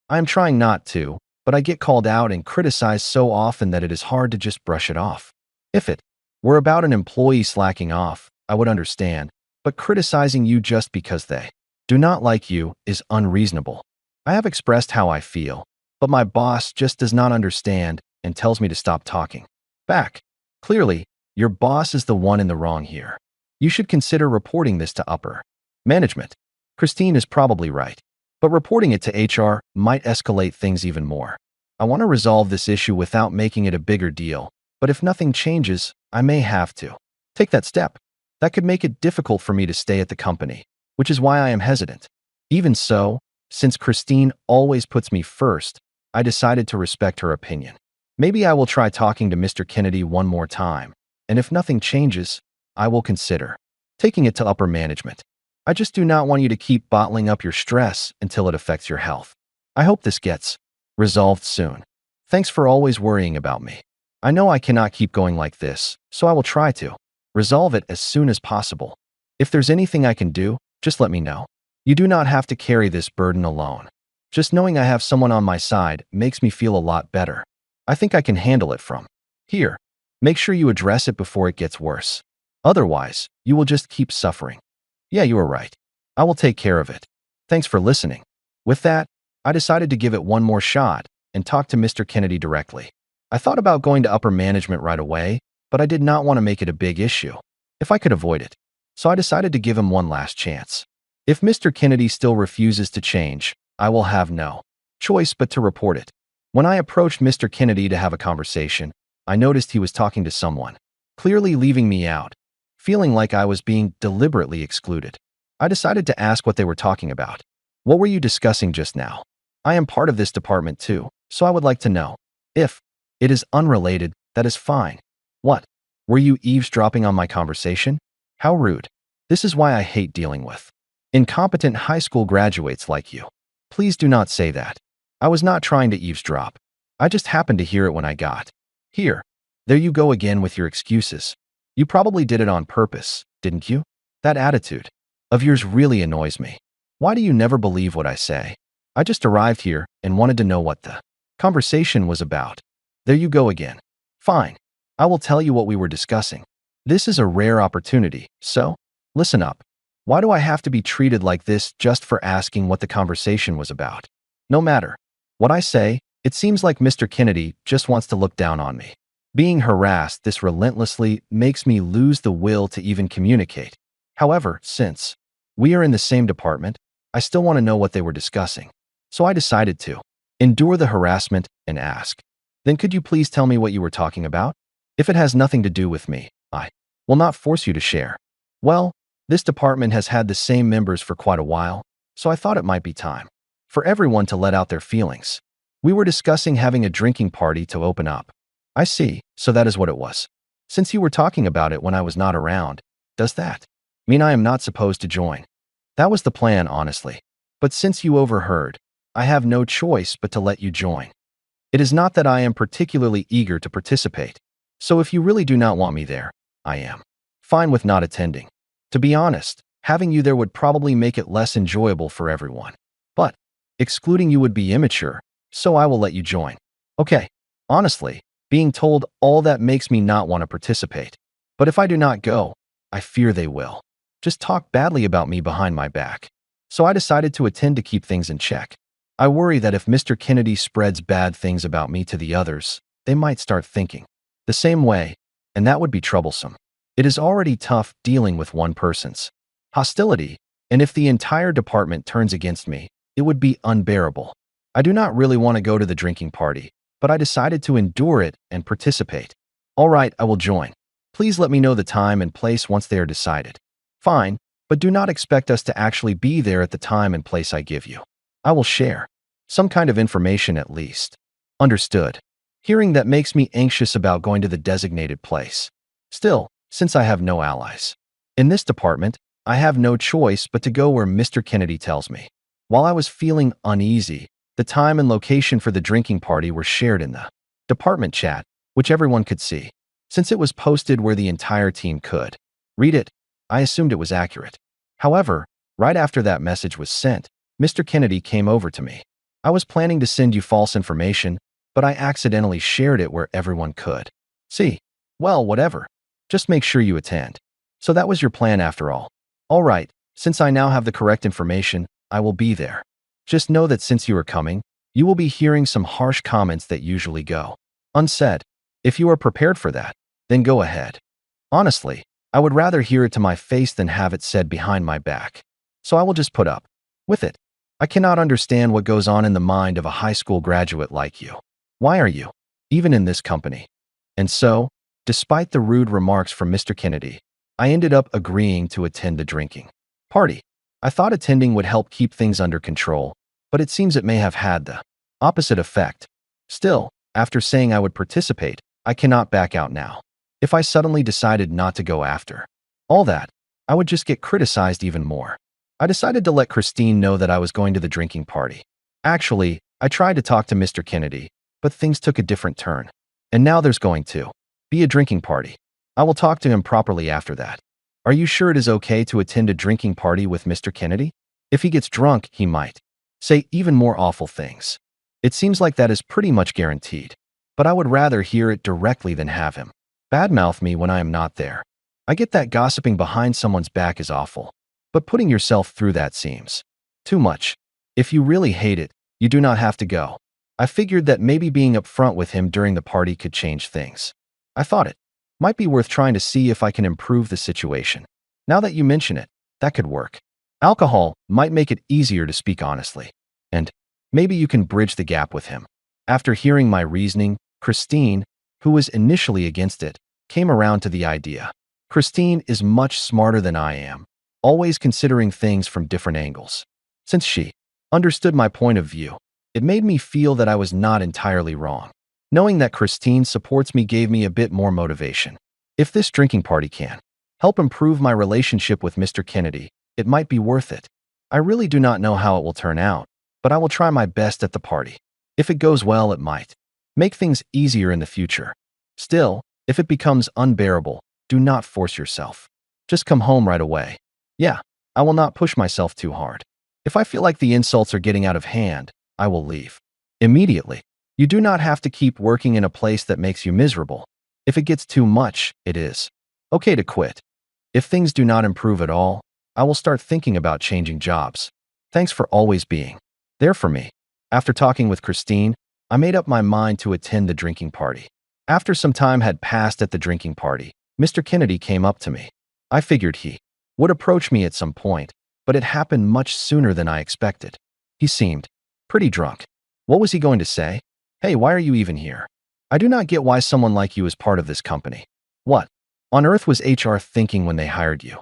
I am trying not to, but I get called out and criticized so often that it is hard to just brush it off. If it were about an employee slacking off, I would understand, but criticizing you just because they do not like you is unreasonable. I have expressed how I feel, but my boss just does not understand and tells me to stop talking back. Clearly, your boss is the one in the wrong here. You should consider reporting this to upper management. Christine is probably right, but reporting it to HR might escalate things even more. I want to resolve this issue without making it a bigger deal, but if nothing changes, I may have to take that step. That could make it difficult for me to stay at the company, which is why I am hesitant. Even so, since Christine always puts me first, I decided to respect her opinion. Maybe I will try talking to Mr. Kennedy one more time, and if nothing changes, I will consider taking it to upper management. I just do not want you to keep bottling up your stress until it affects your health. I hope this gets resolved soon. Thanks for always worrying about me. I know I cannot keep going like this, so I will try to resolve it as soon as possible. If there's anything I can do, just let me know. You do not have to carry this burden alone. Just knowing I have someone on my side makes me feel a lot better. I think I can handle it from here. Make sure you address it before it gets worse. Otherwise, you will just keep suffering. Yeah, you are right. I will take care of it. Thanks for listening. With that, I decided to give it one more shot and talk to Mr. Kennedy directly. I thought about going to upper management right away, but I did not want to make it a big issue if I could avoid it. So I decided to give him one last chance. If Mr. Kennedy still refuses to change, I will have no choice but to report it. When I approached Mr. Kennedy to have a conversation, I noticed he was talking to someone, clearly leaving me out, feeling like I was being deliberately excluded. I decided to ask what they were talking about. What were you discussing just now? I am part of this department too, so I would like to know. If it is unrelated, that is fine. What? Were you eavesdropping on my conversation? How rude. This is why I hate dealing with incompetent high school graduates like you. Please do not say that. I was not trying to eavesdrop. I just happened to hear it when I got here. There you go again with your excuses. You probably did it on purpose, didn't you? That attitude of yours really annoys me. Why do you never believe what I say? I just arrived here and wanted to know what the conversation was about. There you go again. Fine. I will tell you what we were discussing. This is a rare opportunity, so listen up. Why do I have to be treated like this just for asking what the conversation was about? No matter what I say, It seems like Mr. Kennedy just wants to look down on me. Being harassed this relentlessly makes me lose the will to even communicate. However, since we are in the same department, I still want to know what they were discussing. So I decided to endure the harassment and ask, "Then could you please tell me what you were talking about? If it has nothing to do with me, I will not force you to share." Well, this department has had the same members for quite a while, so I thought it might be time for everyone to let out their feelings. We were discussing having a drinking party to open up. I see, so that is what it was. Since you were talking about it when I was not around, does that mean I am not supposed to join? That was the plan, honestly. But since you overheard, I have no choice but to let you join. It is not that I am particularly eager to participate. So if you really do not want me there, I am fine with not attending. To be honest, having you there would probably make it less enjoyable for everyone. But excluding you would be immature, so I will let you join. Okay, honestly, being told all that makes me not want to participate. But if I do not go, I fear they will just talk badly about me behind my back. So I decided to attend to keep things in check. I worry that if Mr. Kennedy spreads bad things about me to the others, they might start thinking the same way, and that would be troublesome. It is already tough dealing with one person's hostility, and if the entire department turns against me, it would be unbearable. I do not really want to go to the drinking party, but I decided to endure it and participate. All right, I will join. Please let me know the time and place once they are decided. Fine, but do not expect us to actually be there at the time and place I give you. I will share some kind of information at least. Understood. Hearing that makes me anxious about going to the designated place. Still, since I have no allies in this department, I have no choice but to go where Mr. Kennedy tells me. While I was feeling uneasy, the time and location for the drinking party were shared in the department chat, which everyone could see. Since it was posted where the entire team could read it, I assumed it was accurate. However, right after that message was sent, Mr. Kennedy came over to me. I was planning to send you false information, but I accidentally shared it where everyone could see. Well, whatever. Just make sure you attend. So that was your plan after all. All right, since I now have the correct information, I will be there. Just know that since you are coming, you will be hearing some harsh comments that usually go unsaid. If you are prepared for that, then go ahead. Honestly, I would rather hear it to my face than have it said behind my back. So I will just put up with it. I cannot understand what goes on in the mind of a high school graduate like you. Why are you even in this company? And so, despite the rude remarks from Mr. Kennedy, I ended up agreeing to attend the drinking party. I thought attending would help keep things under control, but it seems it may have had the opposite effect. Still, after saying I would participate, I cannot back out now. If I suddenly decided not to go after all that, I would just get criticized even more. I decided to let Christine know that I was going to the drinking party. Actually, I tried to talk to Mr. Kennedy, but things took a different turn. And now there's going to be a drinking party. I will talk to him properly after that. Are you sure it is okay to attend a drinking party with Mr. Kennedy? If he gets drunk, he might say even more awful things. It seems like that is pretty much guaranteed. But I would rather hear it directly than have him badmouth me when I am not there. I get that gossiping behind someone's back is awful, but putting yourself through that seems too much. If you really hate it, you do not have to go. I figured that maybe being upfront with him during the party could change things. I thought it might be worth trying to see if I can improve the situation. Now that you mention it, that could work. Alcohol might make it easier to speak honestly, and maybe you can bridge the gap with him. After hearing my reasoning, Christine, who was initially against it, came around to the idea. Christine is much smarter than I am, always considering things from different angles. Since she understood my point of view, it made me feel that I was not entirely wrong. Knowing that Christine supports me gave me a bit more motivation. If this drinking party can help improve my relationship with Mr. Kennedy, it might be worth it. I really do not know how it will turn out, but I will try my best at the party. If it goes well, it might make things easier in the future. Still, if it becomes unbearable, do not force yourself. Just come home right away. Yeah, I will not push myself too hard. If I feel like the insults are getting out of hand, I will leave immediately. You do not have to keep working in a place that makes you miserable. If it gets too much, it is okay to quit. If things do not improve at all, I will start thinking about changing jobs. Thanks for always being there for me. After talking with Christine, I made up my mind to attend the drinking party. After some time had passed at the drinking party, Mr. Kennedy came up to me. I figured he would approach me at some point, but it happened much sooner than I expected. He seemed pretty drunk. What was he going to say? Hey, why are you even here? I do not get why someone like you is part of this company. What on earth was HR thinking when they hired you?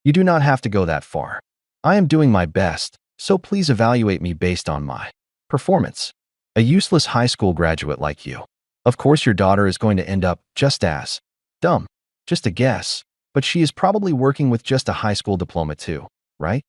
You do not have to go that far. I am doing my best, so please evaluate me based on my performance. A useless high school graduate like you. Of course, your daughter is going to end up just as dumb. Just a guess, but she is probably working with just a high school diploma too, right?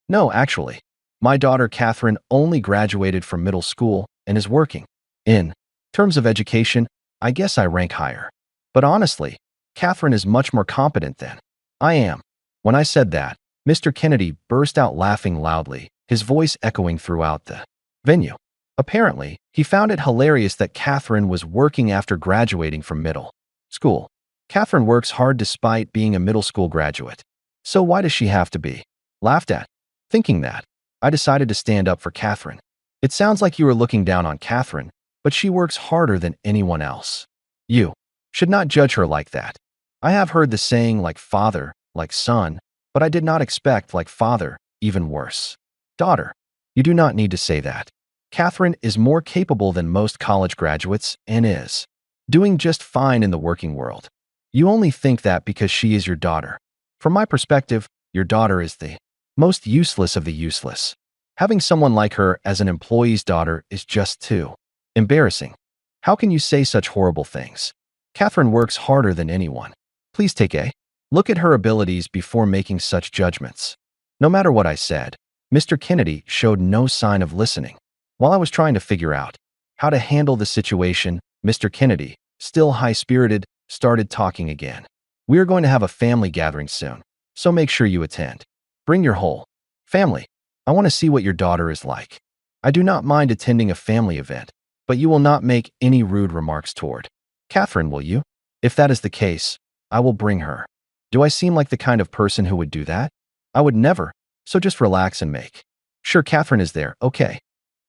No, actually. My daughter Catherine only graduated from middle school and is working. In terms of education, I guess I rank higher. But honestly, Catherine is much more competent than I am. When I said that, Mr. Kennedy burst out laughing loudly, his voice echoing throughout the venue. Apparently, he found it hilarious that Catherine was working after graduating from middle school. Catherine works hard despite being a middle school graduate. So why does she have to be laughed at? Thinking that, I decided to stand up for Catherine. It sounds like you are looking down on Catherine, but she works harder than anyone else. You should not judge her like that. I have heard the saying like father, like son, but I did not expect like father, even worse. Daughter, you do not need to say that. Catherine is more capable than most college graduates and is doing just fine in the working world. You only think that because she is your daughter. From my perspective, your daughter is the most useless of the useless. Having someone like her as an employee's daughter is just too embarrassing. How can you say such horrible things? Catherine works harder than anyone. Please take a look at her abilities before making such judgments. No matter what I said, Mr. Kennedy showed no sign of listening. While I was trying to figure out how to handle the situation, Mr. Kennedy, still high-spirited, started talking again. We are going to have a family gathering soon, so make sure you attend. Bring your whole family. I want to see what your daughter is like. I do not mind attending a family event, but you will not make any rude remarks toward Catherine, will you? If that is the case, I will bring her. Do I seem like the kind of person who would do that? I would never, so just relax and make sure Catherine is there, okay?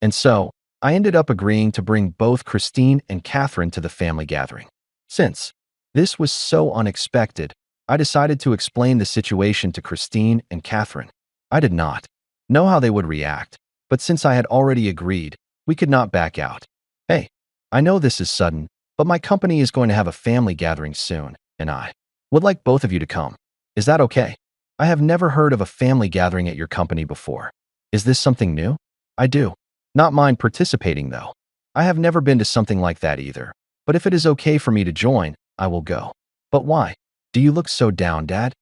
And so, I ended up agreeing to bring both Christine and Catherine to the family gathering. Since this was so unexpected, I decided to explain the situation to Christine and Catherine. I did not know how they would react, but since I had already agreed, we could not back out. Hey, I know this is sudden, but my company is going to have a family gathering soon, and I would like both of you to come. Is that okay? I have never heard of a family gathering at your company before. Is this something new? I do. Not mind participating, though. I have never been to something like that either, but if it is okay for me to join, I will go. But why? Do you look so down, Dad?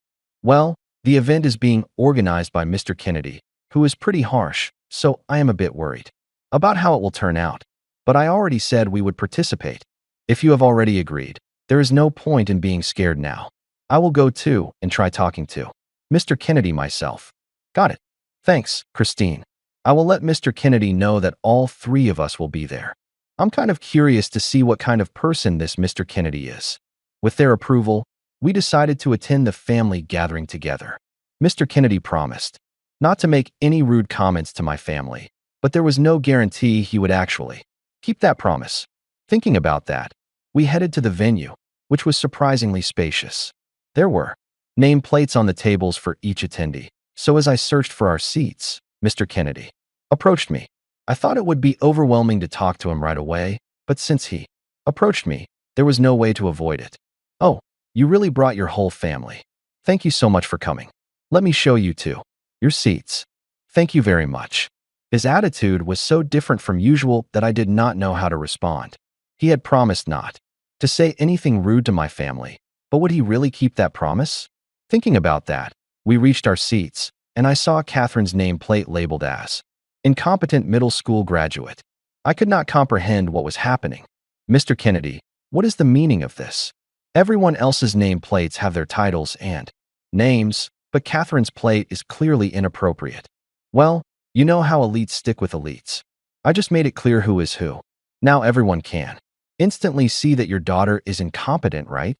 Well, the event is being organized by Mr. Kennedy, who is pretty harsh, so I am a bit worried about how it will turn out. But I already said we would participate. If you have already agreed, there is no point in being scared now. I will go too and try talking to Mr. Kennedy myself. Got it. Thanks, Christine. I will let Mr. Kennedy know that all three of us will be there. I'm kind of curious to see what kind of person this Mr. Kennedy is. With their approval, we decided to attend the family gathering together. Mr. Kennedy promised not to make any rude comments to my family, but there was no guarantee he would actually keep that promise. Thinking about that, we headed to the venue, which was surprisingly spacious. There were nameplates on the tables for each attendee, so as I searched for our seats, Mr. Kennedy approached me. I thought it would be overwhelming to talk to him right away, but since he approached me, there was no way to avoid it. Oh, you really brought your whole family. Thank you so much for coming. Let me show you to your seats. Thank you very much. His attitude was so different from usual that I did not know how to respond. He had promised not to say anything rude to my family, but would he really keep that promise? Thinking about that, we reached our seats, and I saw Catherine's nameplate labeled as incompetent middle school graduate. I could not comprehend what was happening. Mr. Kennedy, what is the meaning of this? Everyone else's nameplates have their titles and names, but Catherine's plate is clearly inappropriate. Well, you know how elites stick with elites. I just made it clear who is who. Now everyone can instantly see that your daughter is incompetent, right?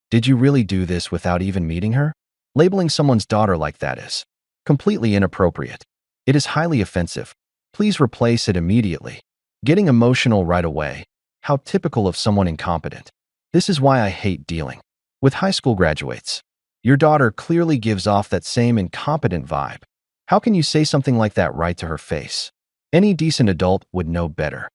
Did you really do this without even meeting her? Labeling someone's daughter like that is completely inappropriate. It is highly offensive. Please replace it immediately. Getting emotional right away. How typical of someone incompetent. This is why I hate dealing with high school graduates. Your daughter clearly gives off that same incompetent vibe. How can you say something like that right to her face? Any decent adult would know better.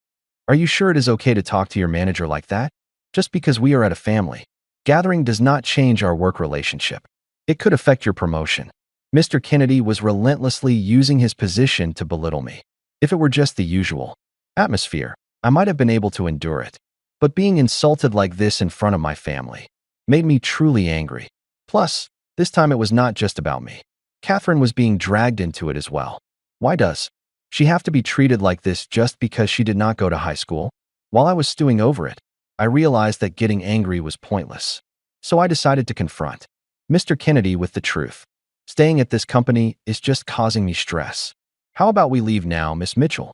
Are you sure it is okay to talk to your manager like that? Just because we are at a family gathering does not change our work relationship. It could affect your promotion. Mr. Kennedy was relentlessly using his position to belittle me. If it were just the usual atmosphere, I might have been able to endure it. But being insulted like this in front of my family made me truly angry. Plus, this time it was not just about me. Catherine was being dragged into it as well. Why does she have to be treated like this just because she did not go to high school? While I was stewing over it, I realized that getting angry was pointless. So I decided to confront Mr. Kennedy with the truth. Staying at this company is just causing me stress. How about we leave now, Miss Mitchell?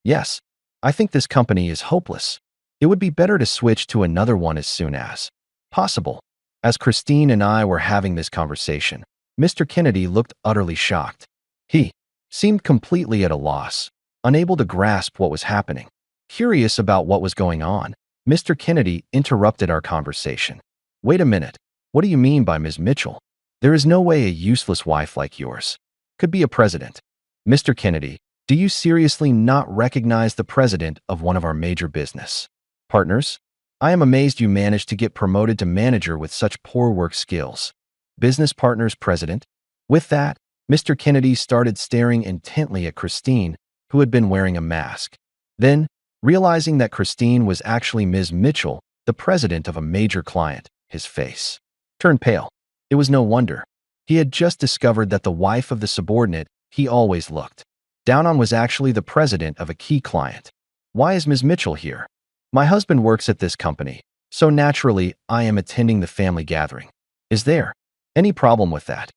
Yes, I think this company is hopeless. It would be better to switch to another one as soon as possible. As Christine and I were having this conversation, Mr. Kennedy looked utterly shocked. He seemed completely at a loss, unable to grasp what was happening. Curious about what was going on, Mr. Kennedy interrupted our conversation. Wait a minute. What do you mean by Ms. Mitchell? There is no way a useless wife like yours could be a president. Mr. Kennedy, do you seriously not recognize the president of one of our major business partners? I am amazed you managed to get promoted to manager with such poor work skills. Business partners president? With that, Mr. Kennedy started staring intently at Christine, who had been wearing a mask. Then, realizing that Christine was actually Ms. Mitchell, the president of a major client, his face turned pale. It was no wonder. He had just discovered that the wife of the subordinate he always looked down on was actually the president of a key client. Why is Ms. Mitchell here? My husband works at this company, so naturally I am attending the family gathering. Is there any problem with that?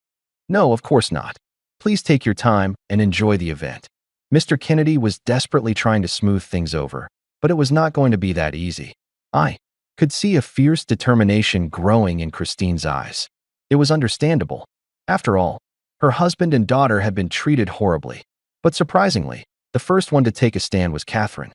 No, of course not. Please take your time and enjoy the event. Mr. Kennedy was desperately trying to smooth things over, but it was not going to be that easy. I could see a fierce determination growing in Christine's eyes. It was understandable. After all, her husband and daughter had been treated horribly. But surprisingly, the first one to take a stand was Catherine.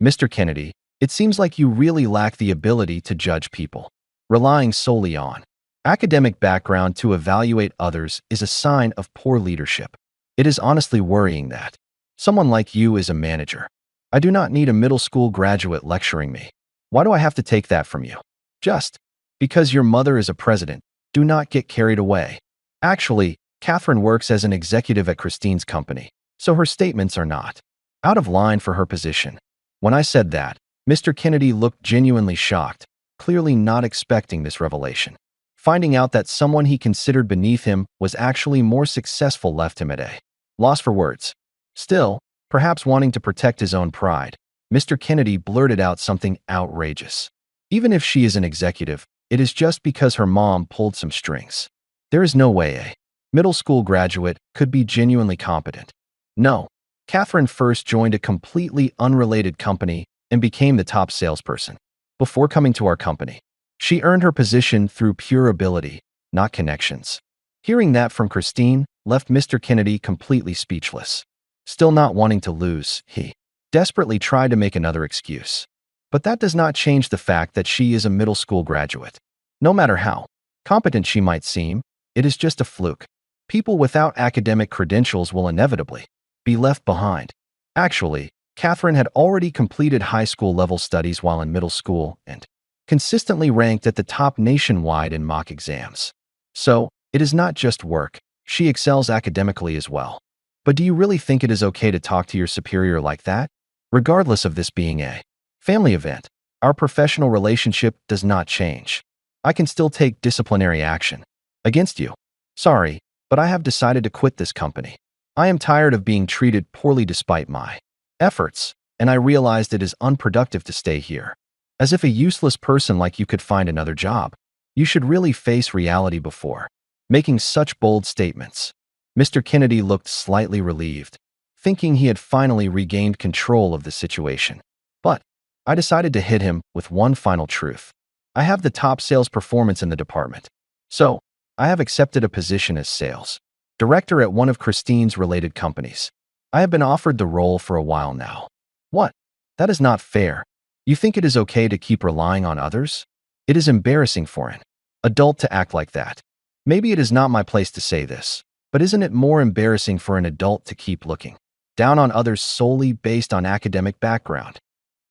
Mr. Kennedy, it seems like you really lack the ability to judge people. Relying solely on academic background to evaluate others is a sign of poor leadership. It is honestly worrying that someone like you is a manager. I do not need a middle school graduate lecturing me. Why do I have to take that from you? Just because your mother is a president, do not get carried away. Actually, Catherine works as an executive at Christine's company, so her statements are not out of line for her position. When I said that, Mr. Kennedy looked genuinely shocked, clearly not expecting this revelation. Finding out that someone he considered beneath him was actually more successful left him at a loss for words. Still, perhaps wanting to protect his own pride, Mr. Kennedy blurted out something outrageous. Even if she is an executive, it is just because her mom pulled some strings. There is no way a middle school graduate could be genuinely competent. No. Catherine first joined a completely unrelated company and became the top salesperson. Before coming to our company, she earned her position through pure ability, not connections. Hearing that from Christine left Mr. Kennedy completely speechless. Still not wanting to lose, he desperately tried to make another excuse. But that does not change the fact that she is a middle school graduate. No matter how competent she might seem, it is just a fluke. People without academic credentials will inevitably be left behind. Actually, Catherine had already completed high school level studies while in middle school and consistently ranked at the top nationwide in mock exams. So, it is not just work, she excels academically as well. But do you really think it is okay to talk to your superior like that? Regardless of this being a family event, our professional relationship does not change. I can still take disciplinary action against you. Sorry, but I have decided to quit this company. I am tired of being treated poorly despite my efforts, and I realized it is unproductive to stay here. As if a useless person like you could find another job. You should really face reality before making such bold statements. Mr. Kennedy looked slightly relieved, thinking he had finally regained control of the situation. But I decided to hit him with one final truth. I have the top sales performance in the department. So, I have accepted a position as sales director at one of Christine's related companies. I have been offered the role for a while now. What? That is not fair. You think it is okay to keep relying on others? It is embarrassing for an adult to act like that. Maybe it is not my place to say this, but isn't it more embarrassing for an adult to keep looking down on others solely based on academic background?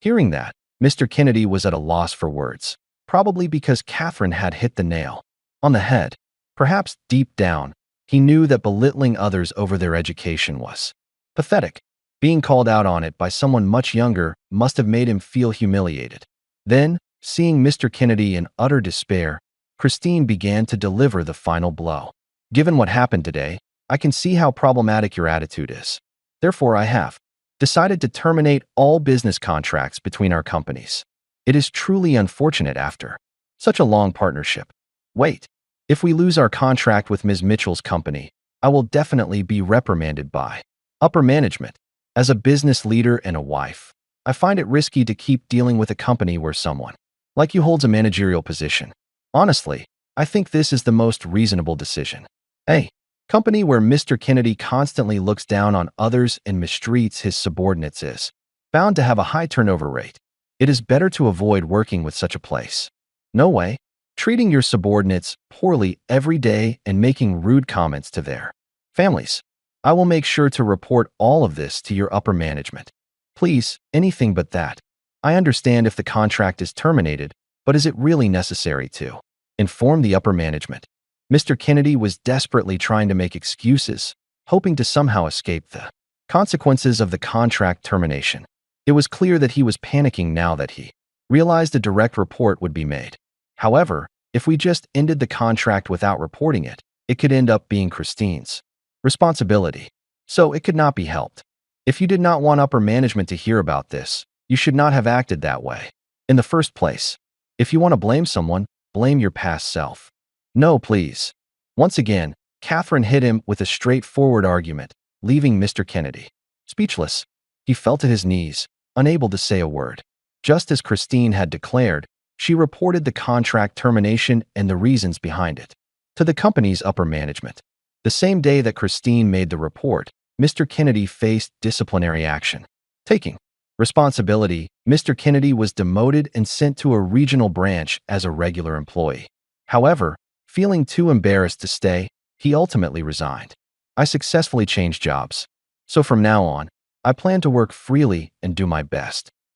Hearing that, Mr. Kennedy was at a loss for words, probably because Catherine had hit the nail on the head. Perhaps deep down, he knew that belittling others over their education was pathetic. Being called out on it by someone much younger must have made him feel humiliated. Then, seeing Mr. Kennedy in utter despair, Christine began to deliver the final blow. Given what happened today, I can see how problematic your attitude is. Therefore, I have decided to terminate all business contracts between our companies. It is truly unfortunate after such a long partnership. Wait, if we lose our contract with Ms. Mitchell's company, I will definitely be reprimanded by upper management. As a business leader and a wife, I find it risky to keep dealing with a company where someone like you holds a managerial position. Honestly, I think this is the most reasonable decision. A company where Mr. Kennedy constantly looks down on others and mistreats his subordinates is bound to have a high turnover rate. It is better to avoid working with such a place. No way. Treating your subordinates poorly every day and making rude comments to their families. I will make sure to report all of this to your upper management. Please, anything but that. I understand if the contract is terminated, but is it really necessary to inform the upper management? Mr. Kennedy was desperately trying to make excuses, hoping to somehow escape the consequences of the contract termination. It was clear that he was panicking now that he realized a direct report would be made. However, if we just ended the contract without reporting it, it could end up being Christine's responsibility. So it could not be helped. If you did not want upper management to hear about this, you should not have acted that way in the first place. If you want to blame someone, blame your past self. No, please. Once again, Catherine hit him with a straightforward argument, leaving Mr. Kennedy speechless. He fell to his knees, unable to say a word. Just as Christine had declared, she reported the contract termination and the reasons behind it to the company's upper management. The same day that Christine made the report, Mr. Kennedy faced disciplinary action. Taking responsibility, Mr. Kennedy was demoted and sent to a regional branch as a regular employee. However, feeling too embarrassed to stay, he ultimately resigned. I successfully changed jobs. So from now on, I plan to work freely and do my best.